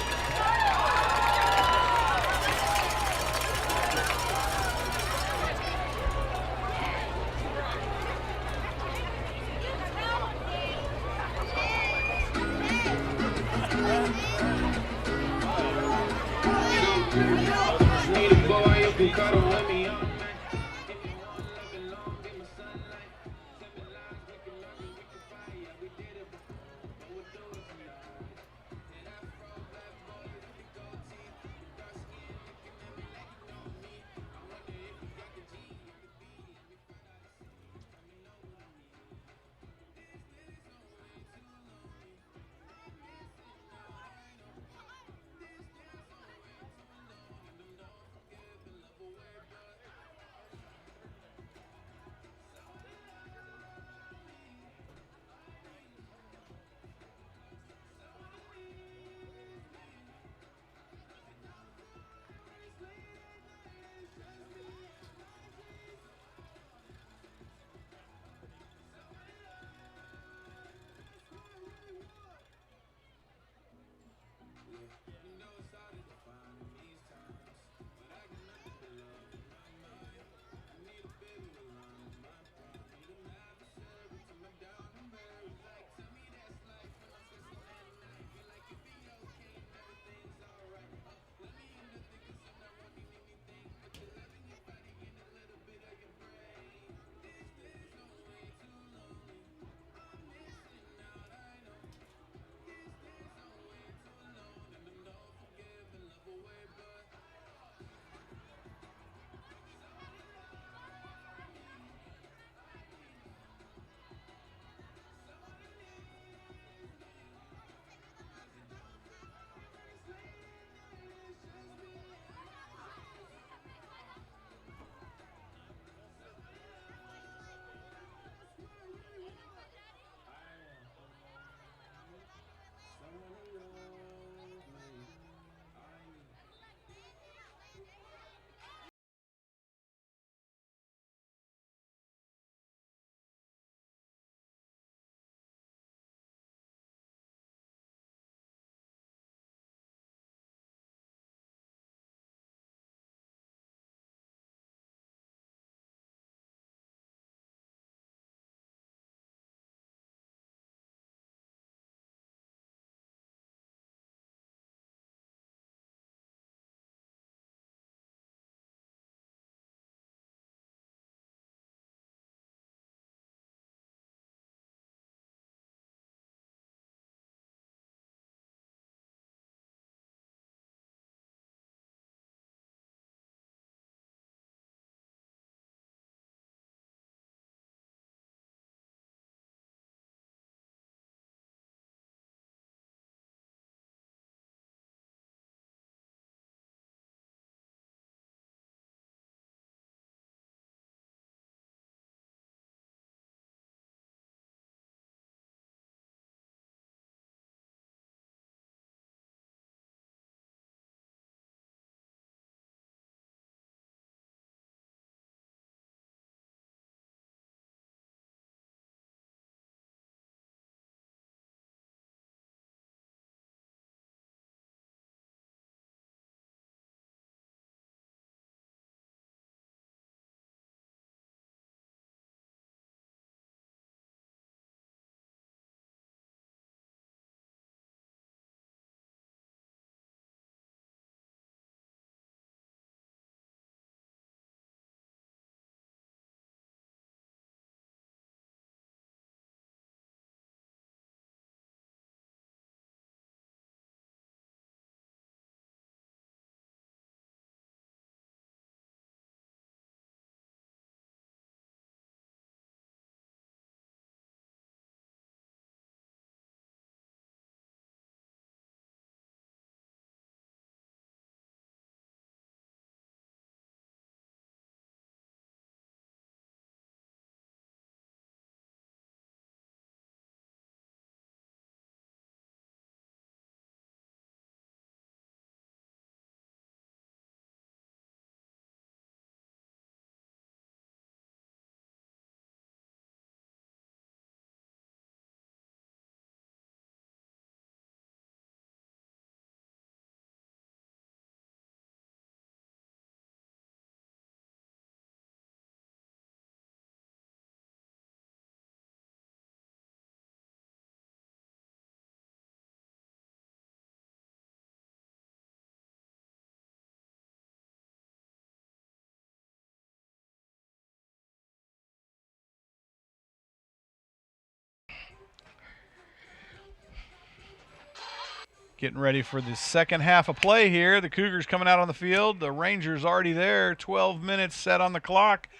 Getting ready for the second half of play here. The Cougars coming out on the field. The Rangers already there. 12 minutes set on the clock.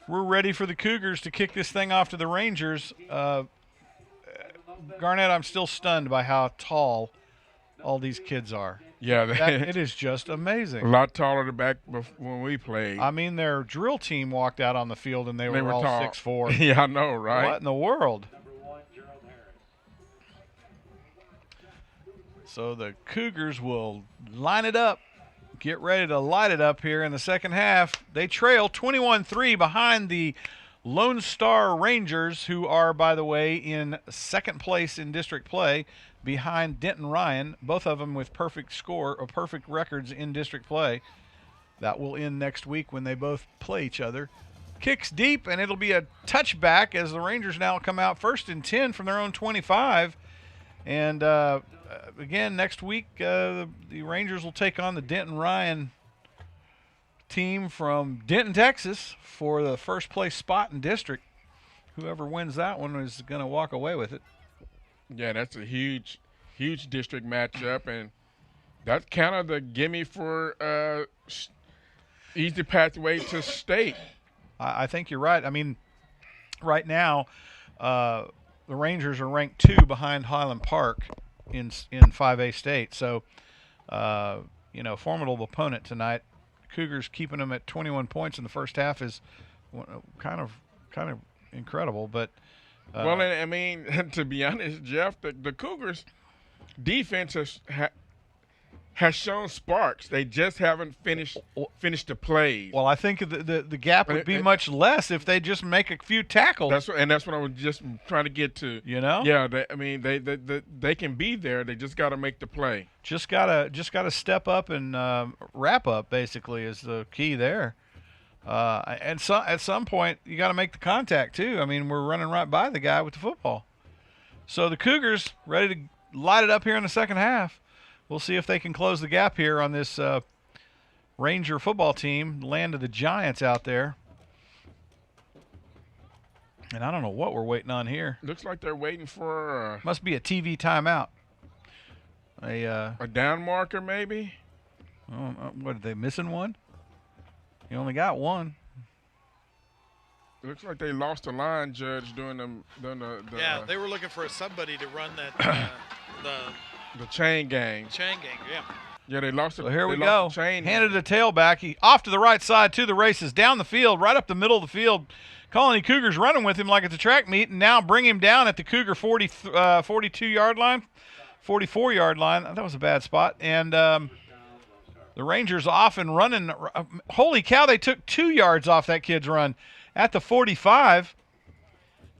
We're ready for the Cougars to kick this thing off to the Rangers. Garnett, I'm still stunned by how tall all these kids are. Yeah, It is just amazing. A lot taller than back when we played. I mean, their drill team walked out on the field and they were all tall. 6'4". Yeah, I know, right? What in the world? So the Cougars will line it up, get ready to light it up here in the second half. They trail 21-3 behind the Lone Star Rangers, who are, by the way, in second place in district play behind Denton Ryan, both of them with perfect records in district play. That will end next week when they both play each other. Kicks deep, and it'll be a touchback as the Rangers now come out 1st and 10 from their own 25. And again, next week, the Rangers will take on the Denton Ryan team from Denton, Texas for the first place spot in district. Whoever wins that one is going to walk away with it. Yeah, that's a huge district matchup, and that's kind of the gimme for easy pathway to state. I think you're right. I mean, right now, the Rangers are ranked 2 behind Highland Park in 5A state. So, formidable opponent tonight. Cougars keeping them at 21 points in the first half is kind of incredible. But well, I mean, to be honest, Jeff, the Cougars' defense has shown sparks. They just haven't finished the plays. Well, I think the gap would be much less if they just make a few tackles. That's what I was just trying to get to. Yeah. They can be there. They just got to make the play. Just gotta step up and wrap up. Basically, is the key there. And so at some point you got to make the contact too. I mean, we're running right by the guy with the football. So the Cougars ready to light it up here in the second half. We'll see if they can close the gap here on this Ranger football team, land of the Giants out there. And I don't know what we're waiting on here. Looks like they're waiting for must be a TV timeout. A down marker maybe. What, are they missing one? You only got one. Looks like they lost the line, Judge, doing the yeah, they were looking for somebody to run that the chain gang. Yeah. Yeah, they lost it. So here we go. Chain handed the tailback. He off to the right side to the races, down the field, right up the middle of the field. Colony Cougars running with him like it's a track meet, and now bring him down at the Cougar 42-yard line, 44-yard line. That was a bad spot. And the Rangers off and running. Holy cow, they took 2 yards off that kid's run at the 45.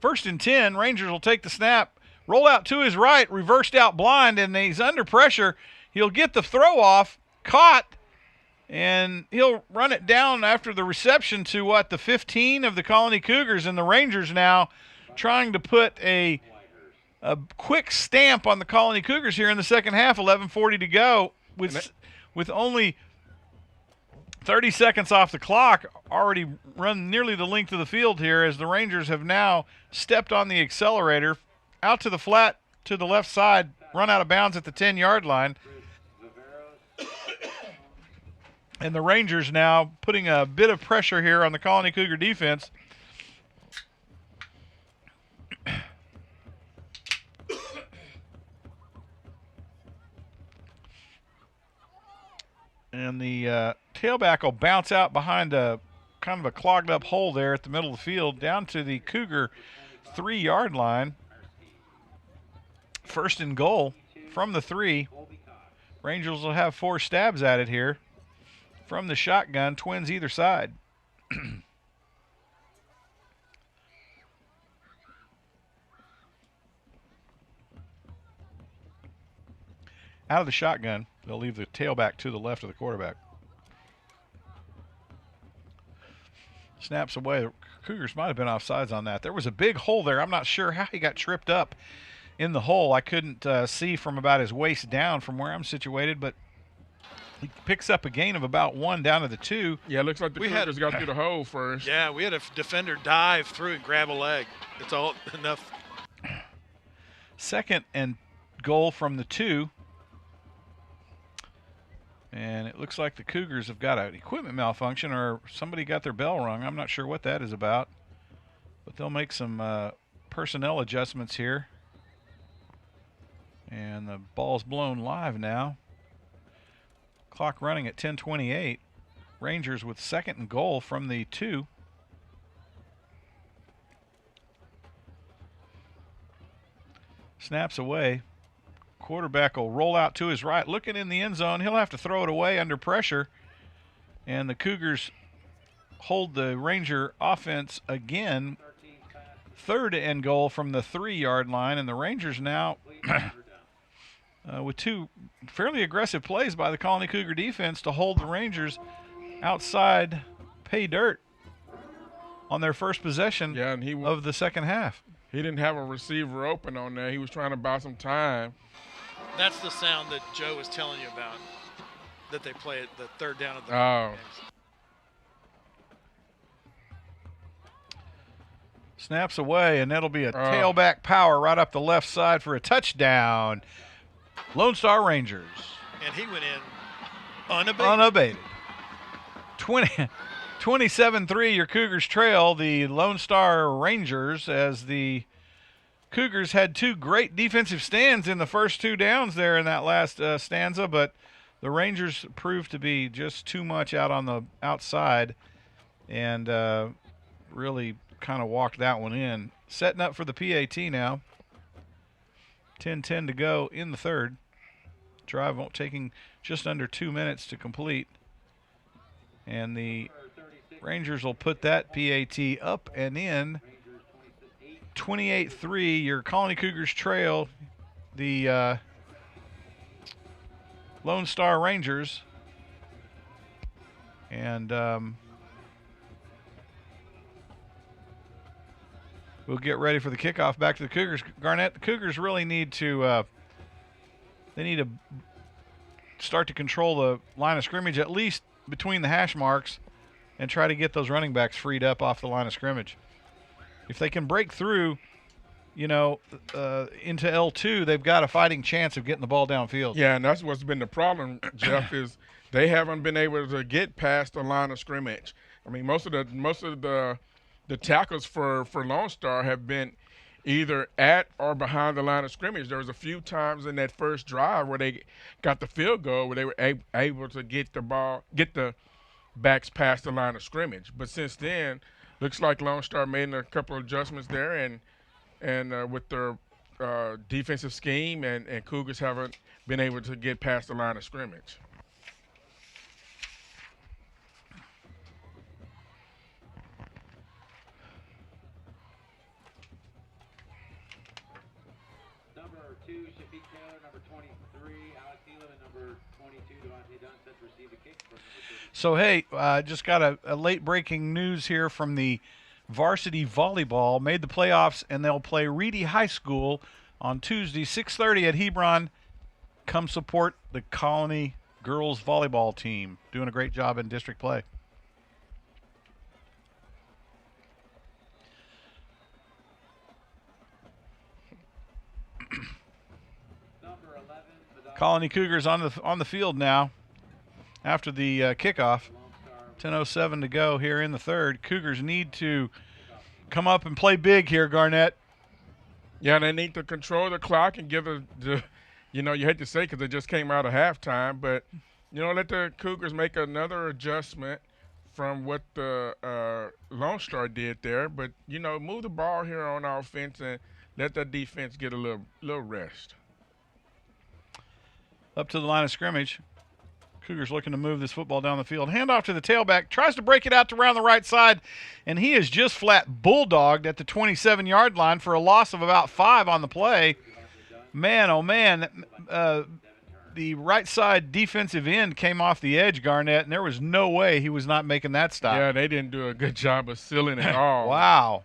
1st and 10. Rangers will take the snap. Roll out to his right, reversed out blind, and he's under pressure. He'll get the throw off, caught, and he'll run it down after the reception to, the 15 of the Colony Cougars, and the Rangers now trying to put a quick stamp on the Colony Cougars here in the second half, 11:40 to go, with only 30 seconds off the clock, already run nearly the length of the field here as the Rangers have now stepped on the accelerator, out to the flat to the left side, run out of bounds at the 10-yard line. And the Rangers now putting a bit of pressure here on the Colony Cougar defense. And the tailback will bounce out behind a kind of a clogged up hole there at the middle of the field down to the Cougar 3-yard line. 1st and goal from the 3. Rangers will have 4 stabs at it here from the shotgun, twins either side. Out of the shotgun, they'll leave the tailback to the left of the quarterback. Snaps away. The Cougars might have been offsides on that. There was a big hole there. I'm not sure how he got tripped up in the hole. I couldn't see from about his waist down from where I'm situated, but he picks up a gain of about 1 down to the 2. Yeah, it looks like the Cougars got through the hole first. Yeah, we had a defender dive through and grab a leg. It's all enough. 2nd and goal from the 2. And it looks like the Cougars have got an equipment malfunction, or somebody got their bell rung. I'm not sure what that is about. But they'll make some personnel adjustments here. And the ball's blown live now. Clock running at 10:28. Rangers with 2nd and goal from the 2. Snaps away. Quarterback will roll out to his right, looking in the end zone. He'll have to throw it away under pressure. And the Cougars hold the Ranger offense again. 3rd and goal from the 3-yard line. And the Rangers now, with 2 fairly aggressive plays by the Colony Cougar defense to hold the Rangers outside pay dirt on their first possession of the second half. He didn't have a receiver open on there. He was trying to buy some time. That's the sound that Joe was telling you about, that they play at the 3rd down of the games. Snaps away, and that'll be a tailback power right up the left side for a touchdown. Lone Star Rangers. And he went in unabated. Unabated. 27-3, your Cougars trail the Lone Star Rangers, as the Cougars had 2 great defensive stands in the first 2 downs there in that last stanza, but the Rangers proved to be just too much out on the outside and really kind of walked that one in. Setting up for the PAT now. 10:10 to go in the 3rd. Drive taking just under 2 minutes to complete. And the Rangers will put that PAT up and in. 28-3, your Colony Cougars trail the Lone Star Rangers. And we'll get ready for the kickoff back to the Cougars. Garnett, the Cougars really need to start to control the line of scrimmage, at least between the hash marks, and try to get those running backs freed up off the line of scrimmage. If they can break through, into L2, they've got a fighting chance of getting the ball downfield. Yeah, and that's what's been the problem, Jeff, is they haven't been able to get past the line of scrimmage. I mean, most of the tackles for Lone Star have been either at or behind the line of scrimmage. There was a few times in that first drive where they got the field goal where they were able to get the backs past the line of scrimmage. But since then, looks like Lone Star made a couple of adjustments there, and with their defensive scheme, and Cougars haven't been able to get past the line of scrimmage. Number 2, Shafiq Taylor. Number 23, Alex Elam. And number 22, Devontae Dunn, set to receive the kick. So, hey, just got a late breaking news here from the varsity volleyball. Made the playoffs, and they'll play Reedy High School on Tuesday, 6:30 at Hebron. Come support the Colony girls volleyball team. Doing a great job in district play. Number 11, Colony Cougars on the field now after the kickoff. 10:07 to go here in the 3rd. Cougars need to come up and play big here, Garnett. Yeah, they need to control the clock and give the you hate to say because they just came out of halftime, but, let the Cougars make another adjustment from what the Lone Star did there. But, move the ball here on offense and let that defense get a little rest. Up to the line of scrimmage. Cougars looking to move this football down the field. Handoff to the tailback. Tries to break it out to around the right side, and he is just flat bulldogged at the 27-yard line for a loss of about 5 on the play. Man, oh, man. The right side defensive end came off the edge, Garnett, and there was no way he was not making that stop. Yeah, they didn't do a good job of sealing it all. Wow.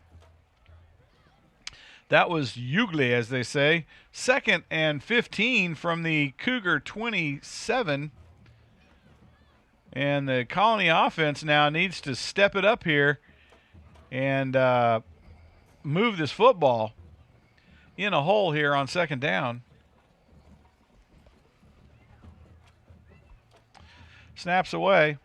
That was ugly, as they say. 2nd and 15 from the Cougar 27. And the Colony offense now needs to step it up here and move this football in a hole here on 2nd down. Snaps away.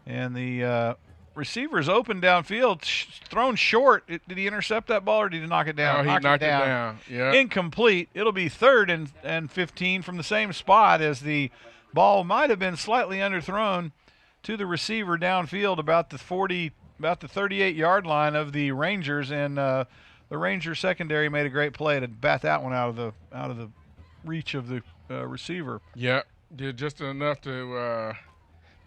And the receiver's open downfield, thrown short. Did he intercept that ball or did he knock it down? Oh, he knocked it down. Yeah. Incomplete. It'll be 3rd and 15 from the same spot, as the ball might have been slightly underthrown to the receiver downfield about the 38-yard line of the Rangers, and the Ranger secondary made a great play to bat that one out of the reach of the receiver. Yeah, did just enough to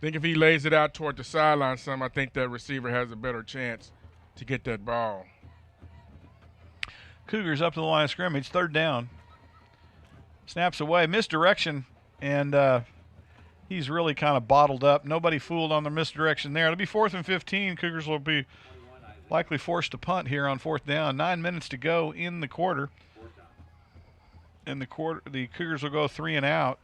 think if he lays it out toward the sideline some, I think that receiver has a better chance to get that ball. Cougars up to the line of scrimmage, 3rd down. Snaps away, misdirection, and he's really kind of bottled up. Nobody fooled on the misdirection there. It'll be 4th and 15. Cougars will be likely forced to punt here on 4th down. 9 minutes to go in the quarter. In the quarter, the Cougars will go 3 and out,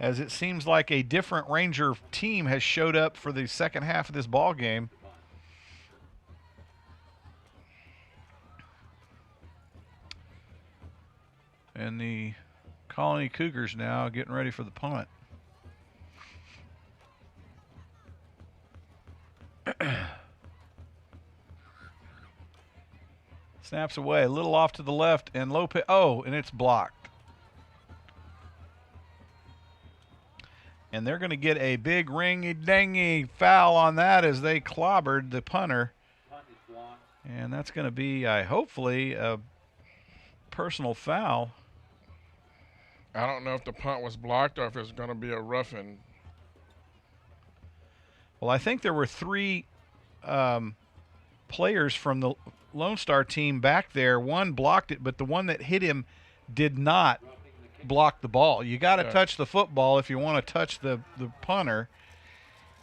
as it seems like a different Ranger team has showed up for the second half of this ball game. And the Colony Cougars now getting ready for the punt. Snaps away, a little off to the left, and Lopez. Oh, and it's blocked. And they're going to get a big ringy-dangy foul on that as they clobbered the punter. And that's going to be, hopefully, a personal foul. I don't know if the punt was blocked or if it's going to be a roughing. Well, I think there were 3 players from the Lone Star team back there. One blocked it, but the one that hit him did not block the ball. You got to touch the football if you want to touch the punter.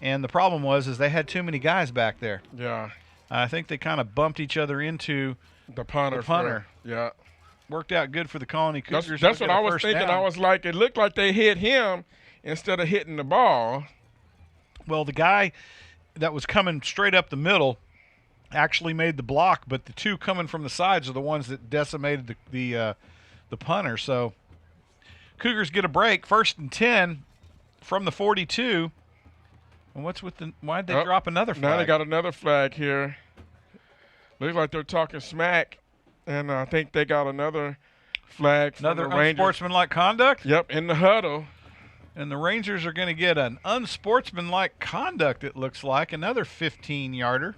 And the problem was they had too many guys back there. Yeah. I think they kind of bumped each other into the punter. Yeah. Worked out good for the Colony Cougars. That's what I was thinking. Down. I was like, it looked like they hit him instead of hitting the ball. Well, the guy that was coming straight up the middle actually made the block, but the 2 coming from the sides are the ones that decimated the punter. So Cougars get a break, 1st and 10 from the 42. And why'd they drop another flag? Now they got another flag here. Looks like they're talking smack, and I think they got another flag from another the Rangers. Unsportsmanlike conduct? Yep, in the huddle. And the Rangers are going to get an unsportsmanlike conduct, it looks like, another 15-yarder.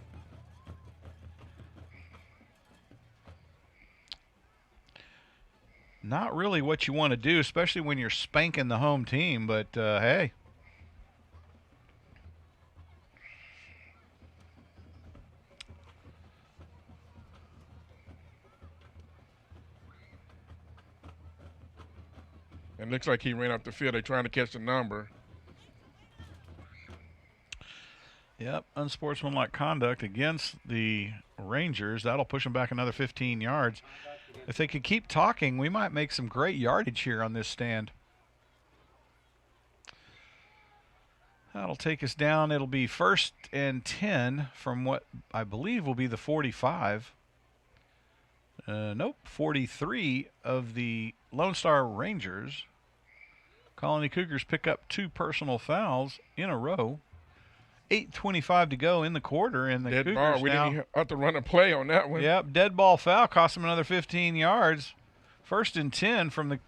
Not really what you want to do, especially when you're spanking the home team, but hey. It looks like he ran up the field. They're trying to catch the number. Yep, unsportsmanlike conduct against the Rangers. That'll push them back another 15 yards. If they could keep talking, we might make some great yardage here on this stand. That'll take us down. It'll be 1st and 10 from what I believe will be the 45. Nope, 43 of the Lone Star Rangers. Colony Cougars pick up 2 personal fouls in a row. 8:25 to go in the quarter, and the Cougars ball. We didn't have to run a play on that one. Yep, dead ball foul cost them another 15 yards. 1st and 10 from the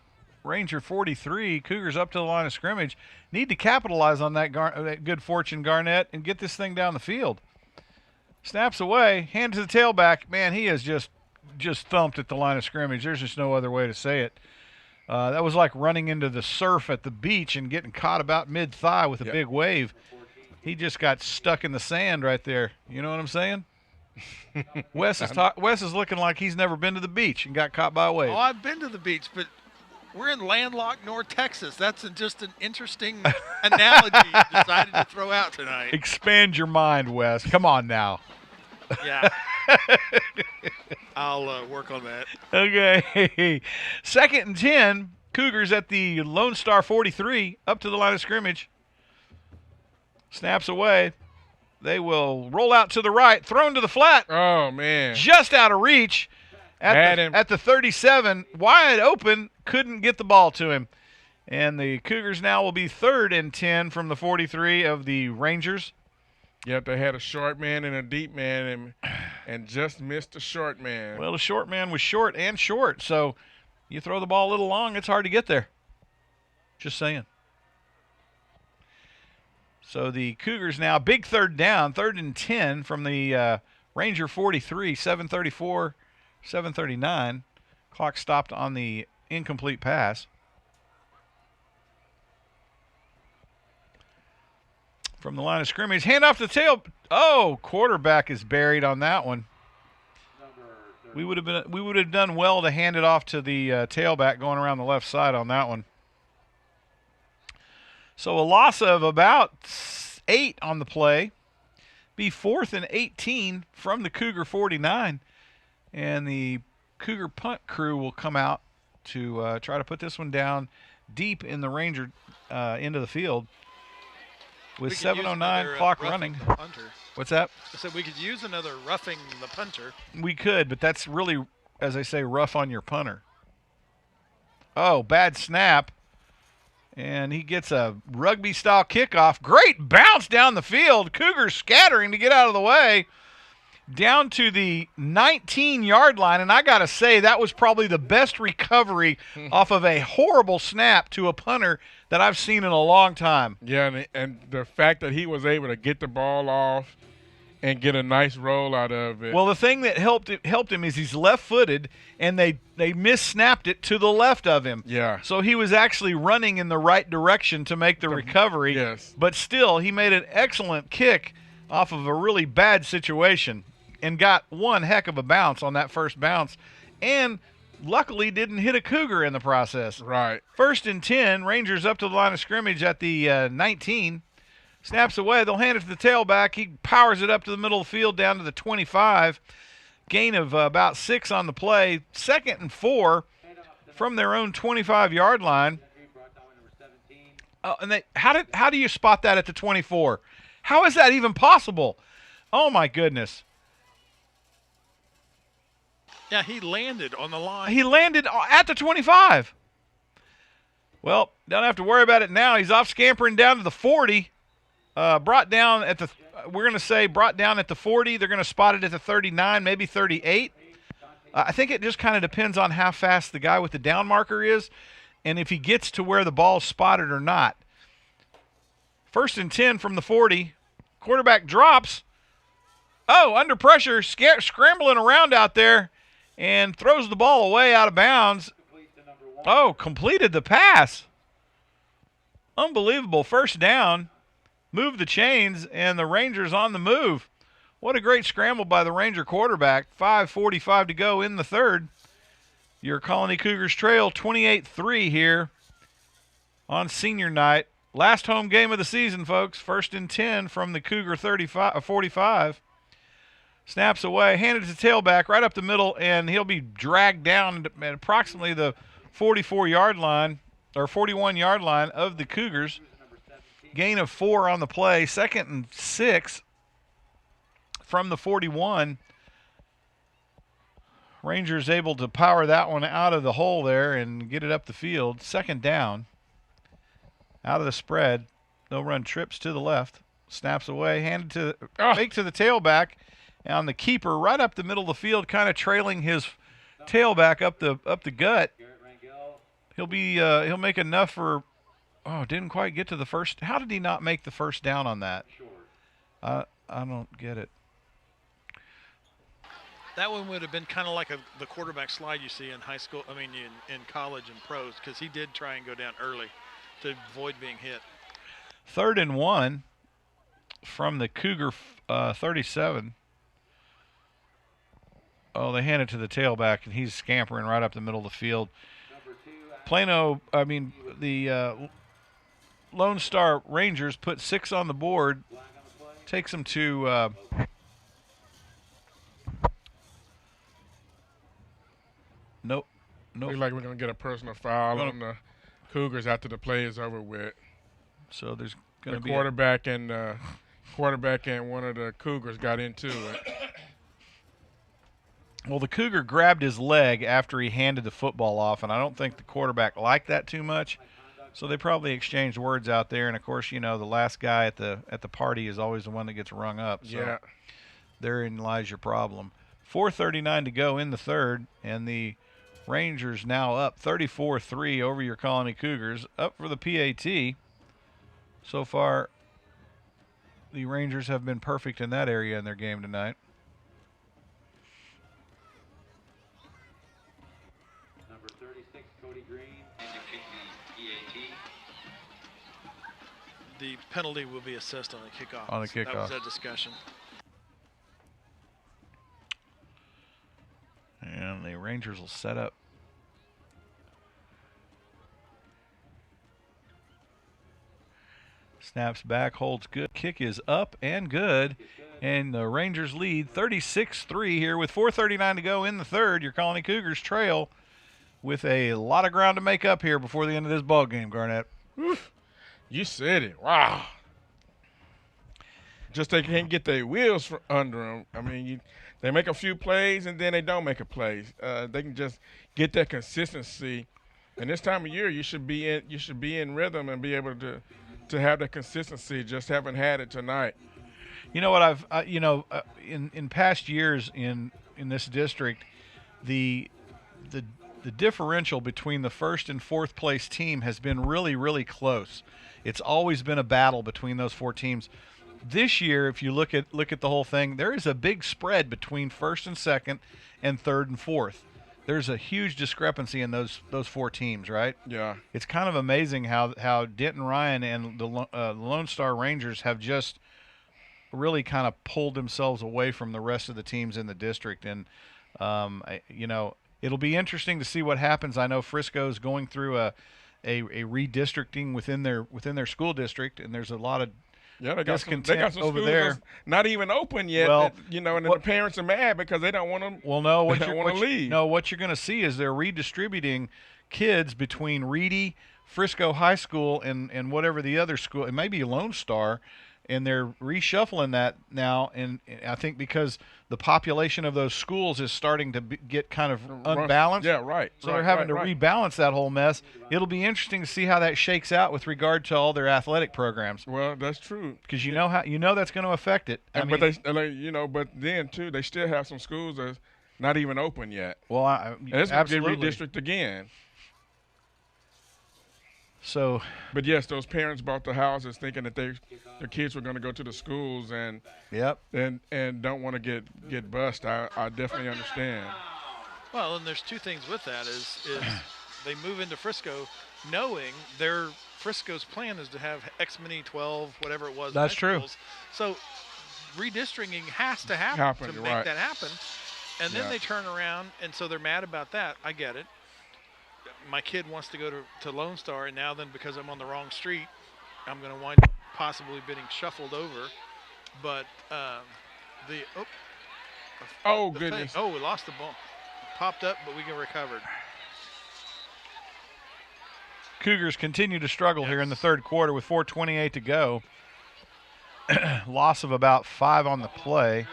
Ranger 43. Cougars up to the line of scrimmage. Need to capitalize on that good fortune, Garnett, and get this thing down the field. Snaps away, hand to the tailback. Man, he is just thumped at the line of scrimmage. There's just no other way to say it. That was like running into the surf at the beach and getting caught about mid-thigh with a big wave. He just got stuck in the sand right there. You know what I'm saying? Wes is looking like he's never been to the beach and got caught by a wave. Oh, I've been to the beach, but we're in landlocked North Texas. That's just an interesting analogy you decided to throw out tonight. Expand your mind, Wes. Come on now. Yeah. I'll work on that. Okay. 2nd and 10. Cougars at the Lone Star 43, up to the line of scrimmage. Snaps away. They will roll out to the right, thrown to the flat. Oh, man. Just out of reach at the 37. Wide open, couldn't get the ball to him. And the Cougars now will be 3rd and 10 from the 43 of the Rangers. Yep, they had a short man and a deep man and just missed the short man. Well, the short man was short and short, so you throw the ball a little long, it's hard to get there. Just saying. So the Cougars now, big 3rd down, 3rd and 10 from the Ranger 43, 7:34, 7:39. Clock stopped on the incomplete pass. From the line of scrimmage, hand off the tail. Oh, quarterback is buried on that one. We would have done well to hand it off to the tailback going around the left side on that one. So a loss of about 8 on the play. Be 4th and 18 from the Cougar 49, and the Cougar punt crew will come out to try to put this one down deep in the Ranger end of the field. With 7:09 clock running. What's that? I said we could use another roughing the punter. We could, but that's really, as I say, rough on your punter. Oh, bad snap. And he gets a rugby-style kickoff. Great bounce down the field. Cougars scattering to get out of the way. Down to the 19-yard line, and I got to say that was probably the best recovery off of a horrible snap to a punter that I've seen in a long time. Yeah, and the fact that he was able to get the ball off and get a nice roll out of it. Well, the thing that helped him is he's left-footed, and they mis-snapped it to the left of him. Yeah. So he was actually running in the right direction to make the recovery. Yes. But still, he made an excellent kick off of a really bad situation and got one heck of a bounce on that first bounce, and luckily didn't hit a Cougar in the process. Right. 1st and 10, Rangers up to the line of scrimmage at the 19. Snaps away. They'll hand it to the tailback. He powers it up to the middle of the field down to the 25. Gain of about 6 on the play. 2nd and 4 from their own 25-yard line. Oh, and how do you spot that at the 24? How is that even possible? Oh, my goodness. Yeah, he landed on the line. He landed at the 25. Well, don't have to worry about it now. He's off scampering down to the 40. Brought down at the we're going to say brought down at the 40. They're going to spot it at the 39, maybe 38. I think it just kind of depends on how fast the guy with the down marker is and if he gets to where the ball's spotted or not. 1st and 10 from the 40. Quarterback drops. Oh, under pressure, scrambling around out there. And throws the ball away out of bounds. Oh, completed the pass. Unbelievable. 1st down. Move the chains, and the Rangers on the move. What a great scramble by the Ranger quarterback. 5:45 to go in the 3rd. Your Colony Cougars trail 28-3 here on senior night. Last home game of the season, folks. 1st and 10 from the Cougar 45. Snaps away, handed to tailback right up the middle, and he'll be dragged down at approximately the 44-yard line or 41-yard line of the Cougars. Gain of 4 on the play. 2nd and 6 from the 41. Rangers able to power that one out of the hole there and get it up the field. 2nd down. Out of the spread. They'll run trips to the left. Snaps away, handed to fake to the tailback. On the keeper, right up the middle of the field, kind of trailing his tailback up the gut. He'll make enough for. Oh, didn't quite get to the first. How did he not make the 1st down on that? I don't get it. That one would have been kind of like the quarterback slide you see in high school. I mean, in college and pros, because he did try and go down early to avoid being hit. 3rd and 1 from the Cougar 37. Oh, they hand it to the tailback, and he's scampering right up the middle of the field. The Lone Star Rangers put 6 on the board. Takes them to nope. Looks like we're going to get a personal foul on the Cougars after the play is over with. So there's going to be quarterback and one of the Cougars got into it. Well, the Cougar grabbed his leg after he handed the football off, and I don't think the quarterback liked that too much. So they probably exchanged words out there, and of course, you know, the last guy at the party is always the one that gets rung up. So Yeah. therein lies your problem. 4:39 to go in the third, and the Rangers now up 34-3 over your Colony Cougars, up for the PAT. So far, the Rangers have been perfect in that area in their game tonight. Number 36, Cody Green. The penalty will be assessed on the kickoff. On the kickoff. That was that discussion. And the Rangers will set up. Snaps back, holds good. Kick is up and good. And the Rangers lead 36-3 here with 4:39 to go in the third. Your Colony Cougars trail with a lot of ground to make up here before the end of this ball game, Garnett. You said it. Wow. Just they can't get their wheels under them. I mean, they make a few plays and then they don't make a play. They can just get that consistency. And this time of year, you should be in rhythm and be able to have that consistency. Just haven't had it tonight. You know what in past years in this district, the differential between the first and fourth place team has been really, really close. It's always been a battle between those four teams. This year, if you look at the whole thing, there is a big spread between first and second and third and fourth. There's a huge discrepancy in those four teams, right? Yeah. It's kind of amazing how Denton Ryan and the Lone Star Rangers have just really kind of pulled themselves away from the rest of the teams in the district. And, it'll be interesting to see what happens. I know Frisco's going through a redistricting within their school district, and there's a lot of they got some over schools there that's not even open yet. Well, and the parents are mad because they don't want them. Well, no, what you're going to see is they're redistributing kids between Reedy, Frisco High School, and whatever the other school. It may be Lone Star, and they're reshuffling that now. And I think because the population of those schools is starting to get kind of unbalanced. Yeah, right. So they're having to rebalance that whole mess. It'll be interesting to see how that shakes out with regard to all their athletic programs. Well, that's true. Because you know that's going to affect it. But then too, they still have some schools that's not even open yet. Well, it's absolutely going to get redistricted again. So, but yes, those parents bought the houses thinking that their kids were going to go to the schools and don't want to get bussed. I definitely understand. Well, and there's two things with that is they move into Frisco knowing Frisco's plan is to have X many 12, whatever it was. That's true. Schools. So redistricting has to happen to make that happen. And then they turn around, and so they're mad about that. I get it. My kid wants to go to Lone Star, and now then because I'm on the wrong street, I'm going to wind up possibly getting shuffled over. But goodness. We lost the ball. Popped up, but we can recover. Cougars continue to struggle here in the third quarter with 4:28 to go. Loss of about 5 on the play.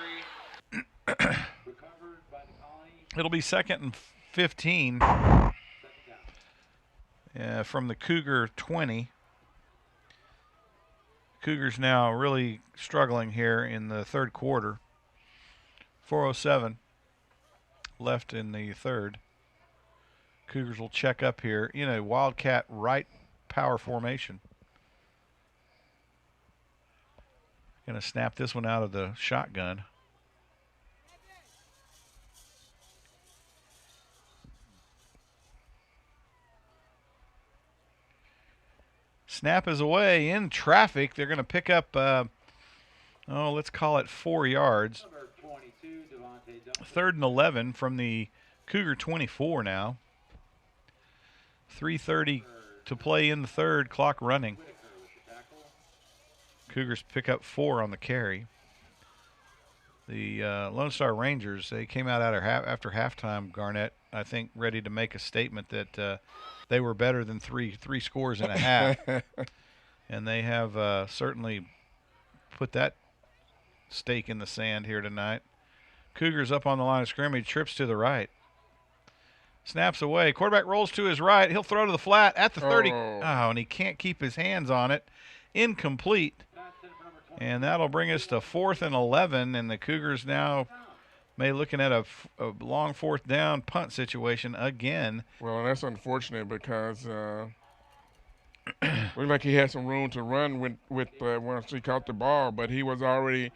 It'll be 2nd and 15. From the Cougar 20. Cougars now really struggling here in the third quarter. 4:07 left in the third. Cougars will check up here in a Wildcat right power formation. Going to snap this one out of the shotgun. Snap is away in traffic. They're going to pick up, let's call it 4 yards. 3rd and 11 from the Cougar 24 now. 3:30 to play in the third, clock running. Cougars pick up 4 on the carry. The Lone Star Rangers, they came out after halftime, Garnett, I think, ready to make a statement that they were better than three scores and a half. And they have certainly put that stake in the sand here tonight. Cougars up on the line of scrimmage, trips to the right. Snaps away. Quarterback rolls to his right. He'll throw to the flat at the 30. Oh, and he can't keep his hands on it. Incomplete. And that'll bring us to 4th and 11, and the Cougars now may looking at a long 4th down punt situation again. Well, that's unfortunate because looked like he had some room to run with once he caught the ball, but he was already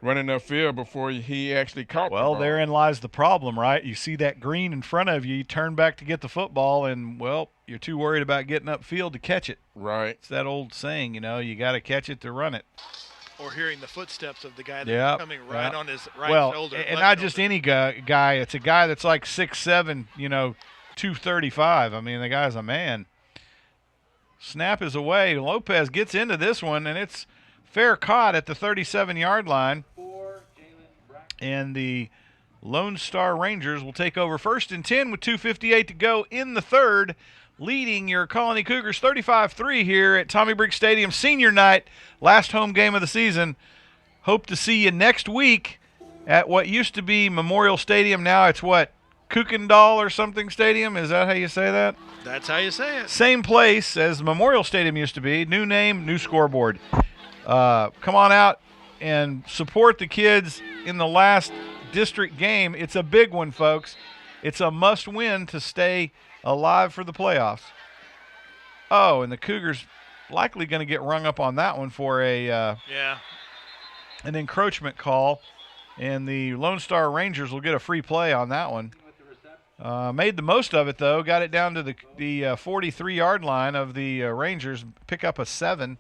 running upfield before he actually caught the ball. Well, therein lies the problem, right? You see that green in front of you, you turn back to get the football, and, well, you're too worried about getting upfield to catch it. Right. It's that old saying, you got to catch it to run it. Or hearing the footsteps of the guy that's coming right on his right shoulder. And not just any guy. It's a guy that's like 6'7", 235. I mean, the guy's a man. Snap is away. Lopez gets into this one, and it's fair caught at the 37-yard line. And the Lone Star Rangers will take over 1st and 10 with 2:58 to go in the third, leading your Colony Cougars 35-3 here at Tommy Briggs Stadium senior night, last home game of the season. Hope to see you next week at what used to be Memorial Stadium. Now it's what, Kukendall or something stadium? Is that how you say that? That's how you say it. Same place as Memorial Stadium used to be. New name, new scoreboard. Come on out and support the kids in the last district game. It's a big one, folks. It's a must-win to stay alive for the playoffs. Oh, and the Cougars likely going to get rung up on that one for an encroachment call, and the Lone Star Rangers will get a free play on that one. Made the most of it, though. Got it down to the 43-yard line of the Rangers. Pick up a 7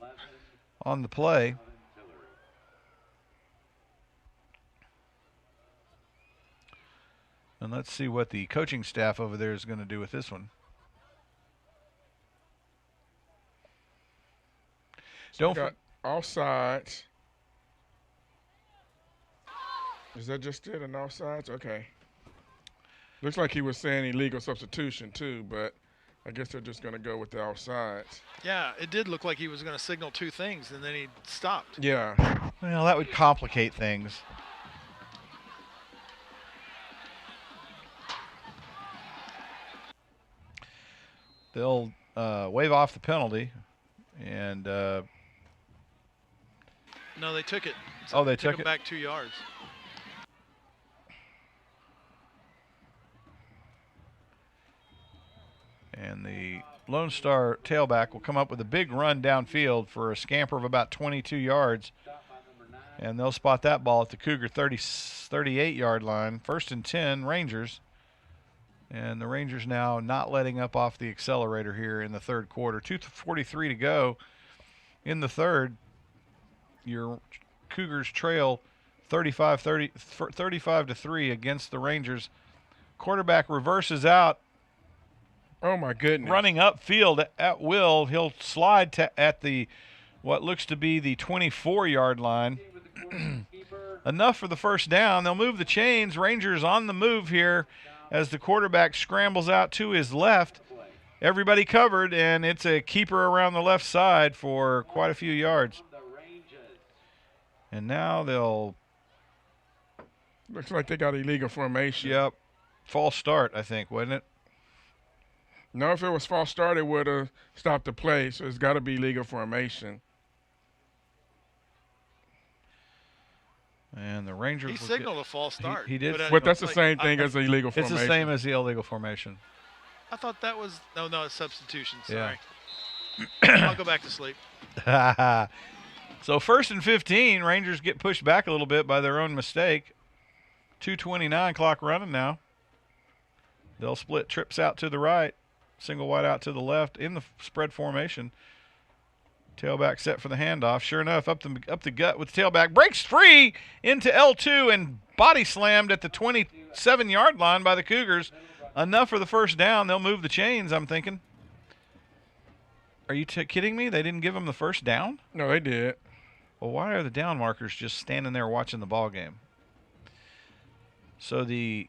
on the play. And let's see what the coaching staff over there is going to do with this one. So got offsides. Is that just it, an offsides? Okay. Looks like he was saying illegal substitution too, but I guess they're just going to go with the offsides. Yeah, it did look like he was going to signal two things, and then he stopped. Yeah. Well, that would complicate things. They'll wave off the penalty, and no, they took it. So they took it back 2 yards. And the Lone Star tailback will come up with a big run downfield for a scamper of about 22 yards. And they'll spot that ball at the Cougar 38-yard line. 1st and 10, Rangers. And the Rangers now not letting up off the accelerator here in the third quarter. 2:43 to go in the third. Your Cougars trail 35-3 against the Rangers. Quarterback reverses out. Oh, my goodness. Running upfield at will. He'll slide at the what looks to be the 24-yard line. Enough for the first down. They'll move the chains. Rangers on the move here as the quarterback scrambles out to his left. Everybody covered, and it's a keeper around the left side for quite a few yards. And now they'll... Looks like they got illegal formation. Yep. False start, I think, wasn't it? No, if it was false start, it would have stopped the play, so it's got to be legal formation. And the Rangers... He signaled a false start. He did. But that's the same thing as illegal formation. It's the same as the illegal formation. I thought that was... No, it's substitution. Sorry. Yeah. I'll go back to sleep. So 1st and 15, Rangers get pushed back a little bit by their own mistake. 2:29 clock running now. They'll split trips out to the right. Single wide out to the left in the spread formation. Tailback set for the handoff. Sure enough, up the gut with the tailback. Breaks free into L2 and body slammed at the 27-yard line by the Cougars. Enough for the first down. They'll move the chains, I'm thinking. Are you kidding me? They didn't give them the first down? No, they did. Well, why are the down markers just standing there watching the ball game? So the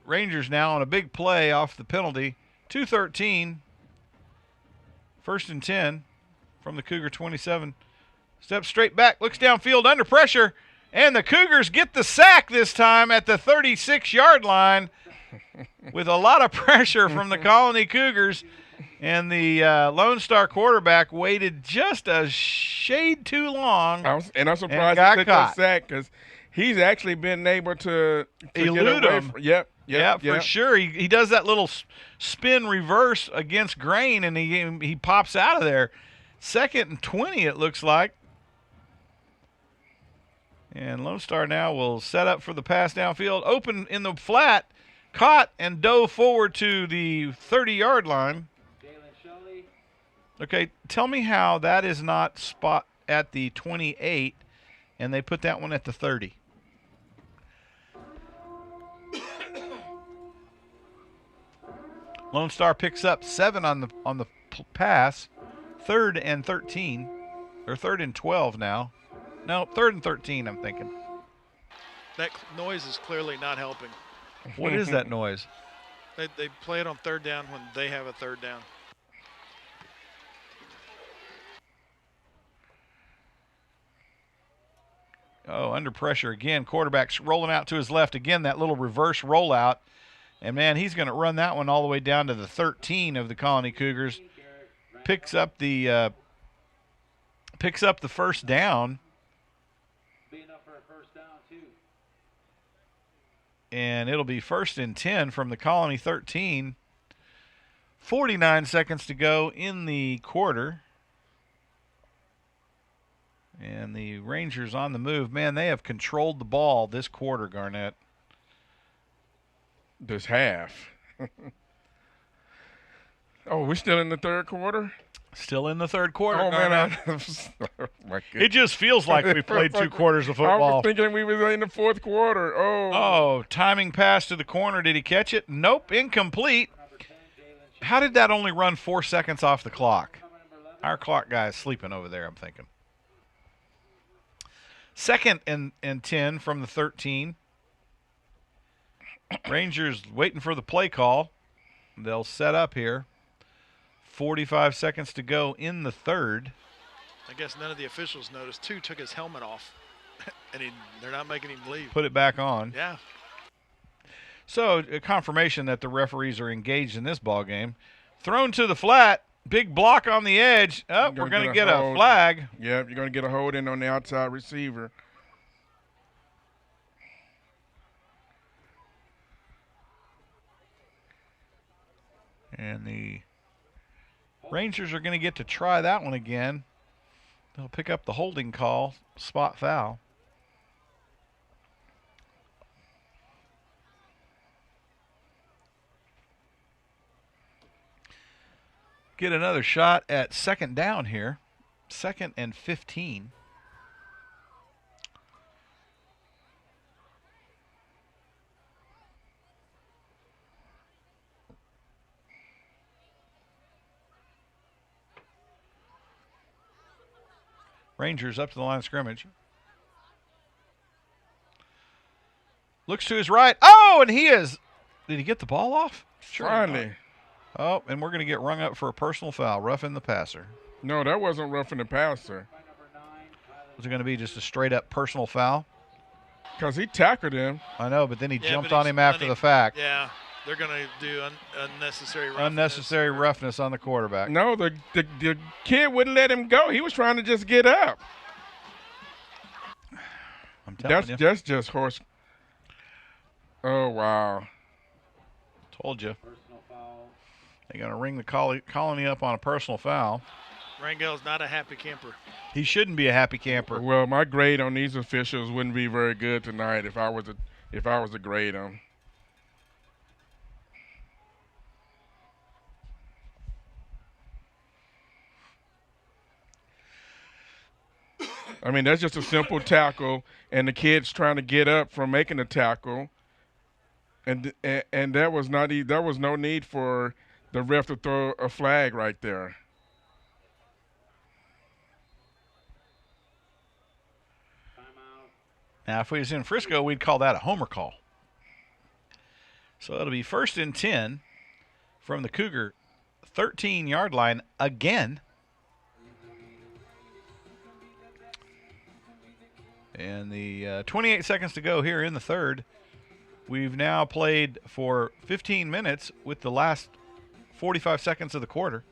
Rangers now on a big play off the penalty. 2:13. 1st and 10 from the Cougar 27. Steps straight back, looks downfield under pressure, and the Cougars get the sack this time at the 36-yard line. with a lot of pressure from the Colony Cougars. And the Lone Star quarterback waited just a shade too long. I'm surprised he took that sack because he's actually been able to elude him. Yep, for sure. He does that little spin reverse against grain, and he pops out of there. 2nd and 20, it looks like. And Lone Star now will set up for the pass downfield. Open in the flat, caught and dove forward to the 30-yard line. Okay, tell me how that is not spot at the 28, and they put that one at the 30. Lone Star picks up 7 on the pass. 3rd and 13, or 3rd and 12 now. No, 3rd and 13, I'm thinking. That noise is clearly not helping. What is that noise? They play it on 3rd down when they have a 3rd down. Oh, under pressure again. Quarterback's rolling out to his left again, that little reverse rollout. And, man, he's going to run that one all the way down to the 13 of the Colony Cougars. Picks up the first down. And it'll be 1st and 10 from the Colony 13. 49 seconds to go in the quarter. And the Rangers on the move. Man, they have controlled the ball this quarter, Garnett. This half. Oh, we're still in the 3rd quarter? Still in the 3rd quarter. Oh, man. It just feels like we played 2 quarters of football. I was thinking we were in the 4th quarter. Oh, timing pass to the corner. Did he catch it? Nope, incomplete. How did that only run 4 seconds off the clock? Our clock guy is sleeping over there, I'm thinking. 2nd and 10 from the 13. Rangers waiting for the play call. They'll set up here. 45 seconds to go in the 3rd. I guess none of the officials noticed. Took his helmet off, and they're not making him leave. Put it back on. Yeah. So a confirmation that the referees are engaged in this ball game. Thrown to the flat. Big block on the edge. Oh, we're going to get a flag. Yep, you're going to get a hold in on the outside receiver. And the Rangers are going to get to try that one again. They'll pick up the holding call, spot foul. Get another shot at 2nd down here. 2nd and 15. Rangers up to the line of scrimmage. Looks to his right. Oh, and he is. Did he get the ball off? Sure. Finally. Oh, and we're going to get rung up for a personal foul, roughing the passer. No, that wasn't roughing the passer. Was it going to be just a straight-up personal foul? Because he tackled him. I know, but then he jumped on him after the fact. Yeah, they're going to do unnecessary roughness. Unnecessary roughness on the quarterback. No, the kid wouldn't let him go. He was trying to just get up. I'm telling you. That's just horse. Oh, wow. Told you. They're going to ring the Colony up on a personal foul. Rangel's not a happy camper. He shouldn't be a happy camper. Well, my grade on these officials wouldn't be very good tonight if I was to grade them. I mean, that's just a simple tackle, and the kid's trying to get up from making a tackle, and there was no need for the ref to throw a flag right there. Now, if we was in Frisco, we'd call that a homer call. So it'll be 1st and 10 from the Cougar 13-yard line again. And the 28 seconds to go here in the 3rd. We've now played for 15 minutes with the last 45 seconds of the quarter.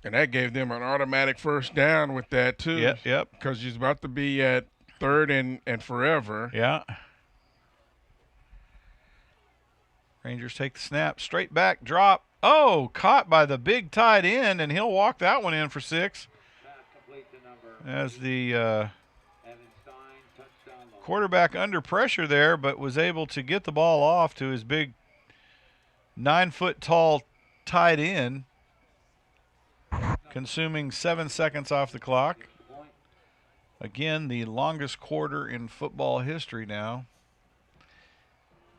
And that gave them an automatic first down with that, too. Yep. Because he's about to be at 3rd and forever. Yeah. Rangers take the snap. Straight back, drop. Oh, caught by the big tight end, and he'll walk that one in for 6. As the quarterback under pressure there, but was able to get the ball off to his big 9-foot-tall tight end, consuming 7 seconds off the clock. Again, the longest quarter in football history now.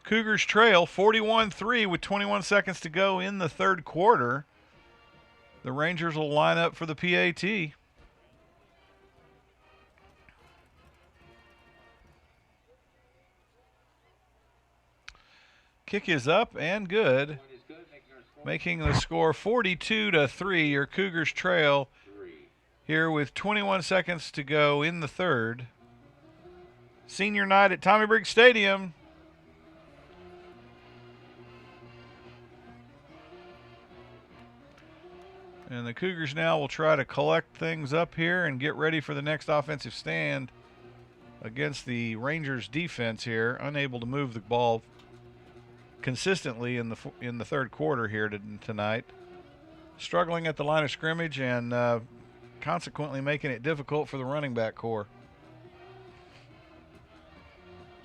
Cougars trail 41-3 with 21 seconds to go in the third quarter. The Rangers will line up for the PAT. Kick is up and good, making the score 42-3. Your Cougars trail here with 21 seconds to go in the third. Senior night at Tommy Briggs Stadium. And the Cougars now will try to collect things up here and get ready for the next offensive stand against the Rangers defense here, unable to move the ball consistently in the third quarter here tonight. Struggling at the line of scrimmage and consequently making it difficult for the running back core.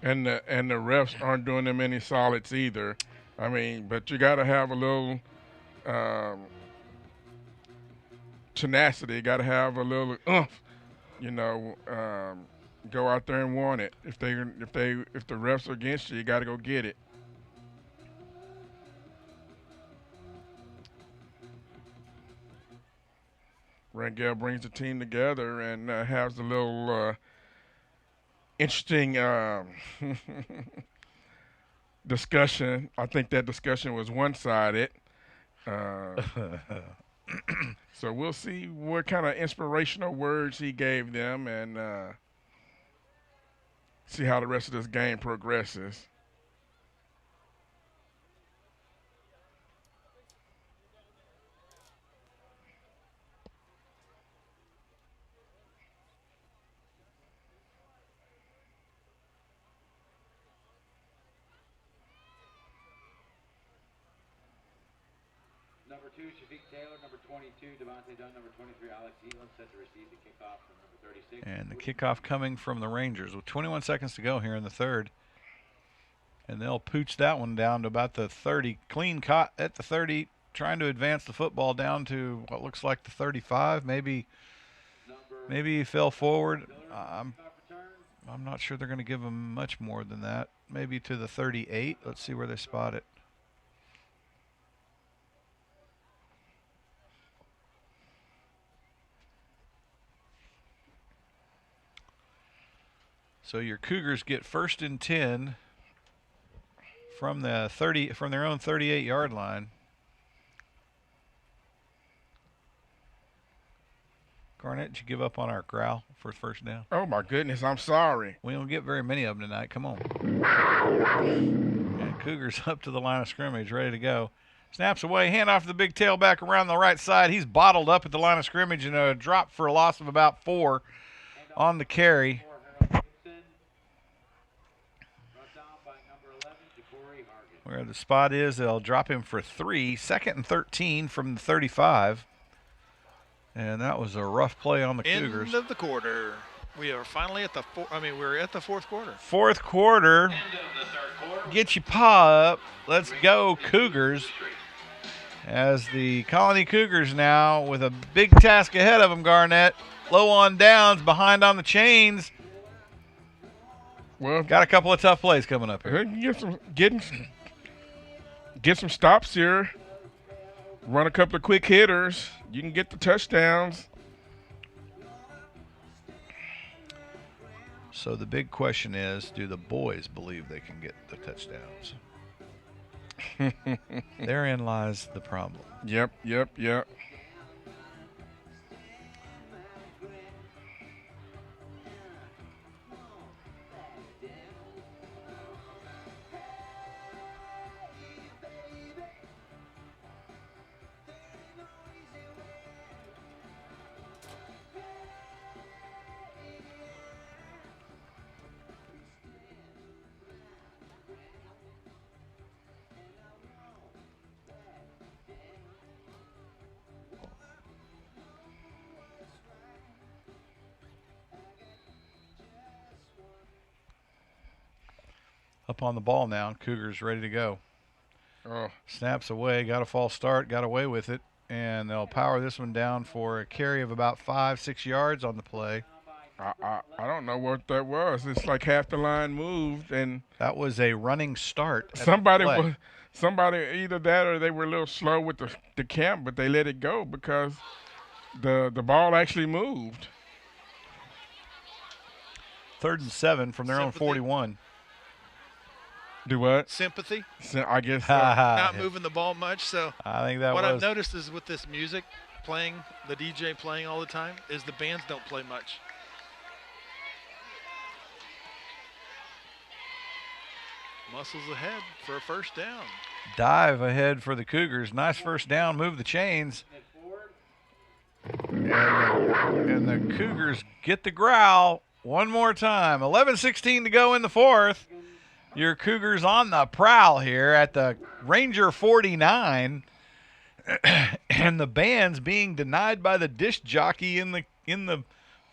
And the refs aren't doing them any solids either. I mean, but you got to have a little tenacity. You got to have a little oomph. Go out there and want it. If the refs are against you, you got to go get it. Rangel brings the team together and has a little interesting discussion. I think that discussion was one-sided. So we'll see what kind of inspirational words he gave them and see how the rest of this game progresses. Number 2, Shafiq Taylor. Number 22, Devontae Dunn. Number 23, Alex Elam, set to receive the kickoff from number 36. And the kickoff coming from the Rangers with 21 seconds to go here in the third. And they'll pooch that one down to about the 30. Clean caught at the 30, trying to advance the football down to what looks like the 35. Maybe he fell forward. I'm not sure they're going to give him much more than that. Maybe to the 38. Let's see where they spot it. So your Cougars get 1st and 10 from their own 38-yard line. Garnett, did you give up on our growl for first down? Oh my goodness, I'm sorry. We don't get very many of them tonight. Come on. And Cougars up to the line of scrimmage, ready to go. Snaps away, hand off to the big tailback around the right side. He's bottled up at the line of scrimmage and a drop for a loss of about 4 on the carry. where the spot is. They'll drop him for 3. 2nd and 13 from the 35. And that was a rough play on the Cougars. End of the quarter. We are finally at the we're at the fourth quarter. Fourth quarter. End of the third quarter. Get your paw up. Let's go, Cougars. As the Colony Cougars now with a big task ahead of them, Garnett. Low on downs, behind on the chains. Well, got a couple of tough plays coming up here. Get some stops here. Run a couple of quick hitters. You can get the touchdowns. So the big question is, do the boys believe they can get the touchdowns? Therein lies the problem. Yep. Up on the ball now. Cougars ready to go. Oh. Snaps away. Got a false start. Got away with it. And they'll power this one down for a carry of about 5-6 yards on the play. I don't know what that was. It's like half the line moved, and that was a running start. Somebody either that or they were a little slow with the camp, but they let it go because the ball actually moved. 3rd and 7 from their own 41. Do what? Sympathy. I guess so. Not moving the ball much. So I think that what I've noticed is with this music playing, the DJ playing all the time, is the bands don't play much. Muscles ahead for a first down. Dive ahead for the Cougars. Nice first down. Move the chains. And the Cougars get the growl one more time. 11:16 to go in the fourth. Your Cougars on the prowl here at the Ranger 49. And the band's being denied by the disc jockey in the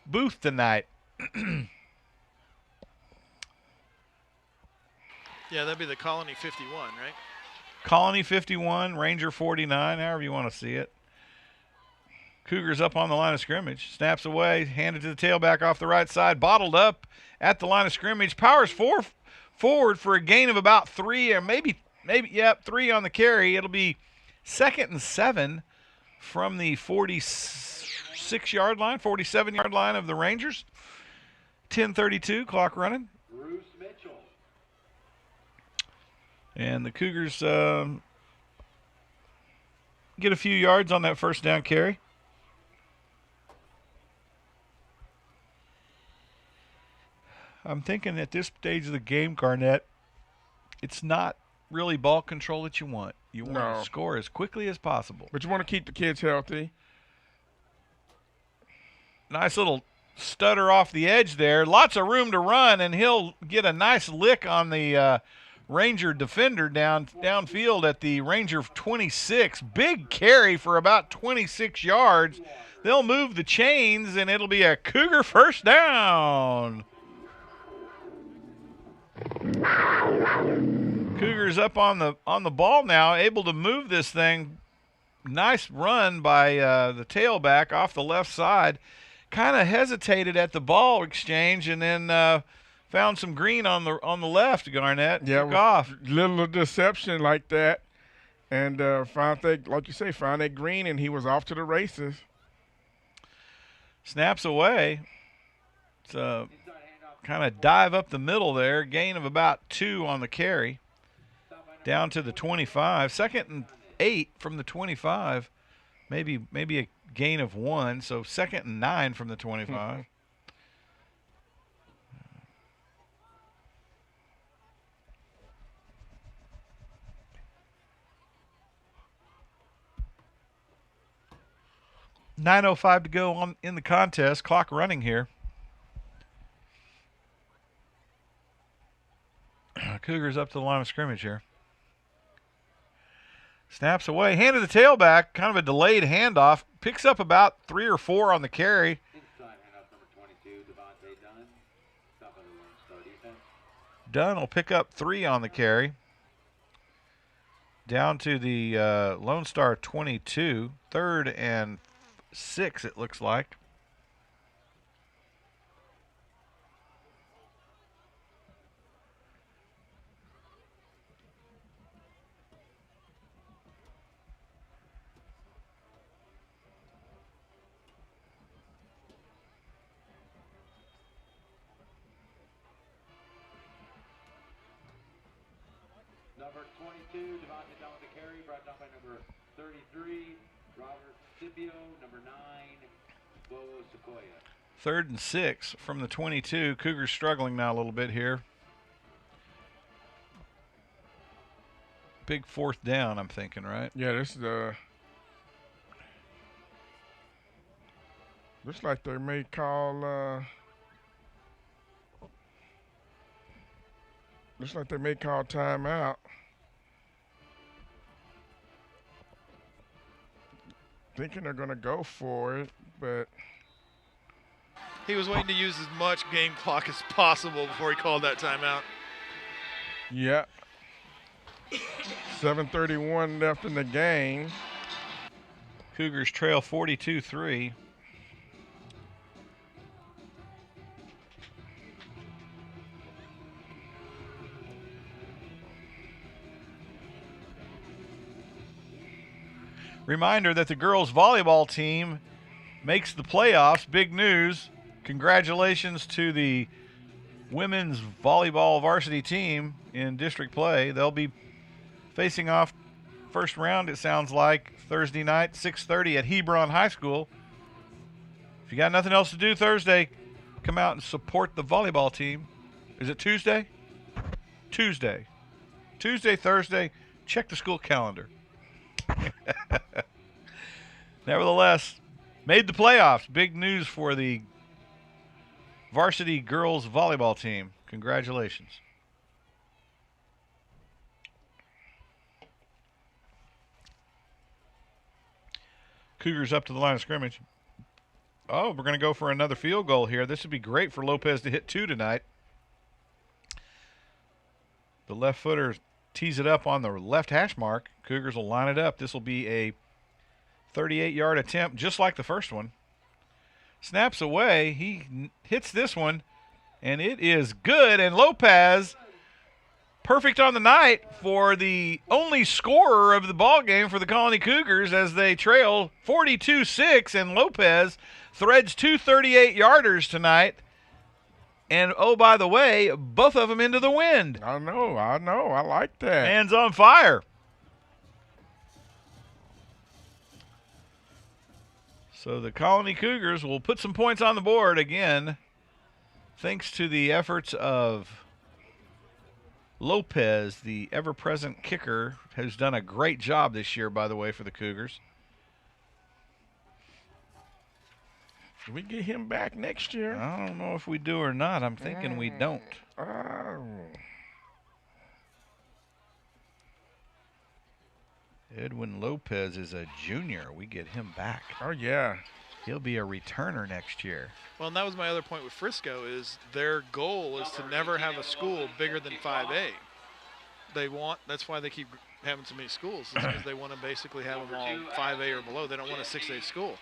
booth tonight. Yeah, that'd be the Colony 51, right? Colony 51, Ranger 49, however you want to see it. Cougars up on the line of scrimmage. Snaps away, handed to the tailback off the right side. Bottled up at the line of scrimmage. Powers forward for a gain of about 3 or maybe 3 on the carry. It'll be 2nd and 7 from the 46-yard line, 47-yard line of the Rangers. 10:32, clock running. Bruce Mitchell. And the Cougars get a few yards on that first down carry. I'm thinking at this stage of the game, Garnett, it's not really ball control that you want. You want to score as quickly as possible. But you want to keep the kids healthy. Nice little stutter off the edge there. Lots of room to run, and he'll get a nice lick on the Ranger defender downfield at the Ranger 26. Big carry for about 26 yards. They'll move the chains, and it'll be a Cougar first down. Cougars up on the ball now, able to move this thing. Nice run by the tailback off the left side. Kind of hesitated at the ball exchange and then found some green on the left. Garnett took off. Little deception like that, and found that green, and he was off to the races. Snaps away. It's kind of dive up the middle there. Gain of about 2 on the carry. Down to the 25. 2nd and 8 from the 25. Maybe a gain of 1. So 2nd and 9 from the 25. .9:05 to go in the contest. Clock running here. Cougars up to the line of scrimmage here. Snaps away. Hand to the tailback. Kind of a delayed handoff. Picks up about 3 or 4 on the carry. Inside handoff number 22, Devontae Dunn. Stop on the Lone Star defense. Dunn will pick up 3 on the carry. Down to the Lone Star 22. 3rd and 6, it looks like. Number 22, Devontae Dunn with the carry, brought down by number 33, Robert Scipio. Number 9, Bo Sequoia. 3rd and 6 from the 22. Cougars struggling now a little bit here. Big 4th down, I'm thinking, right? Yeah, this is looks like they may call looks like they may call timeout. Thinking they're going to go for it, but he was waiting to use as much game clock as possible before he called that timeout. Yeah. 7:31 left in the game. Cougars trail 42-3. Reminder that the girls volleyball team makes the playoffs. Big news. Congratulations to the women's volleyball varsity team in district play. They'll be facing off first round, it sounds like, Thursday night, 6:30 at Hebron High School. If you got nothing else to do Thursday, come out and support the volleyball team. Is it Tuesday? Tuesday, Thursday. Check the school calendar. Nevertheless, made the playoffs. Big news for the varsity girls volleyball team. Congratulations. Cougars up to the line of scrimmage. Oh, we're going to go for another field goal here. This would be great for Lopez to hit 2 tonight. The left footer tees it up on the left hash mark. Cougars will line it up. This will be a 38-yard attempt, just like the first one. Snaps away. He hits this one, and it is good. And Lopez, perfect on the night for the only scorer of the ball game for the Colony Cougars as they trail 42-6, and Lopez threads 2 38-yarders tonight. And, oh, by the way, both of them into the wind. I know. I like that. Hands on fire. So the Colony Cougars will put some points on the board again, thanks to the efforts of Lopez, the ever-present kicker, who's done a great job this year, by the way, for the Cougars. Do we get him back next year? I don't know if we do or not. I'm thinking we don't. Edwin Lopez is a junior. We get him back. Oh, yeah. He'll be a returner next year. Well, and that was my other point with Frisco is their goal is to never have a school bigger than 5A. That's why they keep having so many schools, because they want to basically have them all 5A or below. They don't want a 6A school.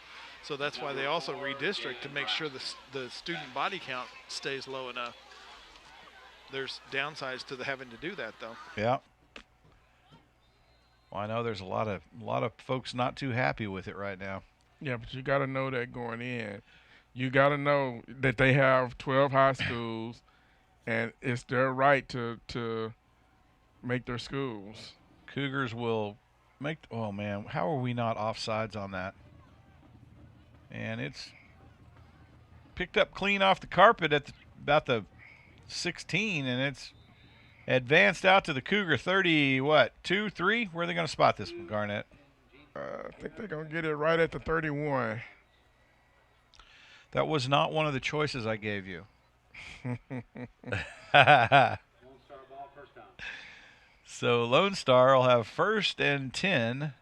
So that's why they also redistrict to make sure the student body count stays low enough. There's downsides to having to do that, though. Yeah. Well, I know there's a lot of folks not too happy with it right now. Yeah, but you got to know that going in. You got to know that they have 12 high schools, and it's their right to make their schools. Cougars will make – oh, man, how are we not offsides on that? And it's picked up clean off the carpet at about the 16, and it's advanced out to the Cougar 30, 2, 3? Where are they going to spot this one, Garnett? I think they're going to get it right at the 31. That was not one of the choices I gave you. So Lone Star will have 1st and 10.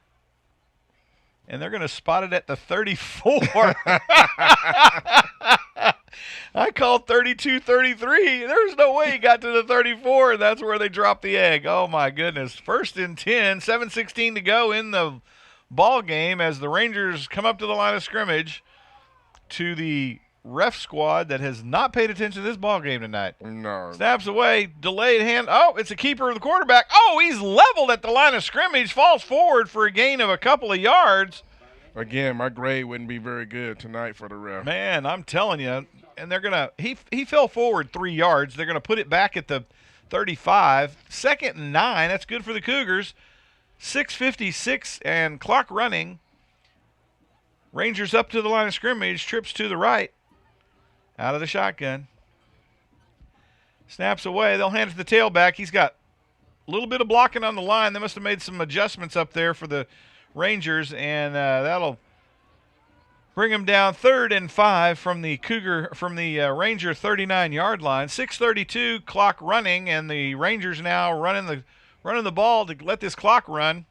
And they're going to spot it at the 34. I called 32-33. There's no way he got to the 34, and that's where they dropped the egg. Oh, my goodness. 1st and 10, 7:16 to go in the ball game as the Rangers come up to the line of scrimmage to the ref squad that has not paid attention to this ball game tonight. No. Snaps away, delayed hand. Oh, it's a keeper of the quarterback. Oh, he's leveled at the line of scrimmage, falls forward for a gain of a couple of yards. Again, my grade wouldn't be very good tonight for the ref. Man, I'm telling you. And they're going to he fell forward 3 yards. They're going to put it back at the 35. 2nd and 9. That's good for the Cougars. 6:56 and clock running. Rangers up to the line of scrimmage, trips to the right. Out of the shotgun. Snaps away. They'll hand it to the tailback. He's got a little bit of blocking on the line. They must have made some adjustments up there for the Rangers, and that'll bring him down 3rd and 5 from the Ranger 39-yard line. 6:32 clock running, and the Rangers now running the ball to let this clock run.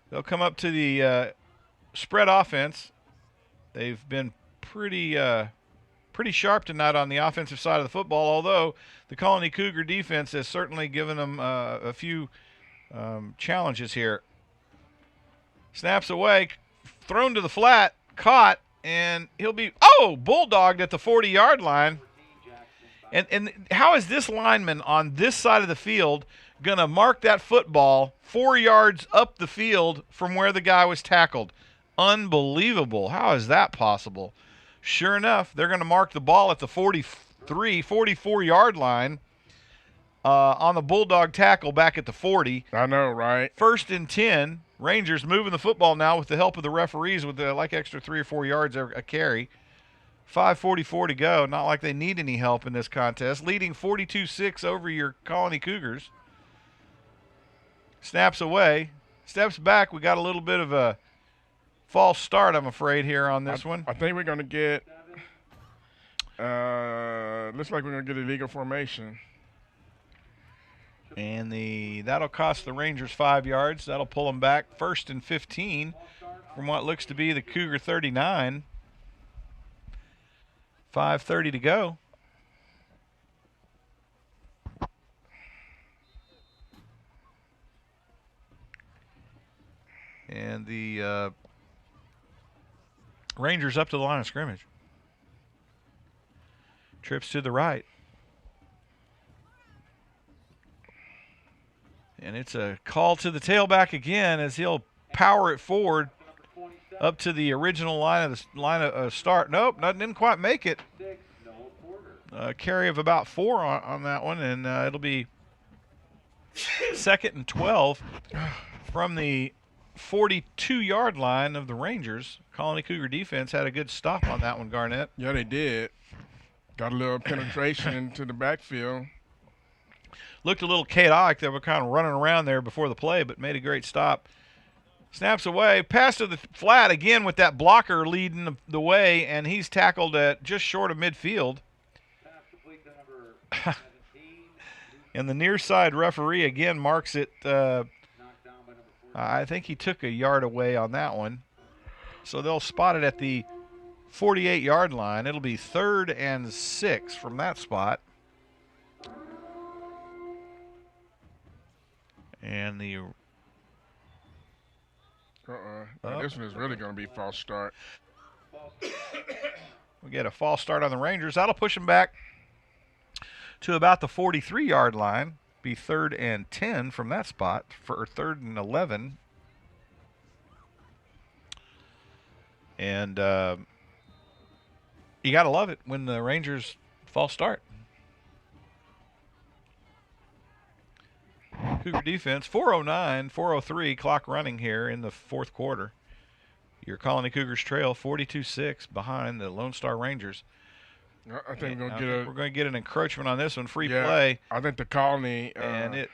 They'll come up to the spread offense. They've been pretty sharp tonight on the offensive side of the football, although the Colony Cougar defense has certainly given them a few challenges here. Snaps away, thrown to the flat, caught, and he'll be, bulldogged at the 40-yard line. And how is this lineman on this side of the field going to mark that football 4 yards up the field from where the guy was tackled? Unbelievable. How is that possible? Sure enough, they're going to mark the ball at the 44-yard line on the bulldog tackle back at the 40. I know, right? 1st and 10. Rangers moving the football now with the help of the referees with extra 3 or 4 yards a carry. 5:44 to go. Not like they need any help in this contest. Leading 42-6 over your Colony Cougars. Snaps away. Steps back. We got a little bit of a false start, I'm afraid, here on this one. I think we're going to get looks like we're going to get illegal formation. And that'll cost the Rangers 5 yards. That'll pull them back 1st and 15 from what looks to be the Cougar 39. 5:30 to go. And the Rangers up to the line of scrimmage. Trips to the right. And it's a call to the tailback again as he'll power it forward up to the original line of start. Nope, didn't quite make it. A carry of about 4 on that one, and it'll be 2nd and 12 from the 42-yard line of the Rangers. Colony Cougar defense had a good stop on that one, Garnett. Yeah, they did. Got a little penetration into the backfield. Looked a little chaotic. They were kind of running around there before the play, but made a great stop. Snaps away. Pass to the flat again with that blocker leading the way, and he's tackled at just short of midfield. And the near side referee again marks it. I think he took a yard away on that one. So they'll spot it at the 48-yard line. It'll be 3rd and 6 from that spot. And the this one is really going to be false start. We get a false start on the Rangers. That'll push them back to about the 43-yard line. Be 3rd and 10 from that spot for 3rd and 11. And you got to love it when the Rangers false start. Cougar defense, 4:09, 4:03, clock running here in the 4th quarter. Your Colony Cougars trail 42-6 behind the Lone Star Rangers. I think we're going to get an encroachment on this one, free yeah, play. I think the Colony and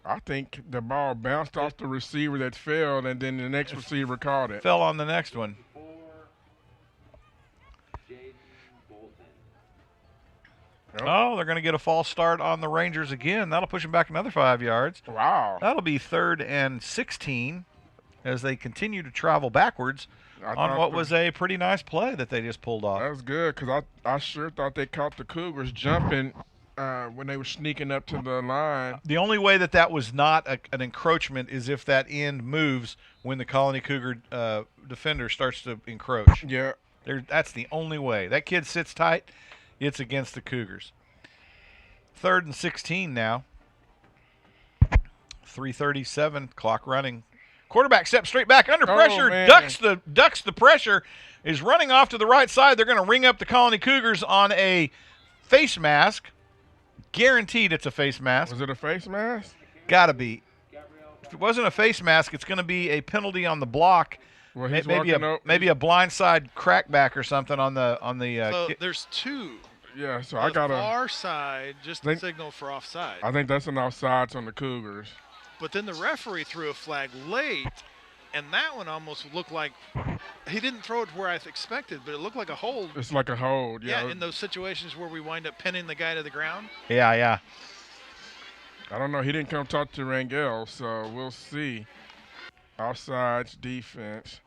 I think the ball bounced off the receiver that fell, and then the next receiver caught it. Fell on the next one. Yep. Oh, they're going to get a false start on the Rangers again. That'll push them back another 5 yards. Wow. That'll be 3rd and 16 as they continue to travel backwards on what was a pretty nice play that they just pulled off. That was good because I sure thought they caught the Cougars jumping when they were sneaking up to the line. The only way that was not an encroachment is if that end moves when the Colony Cougar defender starts to encroach. Yeah. That's the only way. That kid sits tight, it's against the Cougars. 3rd and 16 now. 3:37, clock running. Quarterback steps straight back under pressure, ducks the pressure, is running off to the right side. They're going to ring up the Colony Cougars on a face mask. Guaranteed it's a face mask. Was it a face mask? Gotta be. If it wasn't a face mask, it's going to be a penalty on the block. Well, maybe a blindside crackback or something on the. So there's two. Yeah, so the I got far side, just the signal for offside. I think that's an offsides on the Cougars. But then the referee threw a flag late, and that one almost looked like he didn't throw it where I expected, but it looked like a hold. It's like a hold, yeah. Yeah, in those situations where we wind up pinning the guy to the ground. Yeah. I don't know. He didn't come talk to Rangel, so we'll see. Offsides, defense,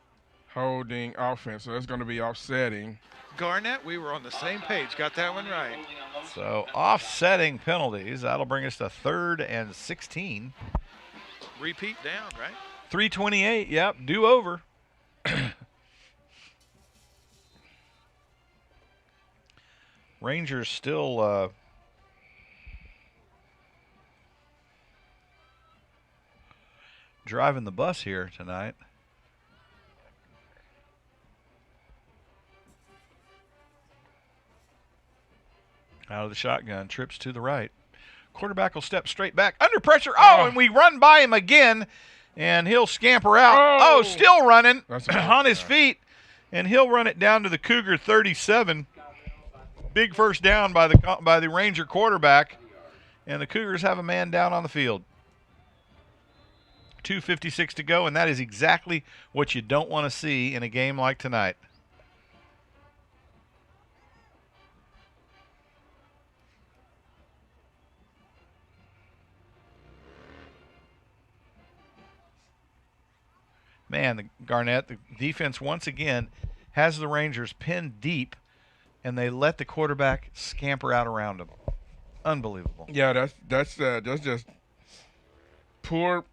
holding, offense. So it's going to be offsetting. Garnett, we were on the same page. Got that one right. So offsetting penalties. That'll bring us to 3rd and 16. Repeat down, right? 3:28, yep, do over. Rangers still driving the bus here tonight. Out of the shotgun, trips to the right. Quarterback will step straight back. Under pressure. Oh, and we run by him again, and he'll scamper out. Oh, still running on his feet, and he'll run it down to the Cougar 37. Big first down by the Ranger quarterback, and the Cougars have a man down on the field. 2:56 to go, and that is exactly what you don't want to see in a game like tonight. Man, the defense once again has the Rangers pinned deep, and they let the quarterback scamper out around them. Unbelievable. Yeah, that's just poor.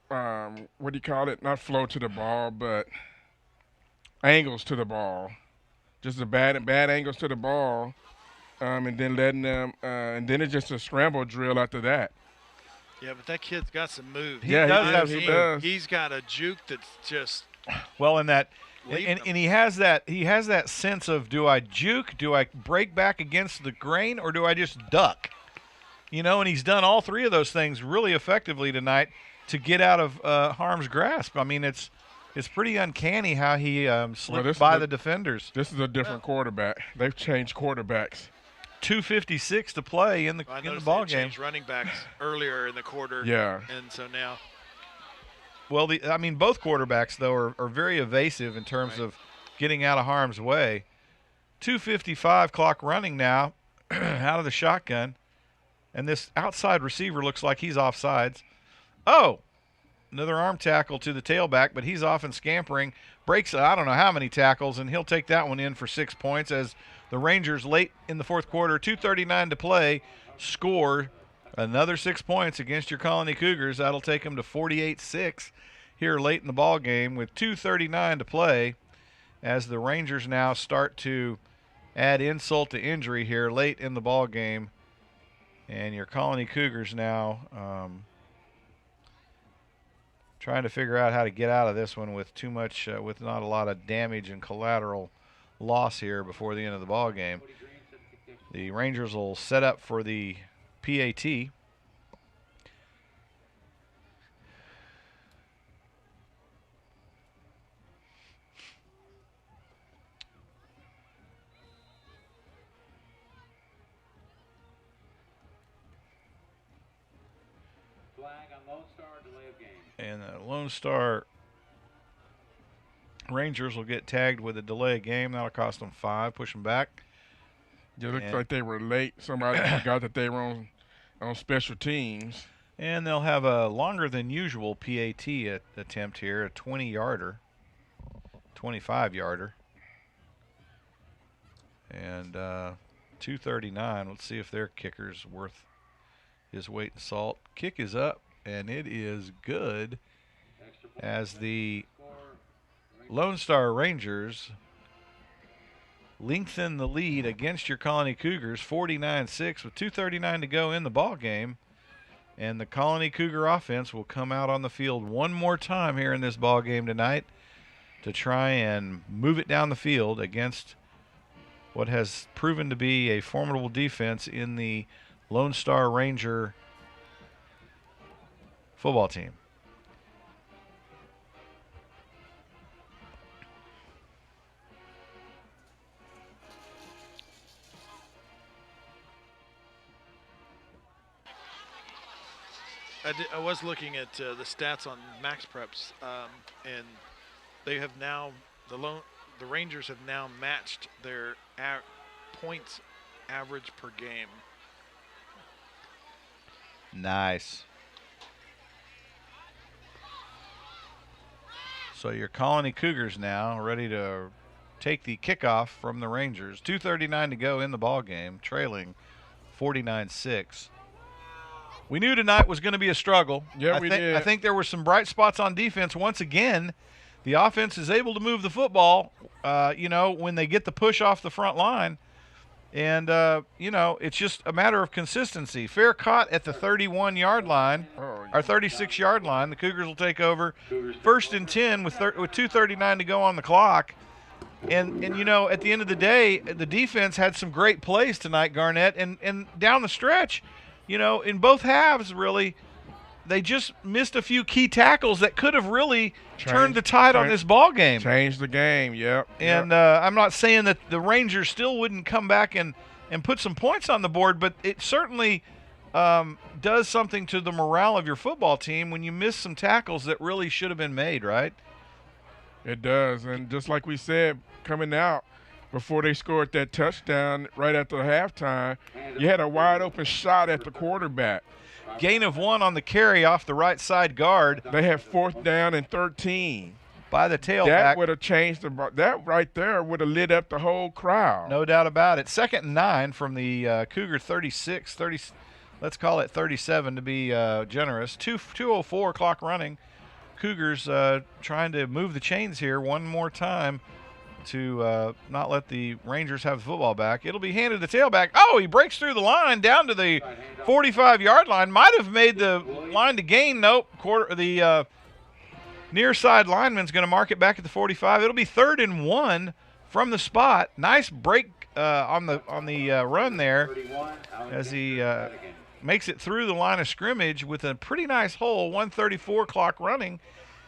What do you call it? Not flow to the ball, but angles to the ball. Just the bad angles to the ball, and then letting them, and then it's just a scramble drill after that. Yeah, but that kid's got some moves. He does. He's got a juke that's just well in that, and he has that sense of, do I juke, do I break back against the grain, or do I just duck? And he's done all three of those things really effectively tonight to get out of harm's grasp. I mean, it's pretty uncanny how he slipped by the defenders. This is a different quarterback. They've changed quarterbacks. 2:56 to play in the ball game. Changed running backs earlier in the quarter. Yeah. And so now. Well, both quarterbacks though are very evasive in terms of getting out of harm's way. 2:55 clock running now, out of the shotgun, and this outside receiver looks like he's offsides. Oh, another arm tackle to the tailback, but he's off and scampering. Breaks I don't know how many tackles, and he'll take that one in for 6 points as the Rangers late in the fourth quarter, 2:39 to play, score another 6 points against your Colony Cougars. That'll take them to 48-6 here late in the ball game with 2:39 to play as the Rangers now start to add insult to injury here late in the ball game. And your Colony Cougars now trying to figure out how to get out of this one with with not a lot of damage and collateral loss here before the end of the ball game. The Rangers will set up for the PAT. Flag on Lone Star, delay of game. And the Lone Star Rangers will get tagged with a delay of game. That'll cost them 5, push them back. It looks like they were late. Somebody forgot that they were on special teams. And they'll have a longer than usual PAT attempt here, a 20-yarder, 25-yarder. And 239. Let's see if their kicker's worth his weight in salt. Kick is up, and it is good as the Lone Star Rangers lengthen the lead against your Colony Cougars, 49-6 with 2:39 to go in the ball game. And the Colony Cougar offense will come out on the field one more time here in this ball game tonight to try and move it down the field against what has proven to be a formidable defense in the Lone Star Ranger football team. I was looking at the stats on Max Preps, and they have now the Rangers have now matched their points average per game. Nice. So your Colony Cougars now ready to take the kickoff from the Rangers. 2:39 to go in the ball game, trailing 49-6. We knew tonight was going to be a struggle. Yeah, we did. I think there were some bright spots on defense. Once again, the offense is able to move the football, when they get the push off the front line. And, it's just a matter of consistency. Fair caught at the 31-yard line, or 36-yard line. The Cougars will take over 1st and 10 with 2:39 to go on the clock. And at the end of the day, the defense had some great plays tonight, Garnett. And down the stretch, in both halves, really, they just missed a few key tackles that could have really turned the tide on this ball game. Changed the game, yep. And I'm not saying that the Rangers still wouldn't come back and put some points on the board, but it certainly does something to the morale of your football team when you miss some tackles that really should have been made, right? It does, and just like we said, coming out, before they scored that touchdown right after halftime, you had a wide-open shot at the quarterback. Gain of 1 on the carry off the right side guard. They had 4th down and 13. By the tailback. That would have changed that right there would have lit up the whole crowd. No doubt about it. 2nd and 9 from the Cougar 36, let's call it 37 to be generous. 2:04 clock running. Cougars trying to move the chains here one more time to not let the Rangers have the football back. It'll be handed to the tailback. Oh, he breaks through the line down to the 45-yard line. Might have made the line to gain. Nope. The near side lineman's going to mark it back at the 45. It'll be 3rd and 1 from the spot. Nice break on the run there as he makes it through the line of scrimmage with a pretty nice hole. 1:34 clock running,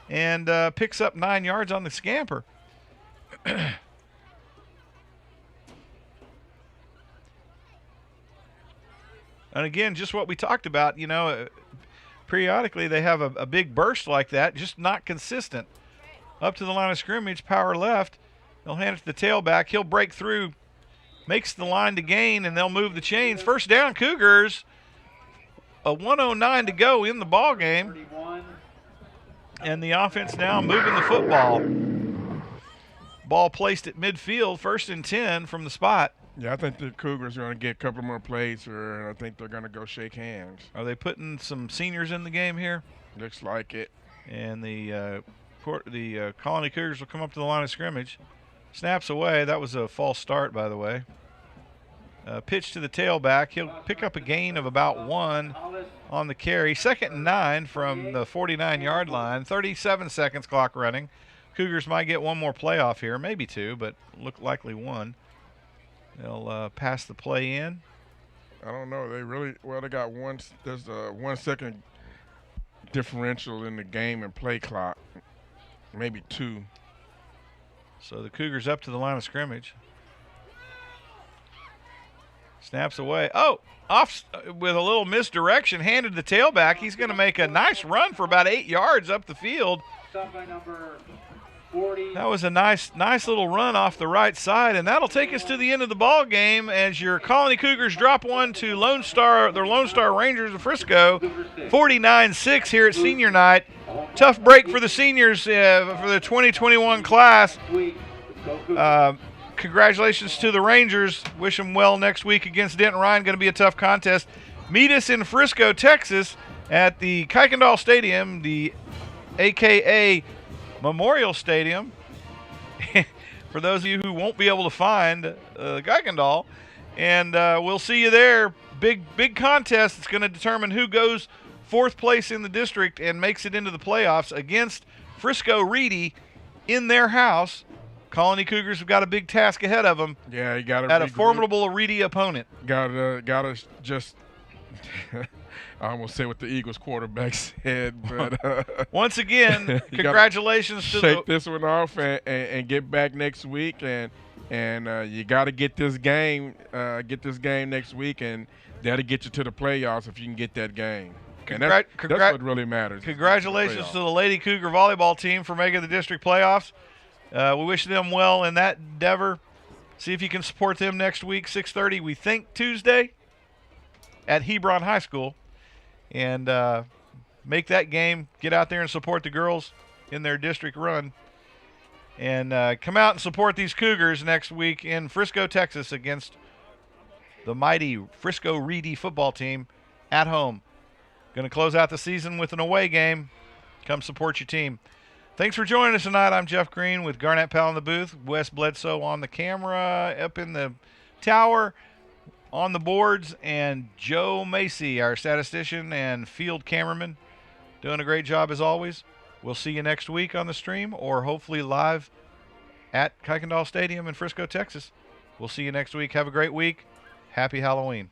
and picks up 9 yards on the scamper. And again, just what we talked about, periodically they have a big burst like that, just not consistent. Up to the line of scrimmage, power left. They'll hand it to the tailback. He'll break through, makes the line to gain, and they'll move the chains. 1st down, Cougars. A 1:09 to go in the ball game. And the offense now moving the football. Ball placed at midfield, 1st and 10 from the spot. Yeah, I think the Cougars are going to get a couple more plays here, and I think they're going to go shake hands. Are they putting some seniors in the game here? Looks like it. And the Colony Cougars will come up to the line of scrimmage. Snaps away. That was a false start, by the way. Pitch to the tailback. He'll pick up a gain of about 1 on the carry. 2nd and 9 from the 49-yard line. 37 seconds clock running. Cougars might get one more playoff here, maybe 2, but look likely 1. They'll pass the play in. I don't know. They got one. There's a 1 second differential in the game and play clock, maybe 2. So the Cougars up to the line of scrimmage. Snaps away. Oh, off with a little misdirection, handed the tailback. He's going to make a nice run for about 8 yards up the field. That was a nice little run off the right side, and that'll take us to the end of the ball game as your Colony Cougars drop one to Lone Star Rangers of Frisco, 49-6 here at senior night. Tough break for the seniors for the 2021 class. Congratulations to the Rangers. Wish them well next week against Denton Ryan. Going to be a tough contest. Meet us in Frisco, Texas at the Kuykendall Stadium, the AKA Memorial Stadium. For those of you who won't be able to find Kuykendall. And we'll see you there. Big contest. It's going to determine who goes fourth place in the district and makes it into the playoffs against Frisco Reedy in their house. Colony Cougars have got a big task ahead of them. Yeah, you got to at a formidable Reedy opponent. Got to just I almost say what the Eagles quarterback said, but once again, congratulations to shake this one off and get back next week, and you got to get this game next week, and that'll get you to the playoffs if you can get that game. And that's what really matters. Congratulations to the Lady Cougar volleyball team for making the district playoffs. We wish them well in that endeavor. See if you can support them next week, 6:30, we think Tuesday, at Hebron High School. And make that game. Get out there and support the girls in their district run. And come out and support these Cougars next week in Frisco, Texas against the mighty Frisco Reedy football team at home. Going to close out the season with an away game. Come support your team. Thanks for joining us tonight. I'm Jeff Green with Garnett Powell in the booth, Wes Bledsoe on the camera, up in the tower, on the boards, and Joe Macy, our statistician and field cameraman, doing a great job as always. We'll see you next week on the stream or hopefully live at Kuykendall Stadium in Frisco, Texas. We'll see you next week. Have a great week. Happy Halloween.